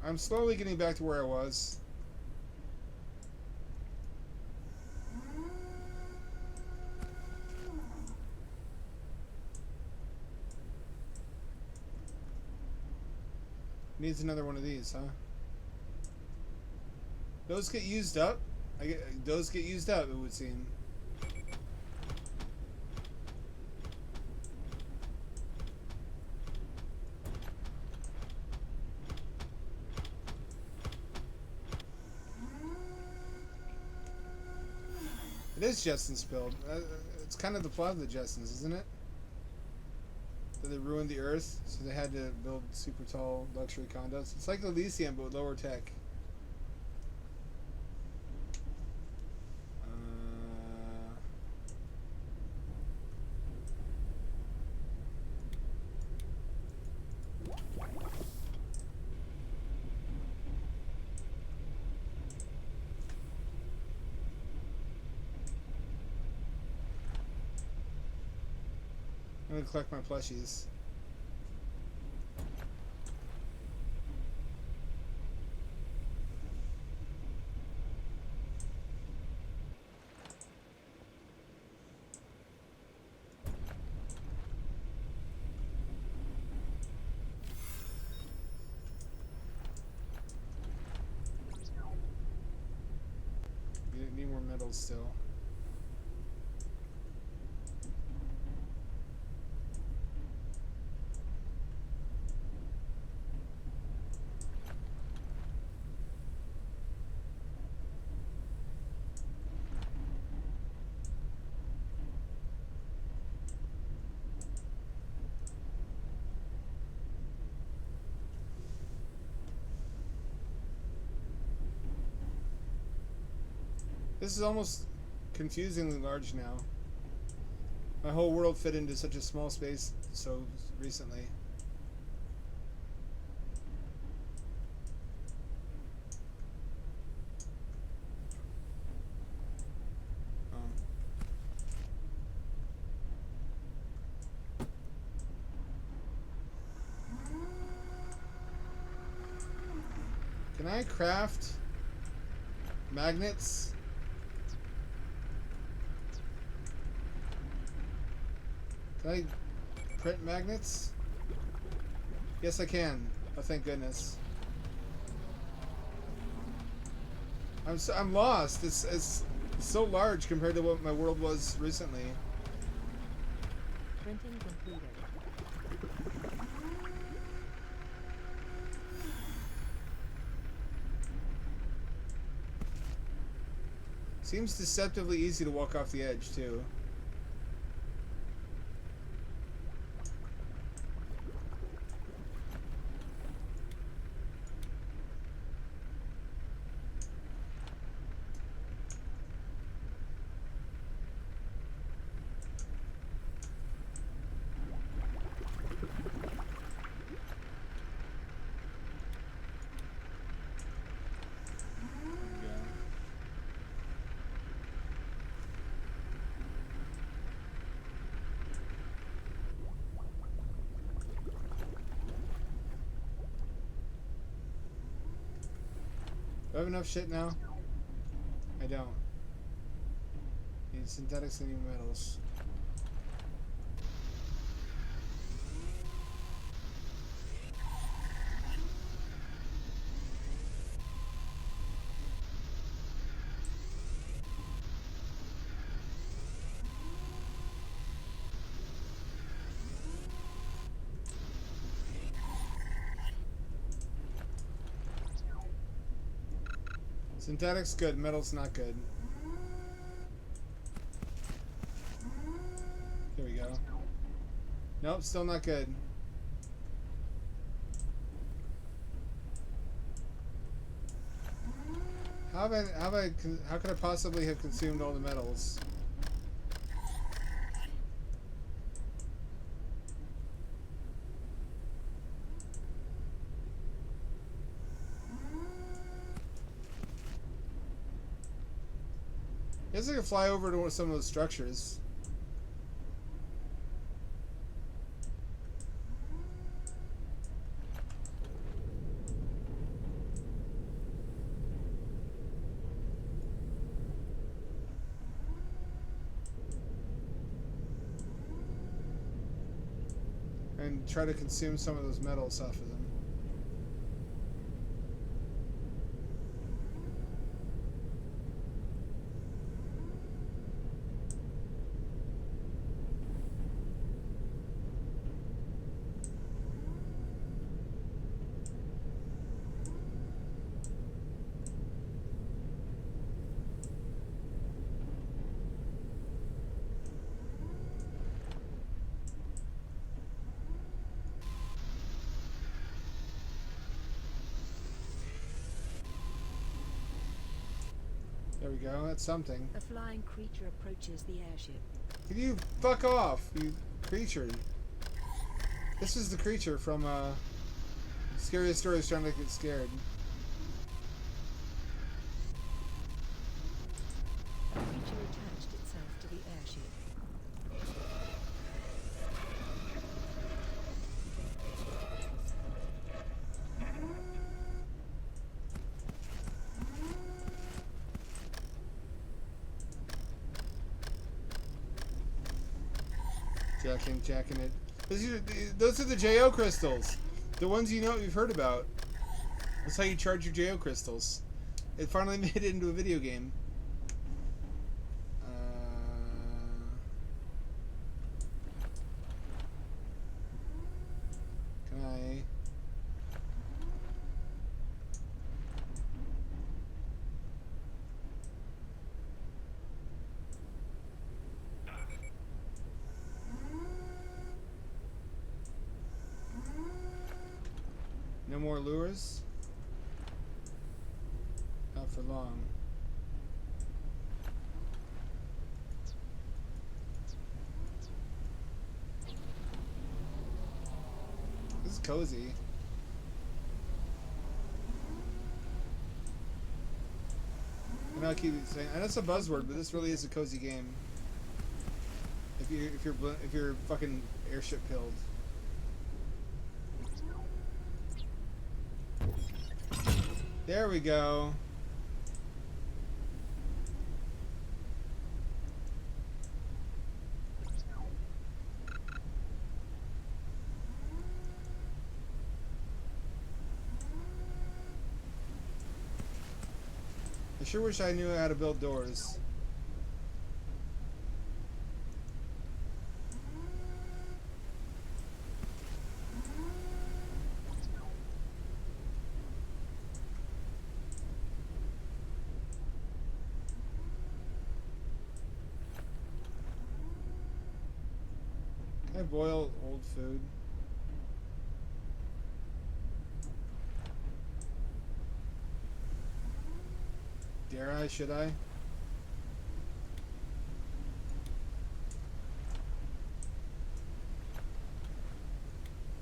I'm slowly getting back to where I was. Needs another one of these, huh? Those get used up? Those get used up, it would seem. It is Jetson spilled. It's kind of the plot of the Jetsons, isn't it? That they ruined the Earth, so they had to build super tall luxury condos. It's like Elysium, but with lower tech. I'm gonna collect my plushies. Need more metals still. This is almost confusingly large now. My whole world fit into such a small space so recently. Can I craft magnets? Can I print magnets? Yes, I can. Oh, thank goodness. I'm lost. It's so large compared to what my world was recently. Printing completed. Seems deceptively easy to walk off the edge, too. Do I have enough shit now? I don't. Need synthetics and new metals. Synthetics good, metal's not good. Here we go. Nope, still not good. How could I possibly have consumed all the metals? I guess I could fly over to some of those structures. And try to consume some of those metals off of them. There we go. That's something. A flying creature approaches the airship. Can you fuck off, you creature? This is the creature from Scariest Stories trying to get scared. A creature attached itself to the airship. Jacking it. Those are the JO crystals. The ones you've heard about. That's how you charge your JO crystals. It finally made it into a video game. Can I... No more lures? Not for long. This is cozy. I know I keep saying, I know it's a buzzword, but this really is a cozy game. If you're fucking airship pilled. There we go. I sure wish I knew how to build doors. Can I boil old food? Dare I? Should I?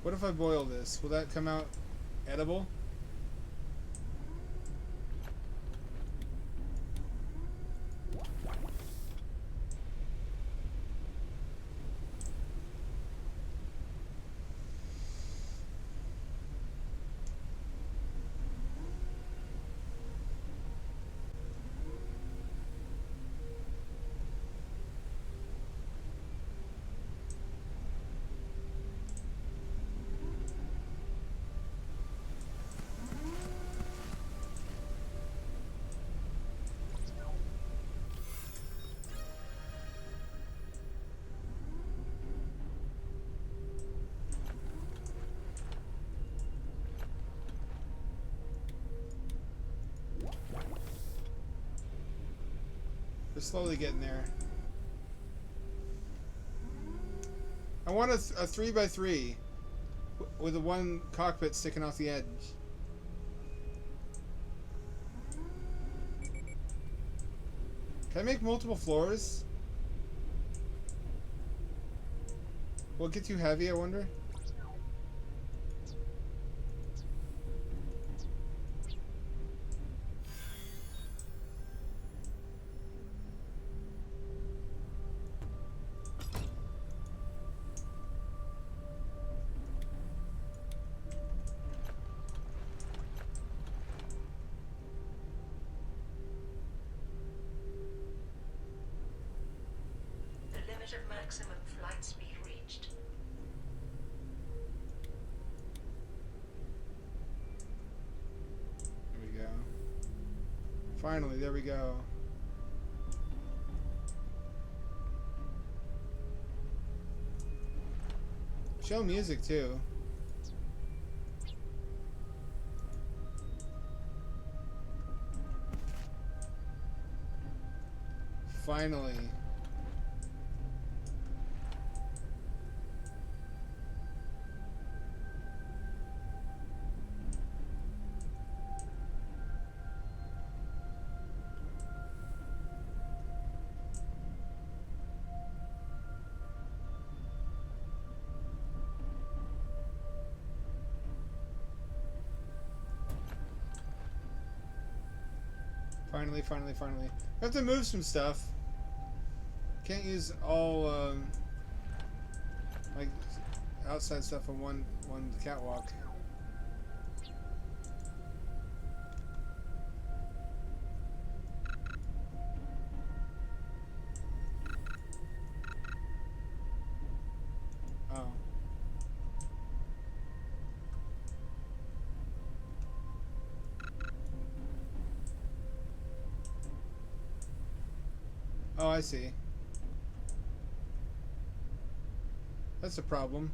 What if I boil this? Will that come out edible? We're slowly getting there. I want a 3x3 with a one cockpit sticking off the edge. Can I make multiple floors? Will it get too heavy, I wonder? The limit of maximum flight speed reached. There we go. Finally, there we go. Show music too. Finally. Finally, finally, finally. I have to move some stuff. Can't use all like outside stuff on one catwalk. Oh. Oh, I see. That's a problem.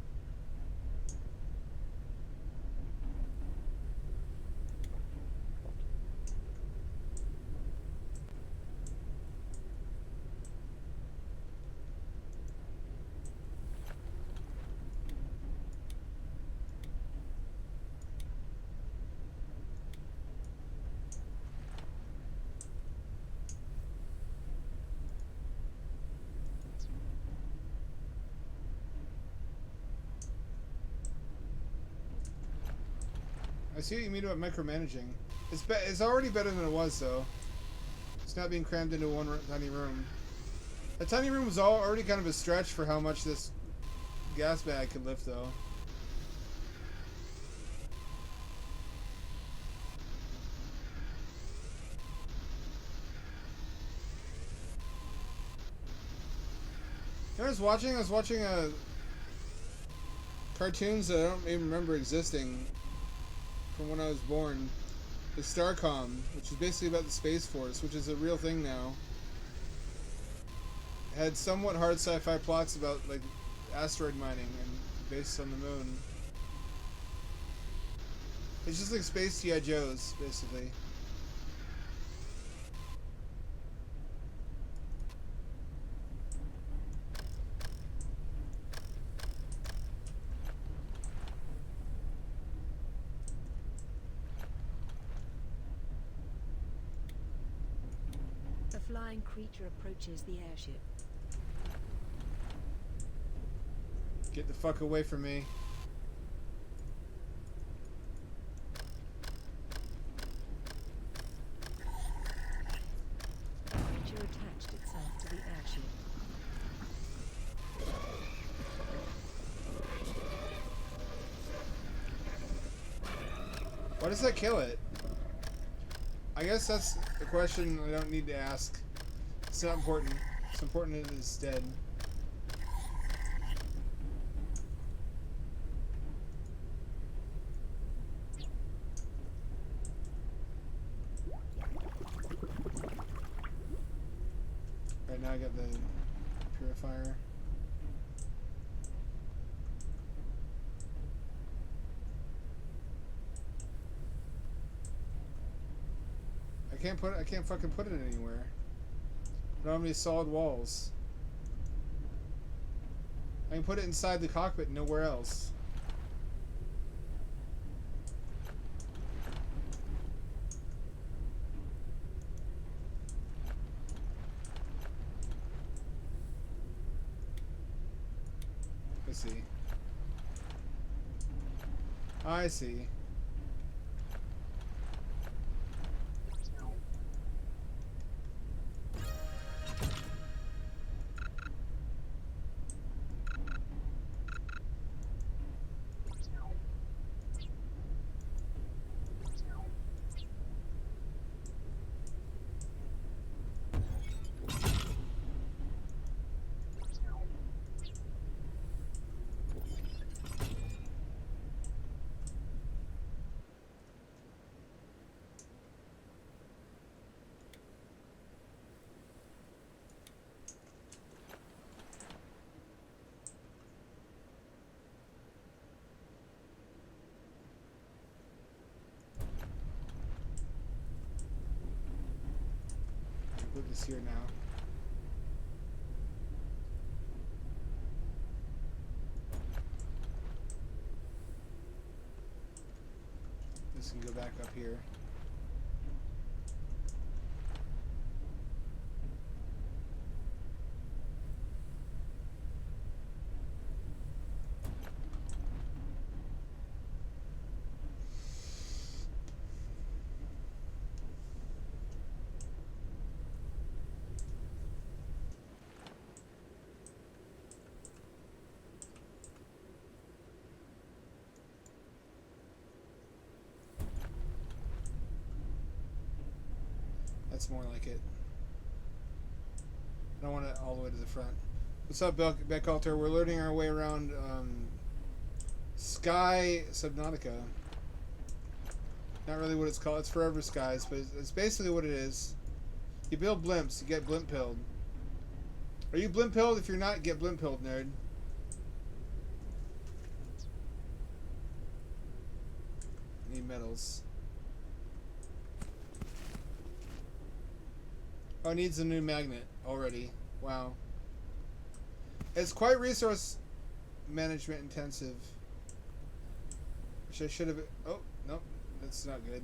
I see what you mean about micromanaging. It's already better than it was, though. It's not being crammed into one tiny room. That tiny room was already kind of a stretch for how much this gas bag could lift, though. You know, I was watching cartoons that I don't even remember existing from when I was born. The Starcom, which is basically about the Space Force, which is a real thing now. Had somewhat hard sci-fi plots about like asteroid mining and based on the moon. It's just like space G.I. Joes, basically. A flying creature approaches the airship. Get the fuck away from me. A creature attached itself to the airship. Why does that kill it? I guess that's a question I don't need to ask. It's not important. It's important that it's dead. Right now I got the purifier. I can't fucking put it anywhere. I don't have any solid walls. I can put it inside the cockpit and nowhere else. I see. I see. Put this here now. This can go back up here. That's more like it. I don't want it all the way to the front. What's up, Beckalter? We're learning our way around Sky Subnautica. Not really what it's called. It's Forever Skies, but it's basically what it is. You build blimps, you get blimp pilled. Are you blimp pilled? If you're not, get blimp pilled, nerd. Need metals. Oh, it needs a new magnet already. Wow. It's quite resource management intensive. Which I should have... Oh, nope. That's not good.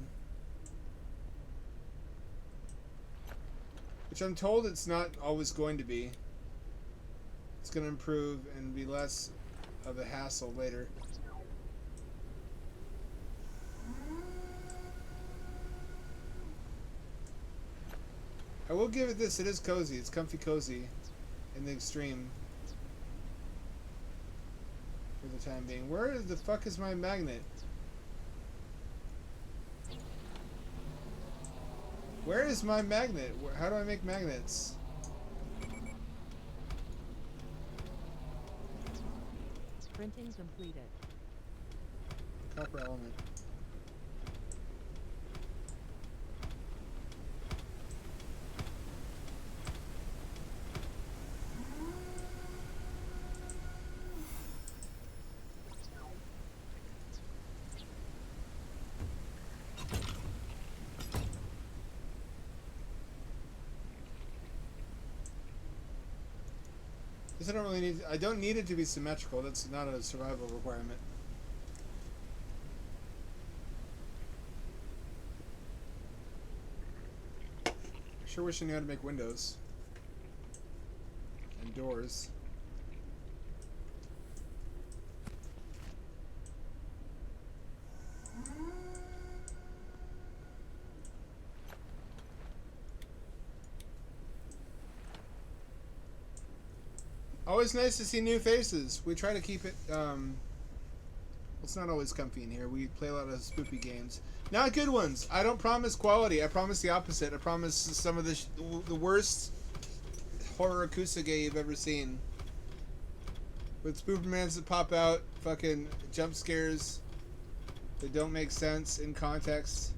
Which I'm told it's not always going to be. It's going to improve and be less of a hassle later. I will give it this. It is cozy. It's comfy cozy in the extreme. For the time being. Where the fuck is my magnet? Where is my magnet? How do I make magnets? Printing completed. Copper element. I don't really need. I don't need it to be symmetrical. That's not a survival requirement. Sure wish I knew how to make windows and doors. Always nice to see new faces. We try to keep it, it's not always comfy in here. We play a lot of spoopy games. Not good ones. I don't promise quality. I promise the opposite. I promise some of the worst horror Kusage you've ever seen. With spoopermans that pop out, fucking jump scares that don't make sense in context.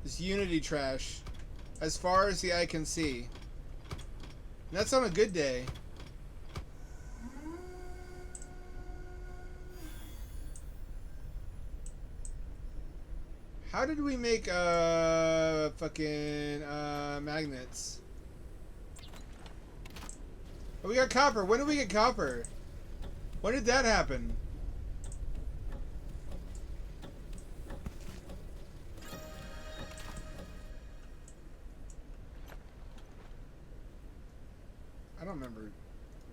This Unity trash. As far as the eye can see. And that's on a good day. How did we make fucking magnets? Oh, we got copper. When did we get copper? When did that happen? I don't remember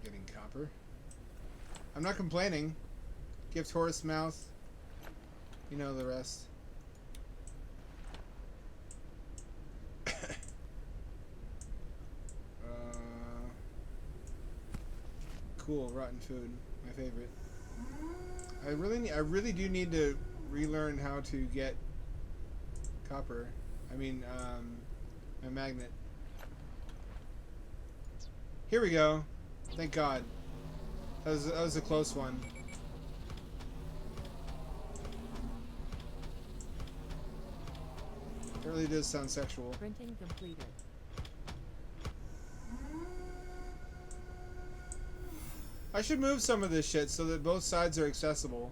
getting copper. I'm not complaining. Gift horse mouth. You know the rest. Cool, rotten food. My favorite. I really do need to relearn how to get copper. I mean, my magnet. Here we go. Thank God. That was a close one. It really does sound sexual. Printing completed. I should move some of this shit so that both sides are accessible.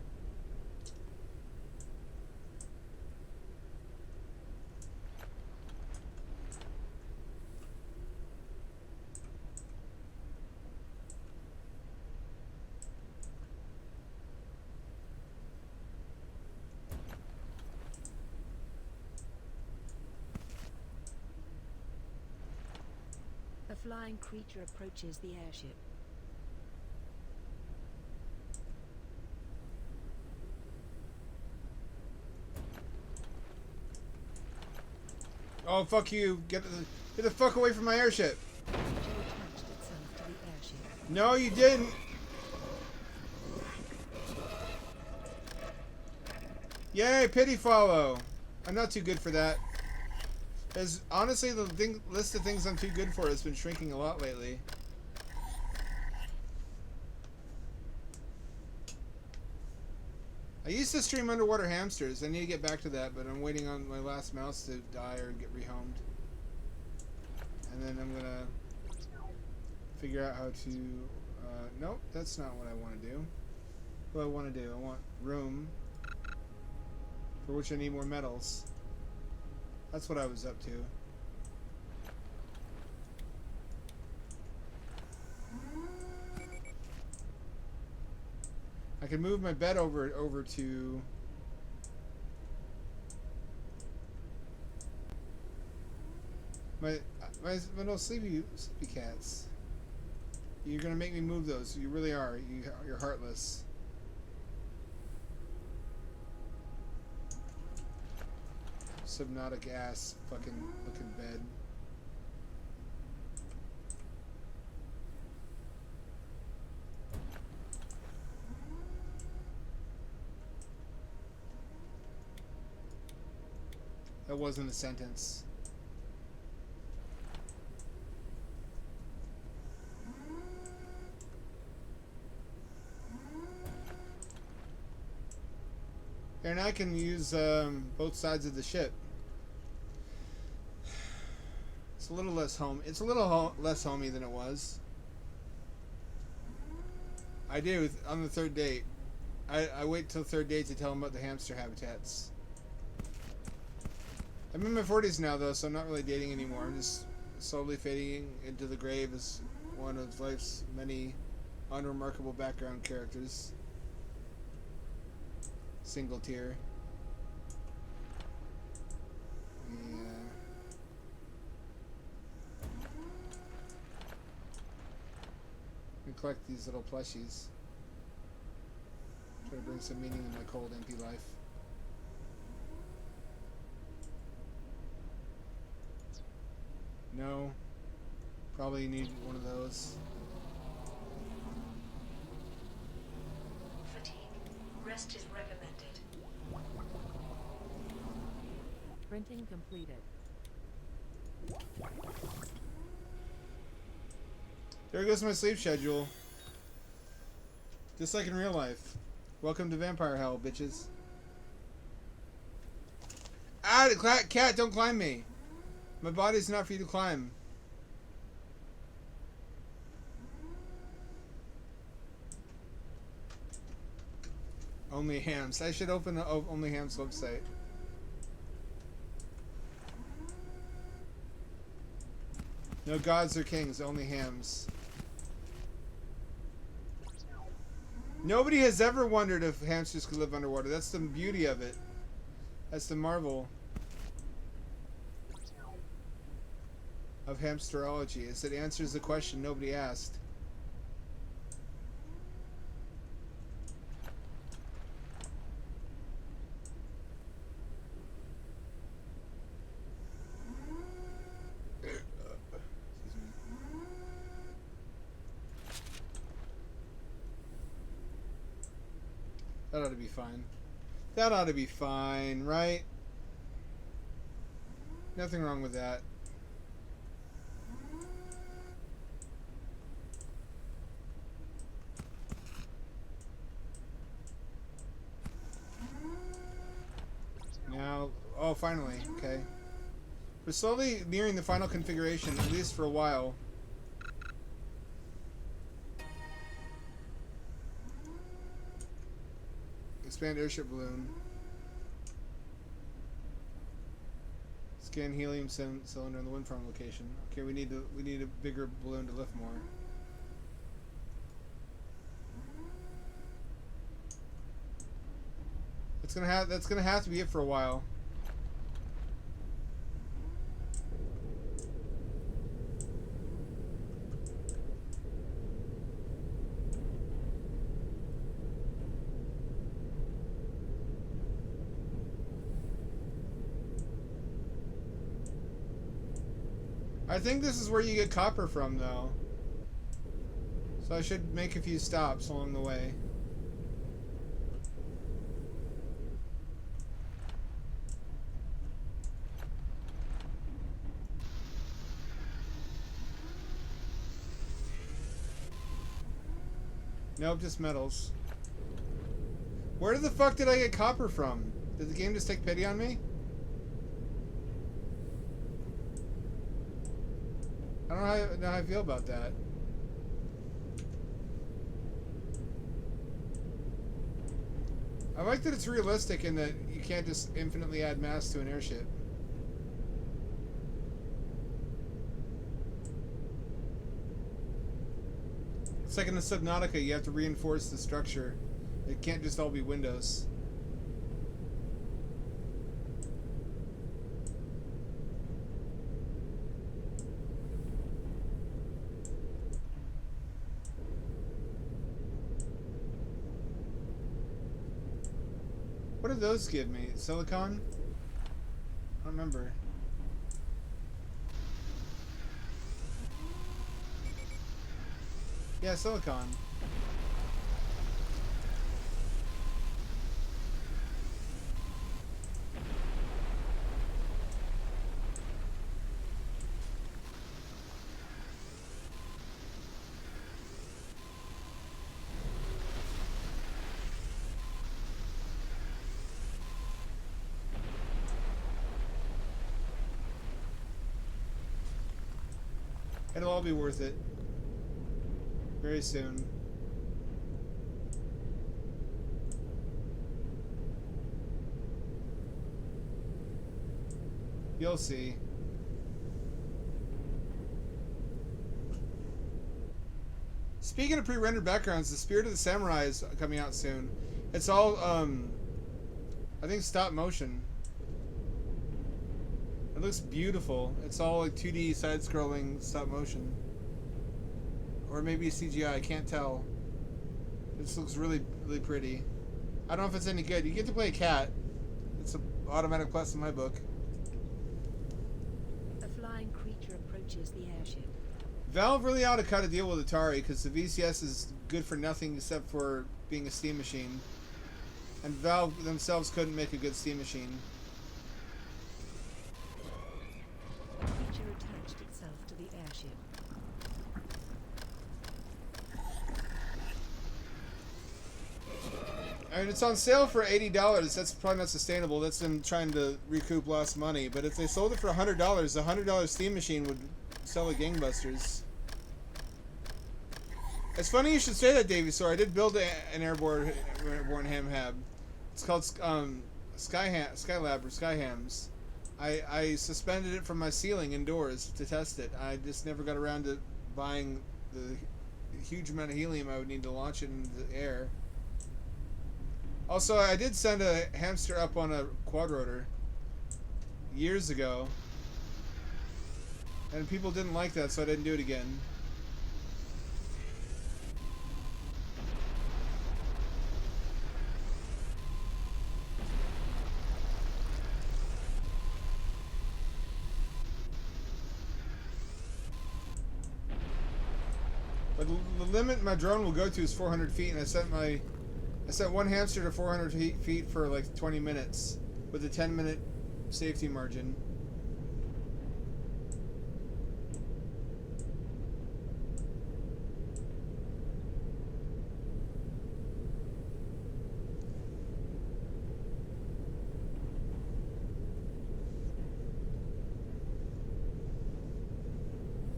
A flying creature approaches the airship. Oh, fuck you. Get the fuck away from my airship. Creature attached itself to the airship. No, you didn't. Yay, pity follow. I'm not too good for that. Because honestly, the list of things I'm too good for has been shrinking a lot lately. I used to stream underwater hamsters. I need to get back to that, but I'm waiting on my last mouse to die or get rehomed. And then I'm gonna figure out how to... nope, that's not what I want to do. What do I want to do? I want room, for which I need more metals. That's what I was up to. I can move my bed over to my little sleepy cats. You're gonna make me move those. You really are. You're heartless. Subnautic ass fucking looking bed. That wasn't a sentence. And I can use both sides of the ship. It's a little less home. It's a little less homey than it was. I do on the third date. I wait till third date to tell them about the hamster habitats. I'm in my 40s now, though, so I'm not really dating anymore. I'm just slowly fading into the grave as one of life's many unremarkable background characters. Single tier. Yeah. I collect these little plushies. Try to bring some meaning to my cold, empty life. No. Probably need one of those. Fatigue. Rest is recommended. Printing completed. There goes my sleep schedule. Just like in real life. Welcome to vampire hell, bitches. Ah, cat, don't climb me. My body's not for you to climb. Only Hams. I should open the Only Hams website. No gods or kings, only hams. Nobody has ever wondered if hamsters could live underwater. That's the beauty of it. That's the marvel of hamsterology, is it answers the question nobody asked. That ought to be fine. That ought to be fine, right? Nothing wrong with that. Now, oh, finally, okay. We're slowly nearing the final configuration, at least for a while. Expand airship balloon. Scan helium cylinder in the wind farm location. Okay, we need a bigger balloon to lift more. That's gonna have to be it for a while. I think this is where you get copper from, though. So I should make a few stops along the way. Nope, just metals. Where the fuck did I get copper from? Did the game just take pity on me? I don't know how I feel about that. I like that it's realistic in that you can't just infinitely add mass to an airship. It's like in the Subnautica, you have to reinforce the structure. It can't just all be windows. What did those give me? Silicon? I don't remember. Yeah, silicon. It'll all be worth it. Very soon. You'll see. Speaking of pre-rendered backgrounds, the Spirit of the Samurai is coming out soon. It's all, I think stop motion. It looks beautiful. It's all like 2D side-scrolling stop motion. Or maybe CGI, I can't tell. This looks really, really pretty. I don't know if it's any good. You get to play a cat. It's an automatic plus in my book. A flying creature approaches the airship. Valve really ought to cut a deal with Atari because the VCS is good for nothing except for being a Steam machine. And Valve themselves couldn't make a good Steam machine. A creature attached itself to the airship. I mean, it's on sale for $80. That's probably not sustainable. That's them trying to recoup lost money. But if they sold it for $100, a $100 Steam machine would sell like gangbusters. It's funny you should say that, Davey. So I did build an airborne ham hab. It's called Skylab or Skyhams. I suspended it from my ceiling indoors to test it. I just never got around to buying the huge amount of helium I would need to launch it into the air. Also, I did send a hamster up on a quadrotor years ago, and people didn't like that, so I didn't do it again. But the limit my drone will go to is 400 feet, and I sent one hamster to 400 feet for like 20 minutes with a 10-minute safety margin.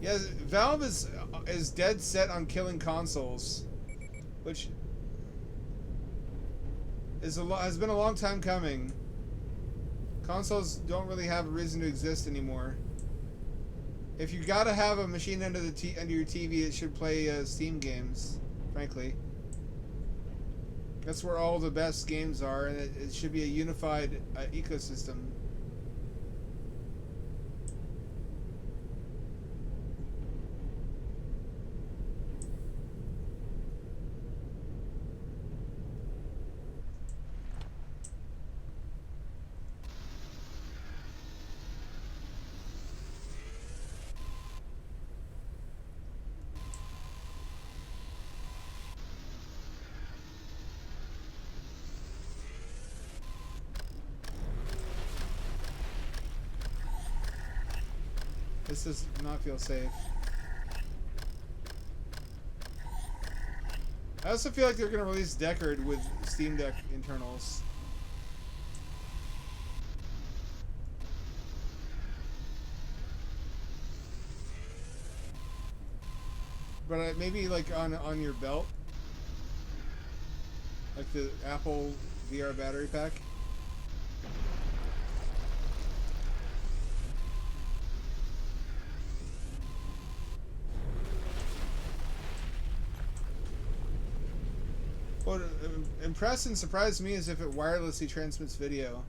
Yeah, Valve is dead set on killing consoles, which has been a long time coming. Consoles don't really have a reason to exist anymore. If you gotta have a machine under your TV, it should play Steam games. Frankly, that's where all the best games are, and it should be a unified ecosystem. This does not feel safe. I also feel like they're going to release Deckard with Steam Deck internals. But maybe like on your belt, like the Apple VR battery pack. What impressed and surprised me is if it wirelessly transmits video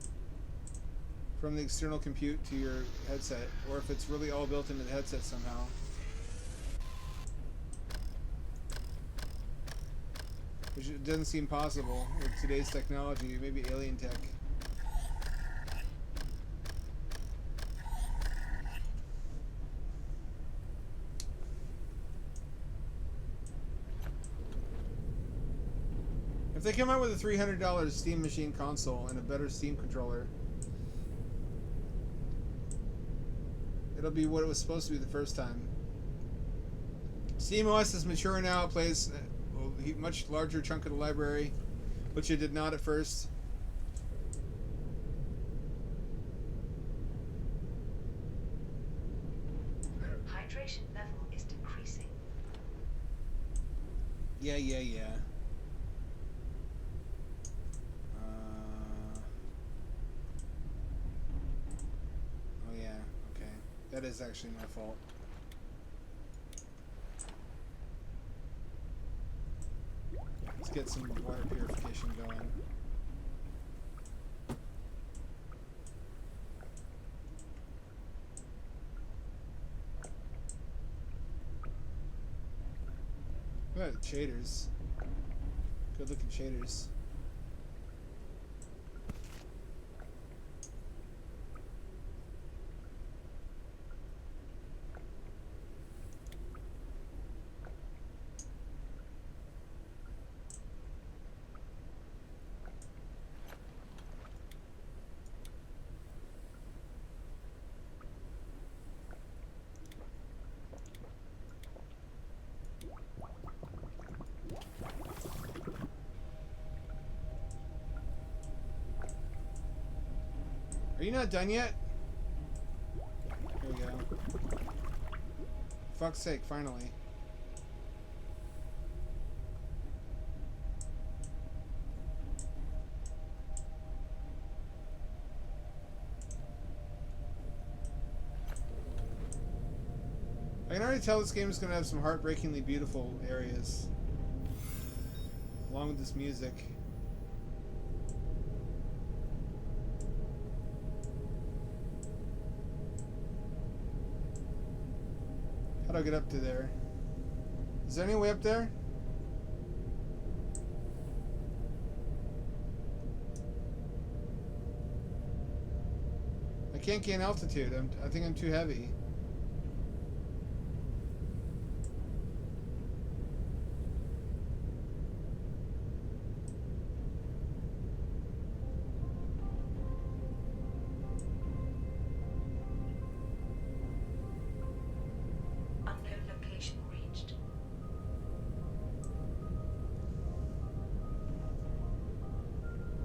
from the external compute to your headset, or if it's really all built into the headset somehow. Which it doesn't seem possible with today's technology, maybe alien tech. If they come out with a $300 Steam Machine console and a better Steam controller, it'll be what it was supposed to be the first time. SteamOS is mature now. It plays a much larger chunk of the library, which it did not at first. Hydration level is decreasing. Yeah. Oh yeah, okay. That is actually my fault. Let's get some water purification going. Look at the shaders. Good looking shaders. Are you not done yet? There we go. Fuck's sake, finally. I can already tell this game is going to have some heartbreakingly beautiful areas. Along with this music. How do I get up to there? Is there any way up there? I can't gain altitude. I think I'm too heavy.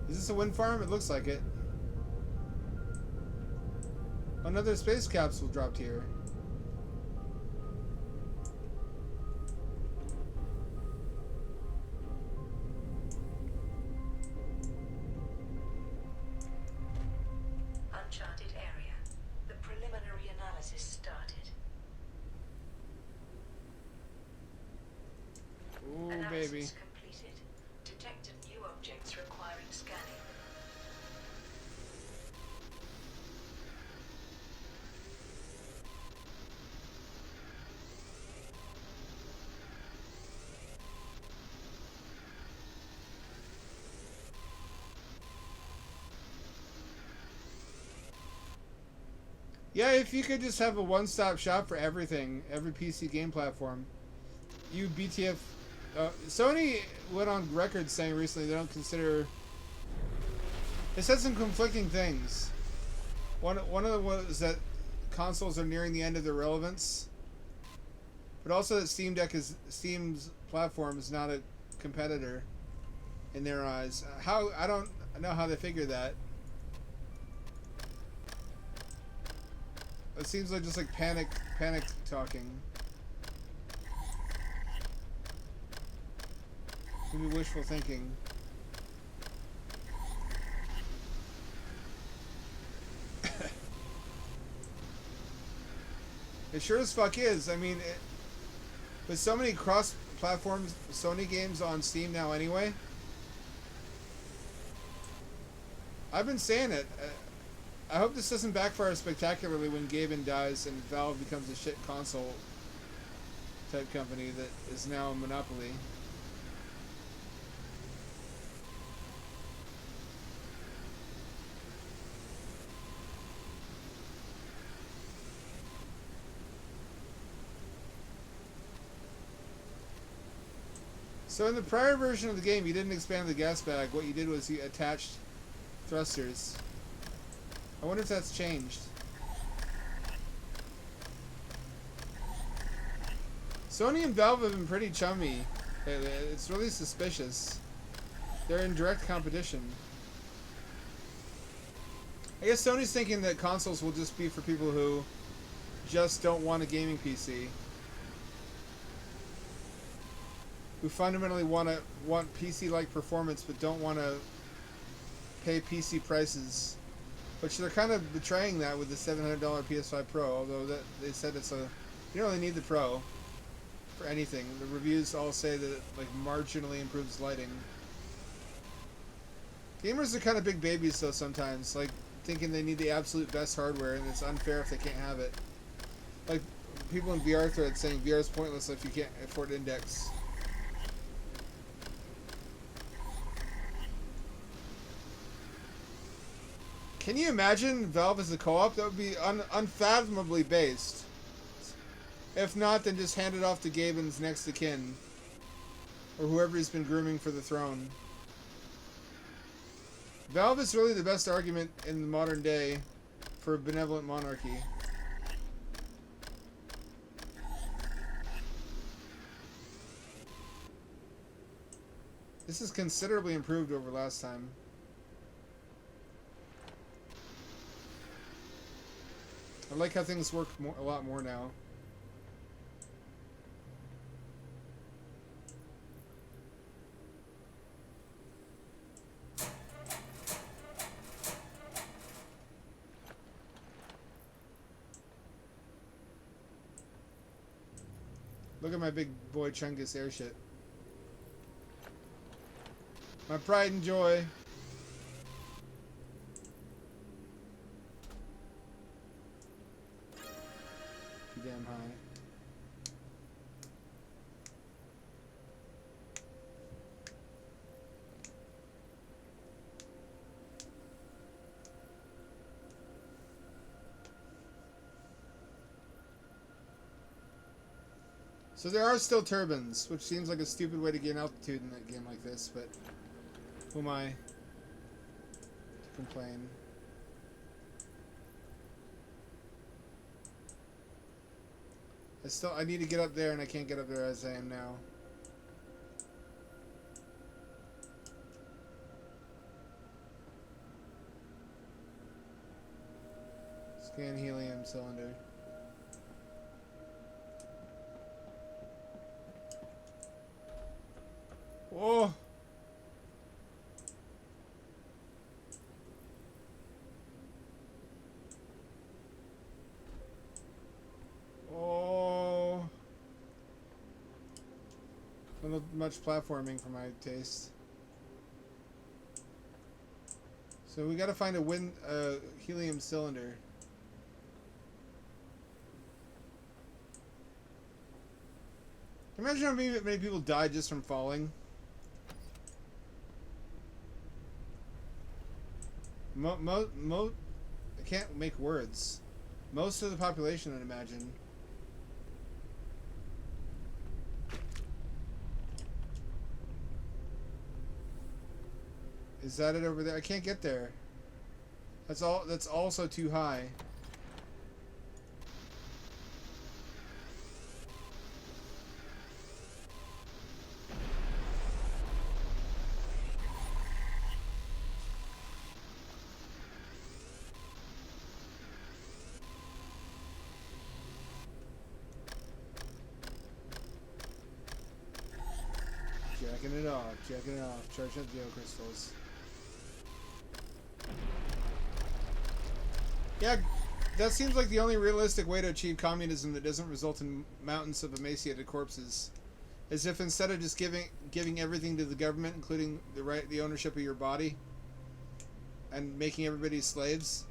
Is this a wind farm? It looks like it. Another space capsule dropped here. Uncharted area. The preliminary analysis started. Ooh, Analysis baby. completed. Detected new objects requiring scanning. Yeah, if you could just have a one-stop shop for everything, every PC game platform. You BTF... Sony went on record saying recently they don't consider... They said some conflicting things. One of them was that consoles are nearing the end of their relevance. But also that Steam's platform is not a competitor in their eyes. How I don't know how they figure that. It seems like just like panic talking. Maybe wishful thinking. It sure as fuck is. I mean, with so many cross-platform Sony games on Steam now anyway, I've been saying it. I hope this doesn't backfire spectacularly when Gaben dies and Valve becomes a shit console type company that is now a monopoly. So in the prior version of the game, you didn't expand the gas bag. What you did was you attached thrusters. I wonder if that's changed. Sony and Valve have been pretty chummy lately. It's really suspicious. They're in direct competition. I guess Sony's thinking that consoles will just be for people who just don't want a gaming PC. Who fundamentally want PC-like performance but don't want to pay PC prices. Which they're kind of betraying that with the $700 PS5 Pro, although they said you don't really need the Pro for anything. The reviews all say that it like marginally improves lighting. Gamers are kind of big babies though sometimes, like thinking they need the absolute best hardware and it's unfair if they can't have it. Like people in VR threads saying VR is pointless if you can't afford Index. Can you imagine Valve as a co-op? That would be unfathomably based. If not, then just hand it off to Gaben's next of kin. Or whoever he's been grooming for the throne. Valve is really the best argument in the modern day for a benevolent monarchy. This is considerably improved over last time. I like how things work a lot more now. Look at my big boy Chungus airship. My pride and joy. Damn high. So there are still turbines, which seems like a stupid way to gain altitude in a game like this, but who am I to complain? I need to get up there, and I can't get up there as I am now. Scan helium cylinder. Whoa! A little much platforming for my taste. So we gotta find a helium cylinder. Imagine how many people died just from falling. I can't make words. Most of the population, I'd imagine. Is that it over there? I can't get there. That's also too high. Checking it off. Checking it off. Charge up geocrystals. Yeah, that seems like the only realistic way to achieve communism that doesn't result in mountains of emaciated corpses. Is if instead of just giving everything to the government, including the ownership of your body, and making everybody slaves,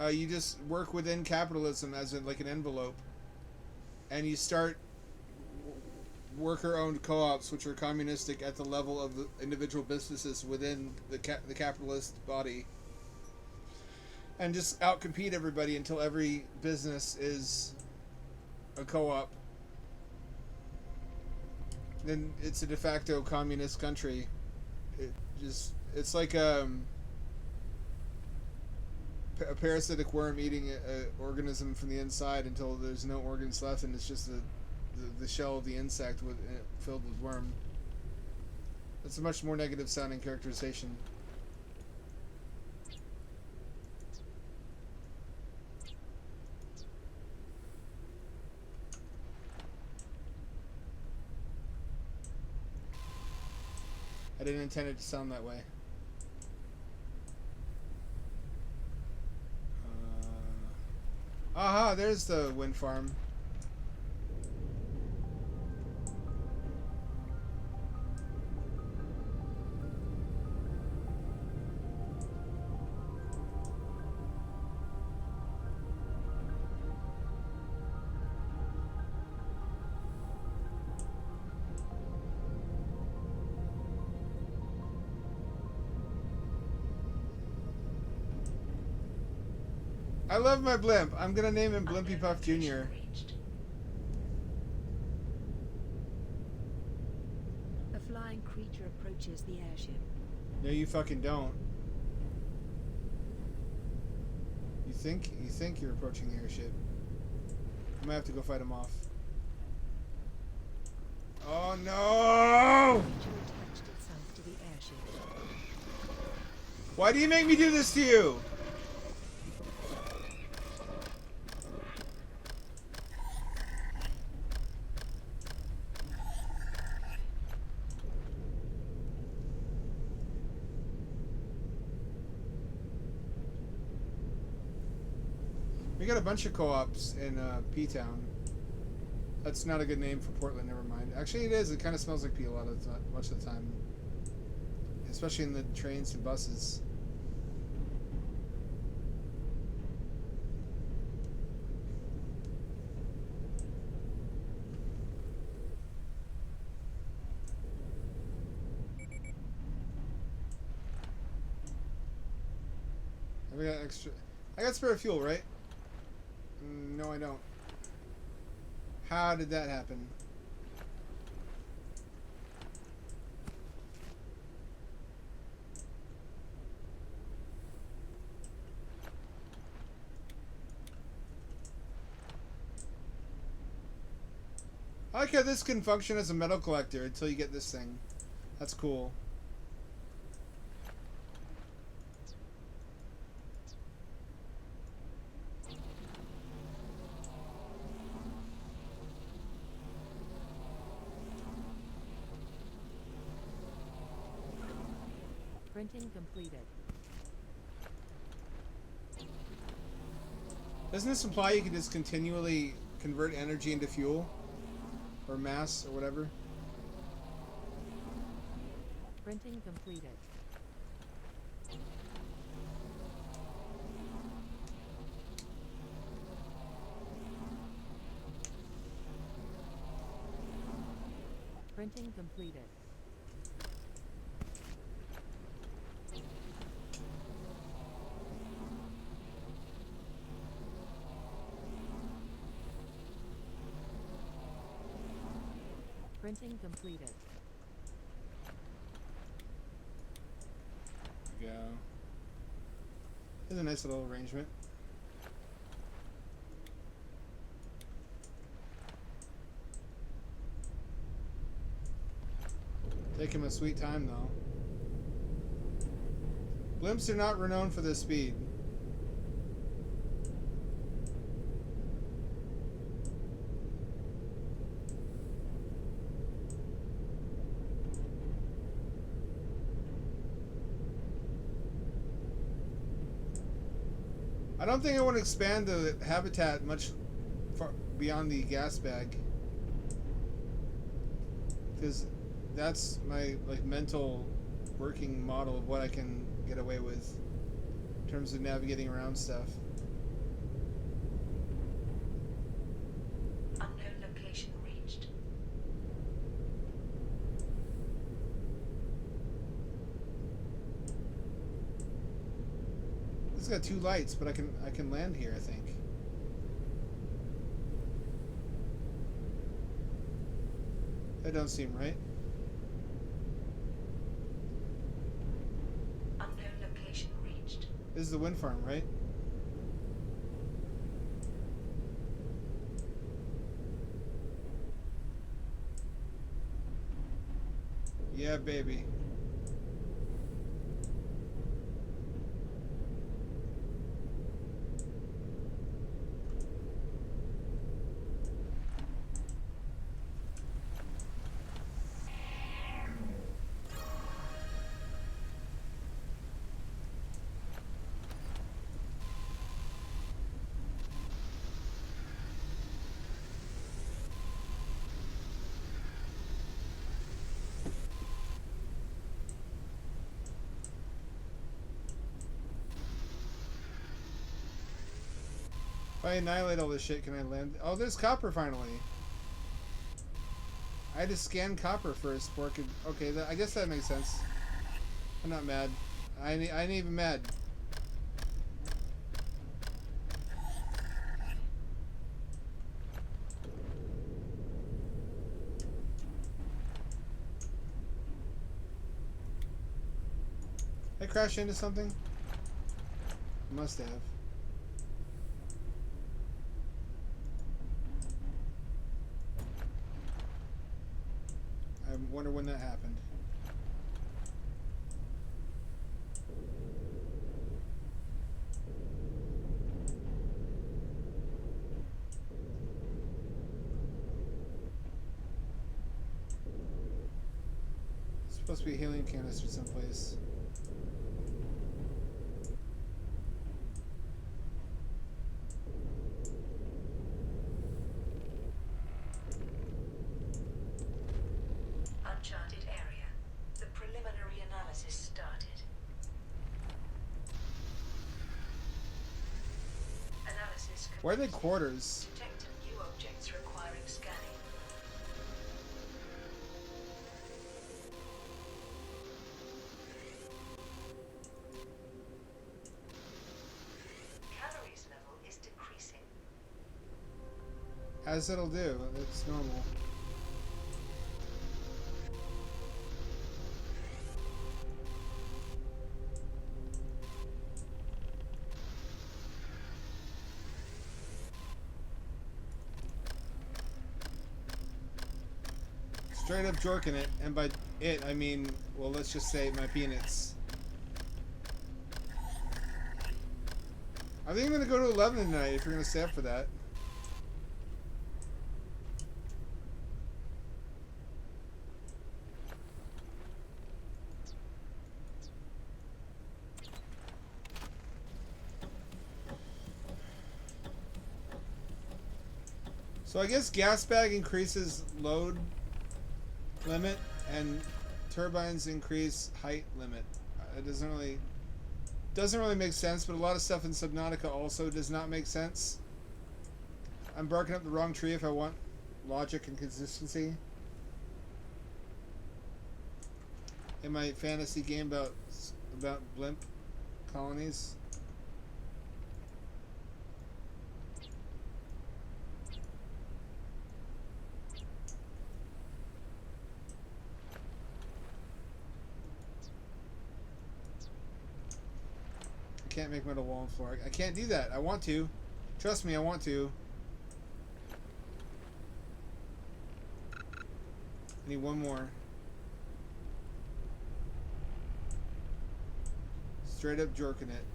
you just work within capitalism as in like an envelope, and you start worker-owned co-ops, which are communistic at the level of the individual businesses within the capitalist body, and just outcompete everybody until every business is a co-op. Then it's a de facto communist country. It's like a parasitic worm eating an organism from the inside until there's no organs left, and it's just the shell of the insect filled with worm. That's a much more negative sounding characterization. I didn't intend it to sound that way. Aha, there's the wind farm. I love my blimp. I'm gonna name him Blimpy Puff Jr. A flying creature approaches the airship. No, you fucking don't. You think you're approaching the airship. I might have to go fight him off. Oh no! The creature attached itself to the airship. Why do you make me do this to you? We got a bunch of co-ops in P-Town. That's not a good name for Portland, never mind. Actually, it is. It kind of smells like P a lot of much of the time. Especially in the trains and buses. Have we got extra... I got spare fuel, right? No, I don't. How did that happen? I like how this can function as a metal collector until you get this thing. That's cool. Printing completed. Doesn't this imply you can just continually convert energy into fuel? Or mass, or whatever? Printing completed. Printing completed. Printing completed. There we go. There's a nice little arrangement. Taking a sweet time though. Blimps are not renowned for their speed. I don't think I want to expand the habitat much far beyond the gas bag. Because that's my like mental working model of what I can get away with in terms of navigating around stuff. Unknown location reached. This has got 2 lights, but I can land here, I think. That don't seem right. Unknown location reached. This is the wind farm, right? Yeah, baby. If I annihilate all this shit, can I land? Oh, there's copper finally. I had to scan copper first before I could... Okay, I guess that makes sense. I'm not mad. I ain't even mad. I crashed into something? Must have. I wonder when that happened. It's supposed to be a helium canister someplace. Uncharted area. The preliminary analysis started. Analysis Why are they complete. quarters? Detected new objects requiring scanning. Calories level is decreasing. As it'll do. It's normal. Straight up jorking it, and by it I mean, well, let's just say my peanuts. I think I'm gonna go to 11 tonight if you're gonna stay up for that. So I guess gas bag increases load limit and turbines increase height limit. It doesn't really make sense, but a lot of stuff in Subnautica also does not make sense. I'm barking up the wrong tree if I want logic and consistency in my fantasy game about blimp colonies. Can't make metal wall and floor. I can't do that. I want to. Trust me, I want to. I need one more. Straight up jorking it.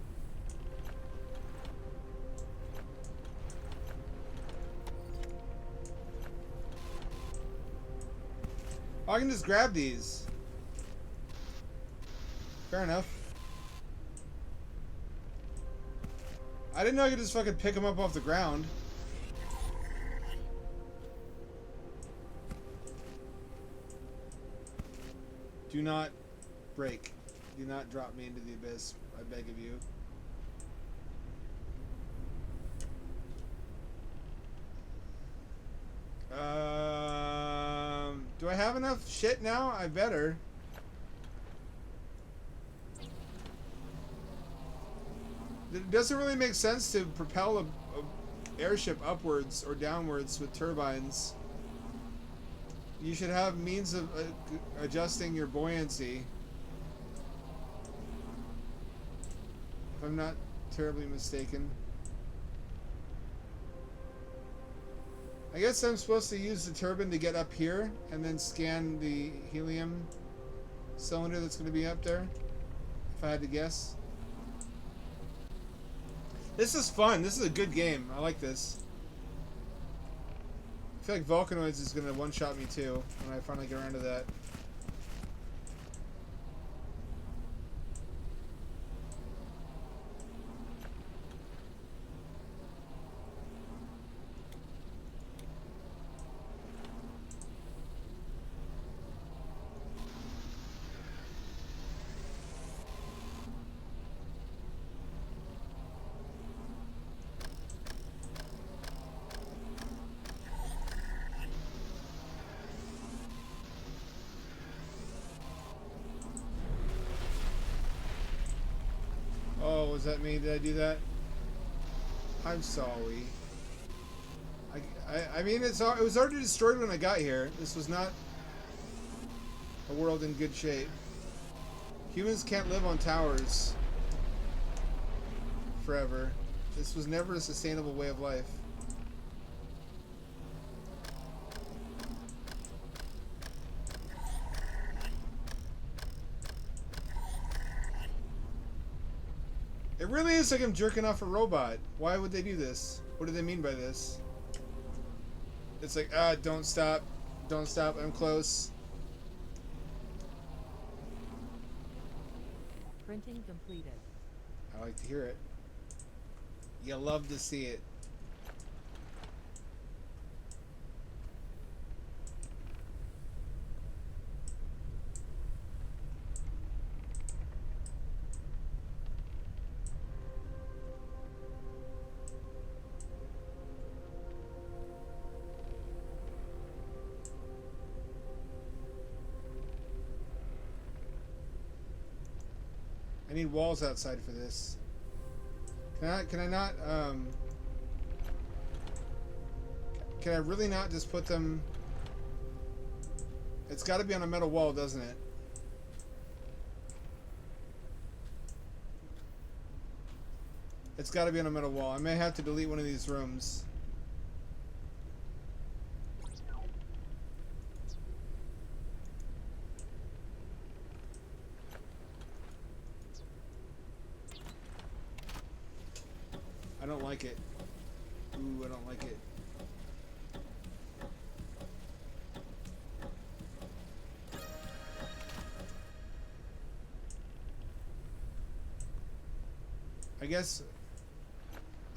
Oh, I can just grab these. Fair enough. I didn't know I could just fucking pick them up off the ground. Do not break. Do not drop me into the abyss. I beg of you. Do I have enough shit now? I better. It doesn't really make sense to propel a airship upwards or downwards with turbines. You should have means of adjusting your buoyancy. If I'm not terribly mistaken. I guess I'm supposed to use the turbine to get up here and then scan the helium cylinder that's going to be up there. If I had to guess. This is fun. This is a good game. I like this. I feel like Volcanoids is going to one-shot me too when I finally get around to that. Oh, was that me? Did I do that? I'm sorry. I mean, it was already destroyed when I got here. This was not a world in good shape. Humans can't live on towers forever. This was never a sustainable way of life. It really is like I'm jerking off a robot. Why would they do this? What do they mean by this? It's like, don't stop. Don't stop. I'm close. Printing completed. I like to hear it. You love to see it. I need walls outside for this. Can I not, can I really not just put them... It's gotta be on a metal wall, doesn't it? It's gotta be on a metal wall. I may have to delete one of these rooms. I don't like it. Ooh, I don't like it. I guess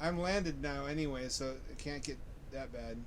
I'm landed now anyway, so it can't get that bad.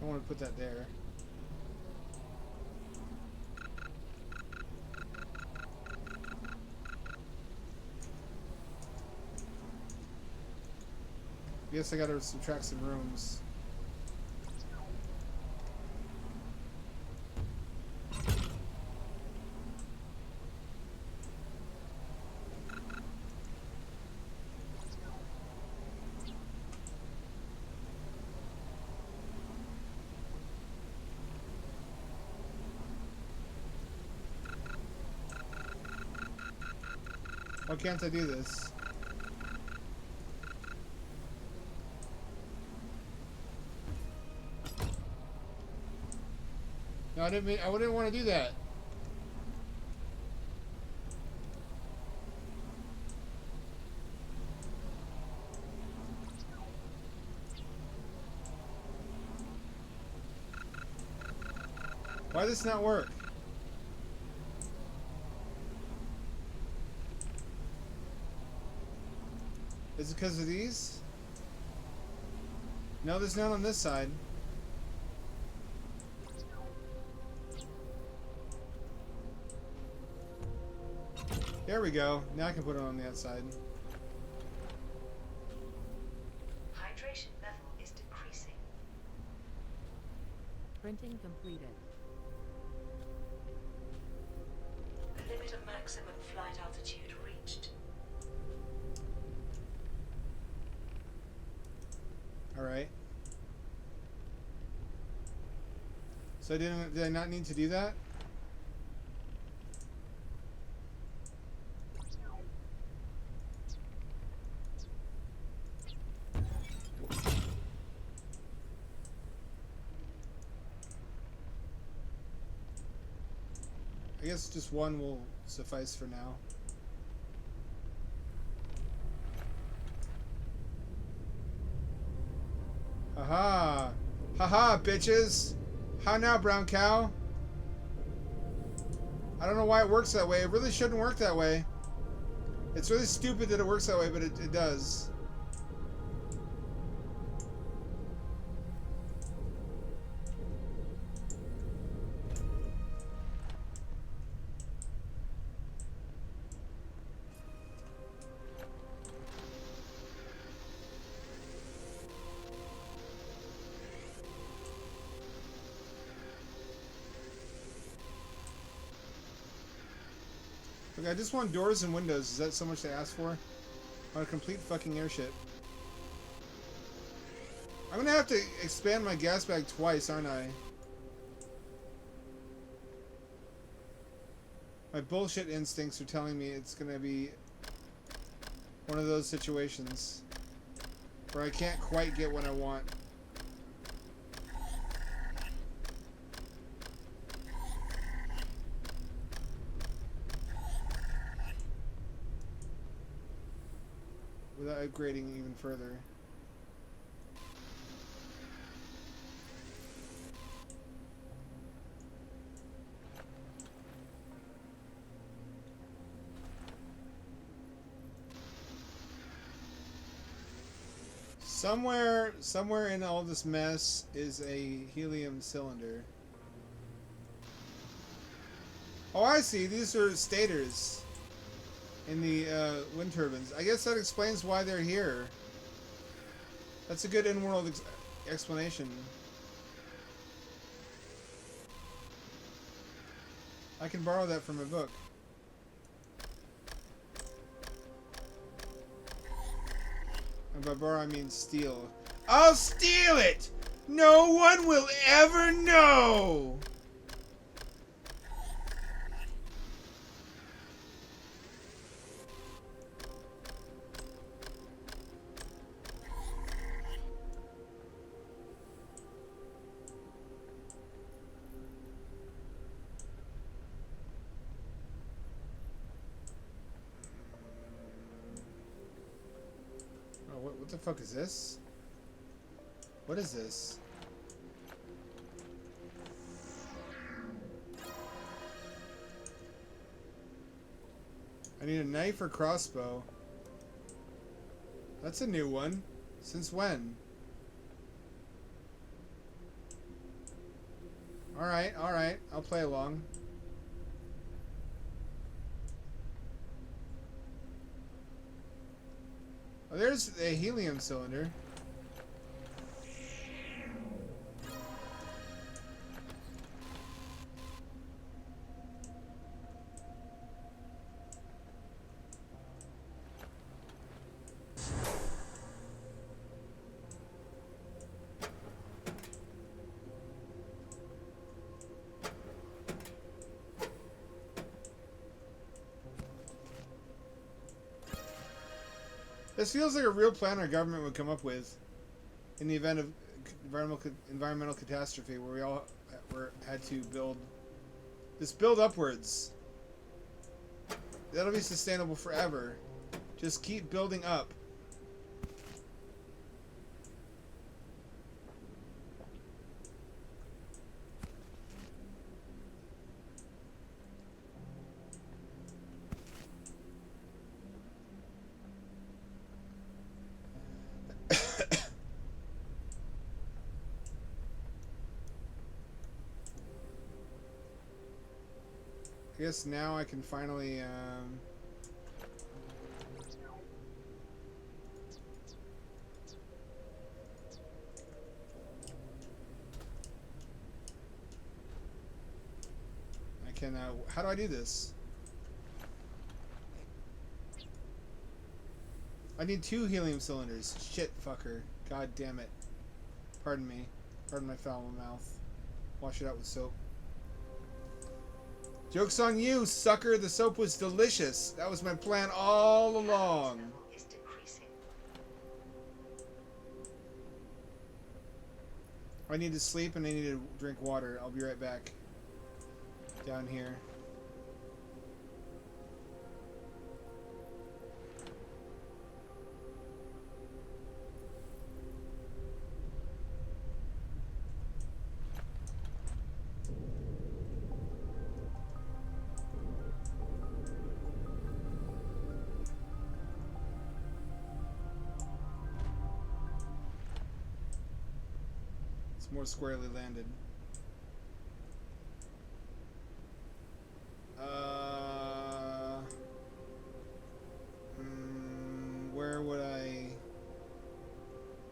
I want to put that there. Guess I gotta subtract some rooms. Why can't I do this? No, I didn't mean, I wouldn't want to do that. Why does this not work? Is it because of these? No, there's none on this side. There we go. Now I can put it on the outside. Hydration level is decreasing. Printing completed. The limit of maximum flight altitude reached. Alright. So did I not need to do that? I guess just one will suffice for now. Haha! Haha, bitches! How now, brown cow? I don't know why it works that way. It really shouldn't work that way. It's really stupid that it works that way, but it does. Look, I just want doors and windows. Is that so much to ask for? On a complete fucking airship. I'm gonna have to expand my gas bag twice, aren't I? My bullshit instincts are telling me it's gonna be one of those situations where I can't quite get what I want. Without upgrading even further. Somewhere in all this mess is a helium cylinder. Oh, I see. These are stators in the wind turbines. I guess that explains why they're here. That's a good in-world explanation. I can borrow that from a book. And by borrow I mean steal. I'll steal it! No one will ever know! What the fuck is this? What is this? I need a knife or crossbow. That's a new one. Since when? Alright, alright. I'll play along. Oh, there's a helium cylinder. This feels like a real plan our government would come up with in the event of environmental catastrophe, where we all had to build upwards. That'll be sustainable forever. Just keep building up. I guess now I can finally, I can, how do I do this? I need 2 helium cylinders. Shit, fucker. God damn it. Pardon me. Pardon my foul mouth. Wash it out with soap. Joke's on you, sucker. The soap was delicious. That was my plan all along. Is decreasing. I need to sleep and I need to drink water. I'll be right back. Down here. More squarely landed.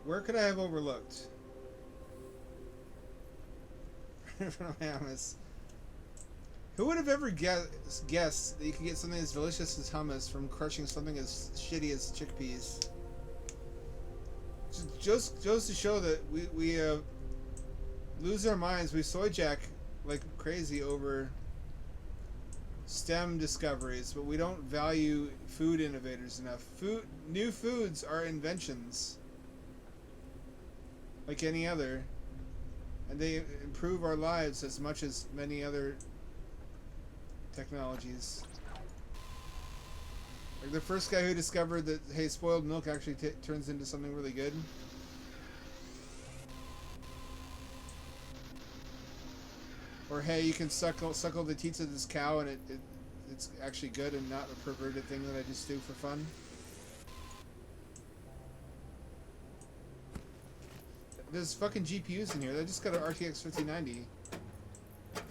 Where could I have overlooked? Hummus. Who would have ever guessed that you could get something as delicious as hummus from crushing something as shitty as chickpeas? Just goes to show that we lose our minds. We soy jack like crazy over STEM discoveries, but we don't value food innovators enough. New foods are inventions, like any other, and they improve our lives as much as many other technologies. Like the first guy who discovered that, hey, spoiled milk actually turns into something really good. Or hey, you can suckle the teats of this cow and it's actually good and not a perverted thing that I just do for fun. There's fucking GPUs in here. I just got an RTX 5090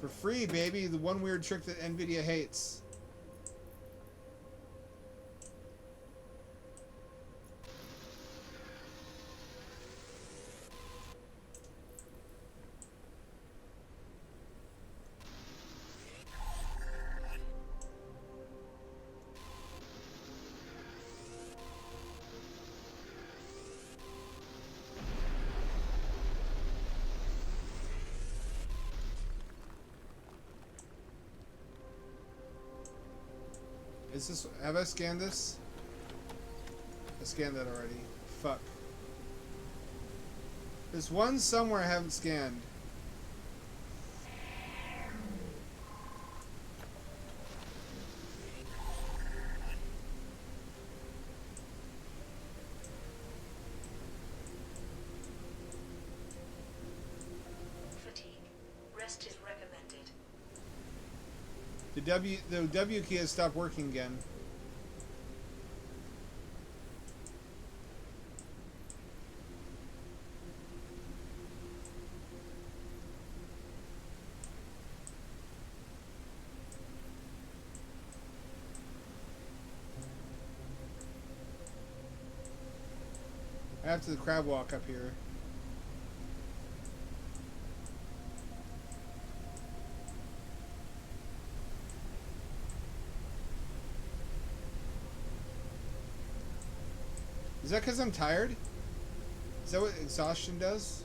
for free, baby. The one weird trick that Nvidia hates. Is this... Have I scanned this? I scanned that already. Fuck. There's one somewhere I haven't scanned. Fatigue. Rest is recommended. The W key has stopped working again. I have to crab walk up here. Is that because I'm tired? Is that what exhaustion does?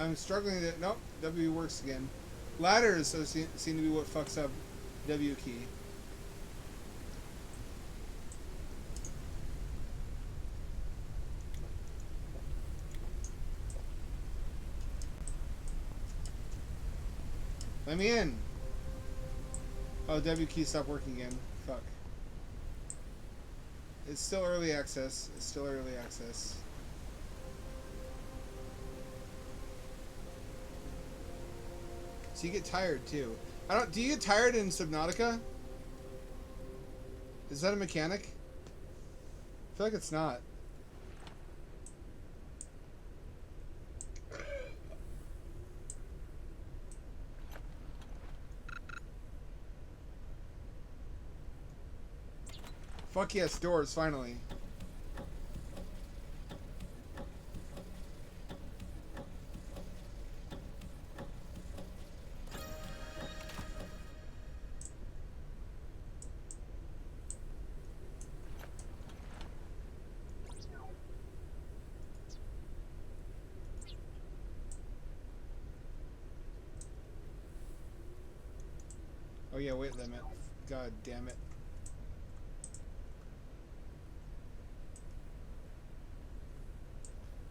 I'm struggling to... Nope, W works again. Ladders seem to be what fucks up W key. Let me in. Oh, W key stopped working again. Fuck. It's still early access. It's still early access. So you get tired too. I don't. Do you get tired in Subnautica? Is that a mechanic? I feel like it's not. Fuck yes, doors, finally. Oh yeah, weight limit. God damn it.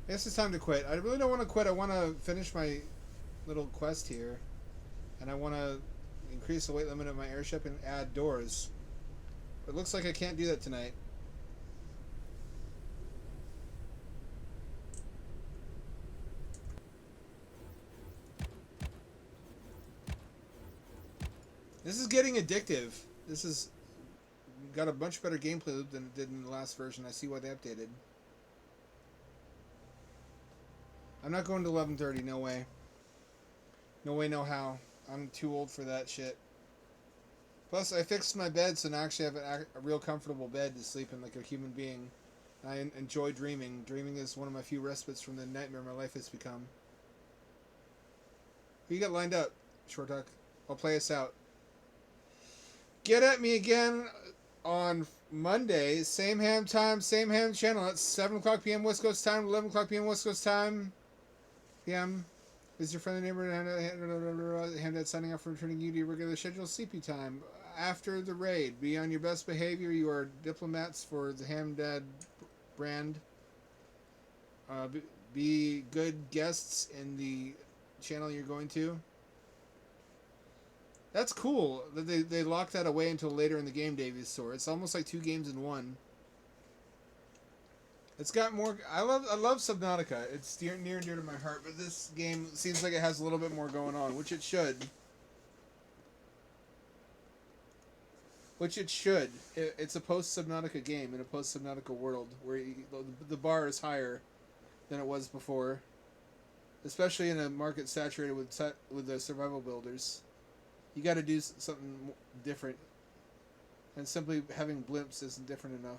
I guess it's time to quit. I really don't want to quit. I want to finish my little quest here. And I want to increase the weight limit of my airship and add doors. It looks like I can't do that tonight. This is getting addictive. This is got a much better gameplay loop than it did in the last version. I see why they updated. I'm not going to 11:30. No way. No way, no how. I'm too old for that shit. Plus, I fixed my bed, so now I actually have a real comfortable bed to sleep in like a human being. I enjoy dreaming. Dreaming is one of my few respites from the nightmare my life has become. Who you got lined up, Short Talk? I'll play us out. Get at me again on Monday. Same ham time, same ham channel. It's 7 o'clock p.m. West Coast time, 11 o'clock p.m. West Coast time. PM. Is your friendly neighbor Hamdad signing off for returning you to your regular schedule CP time. After the raid, be on your best behavior. You are diplomats for the Hamdad brand. Be good guests in the channel you're going to. That's cool that they locked that away until later in the game, Davies Store. It's almost like 2 games in 1. It's got more. I love Subnautica. It's near and dear to my heart, but this game seems like it has a little bit more going on, which it should. Which it should. It's a post-Subnautica game in a post-Subnautica world where the bar is higher than it was before, especially in a market saturated with the survival builders. You got to do something different, and simply having blimps isn't different enough.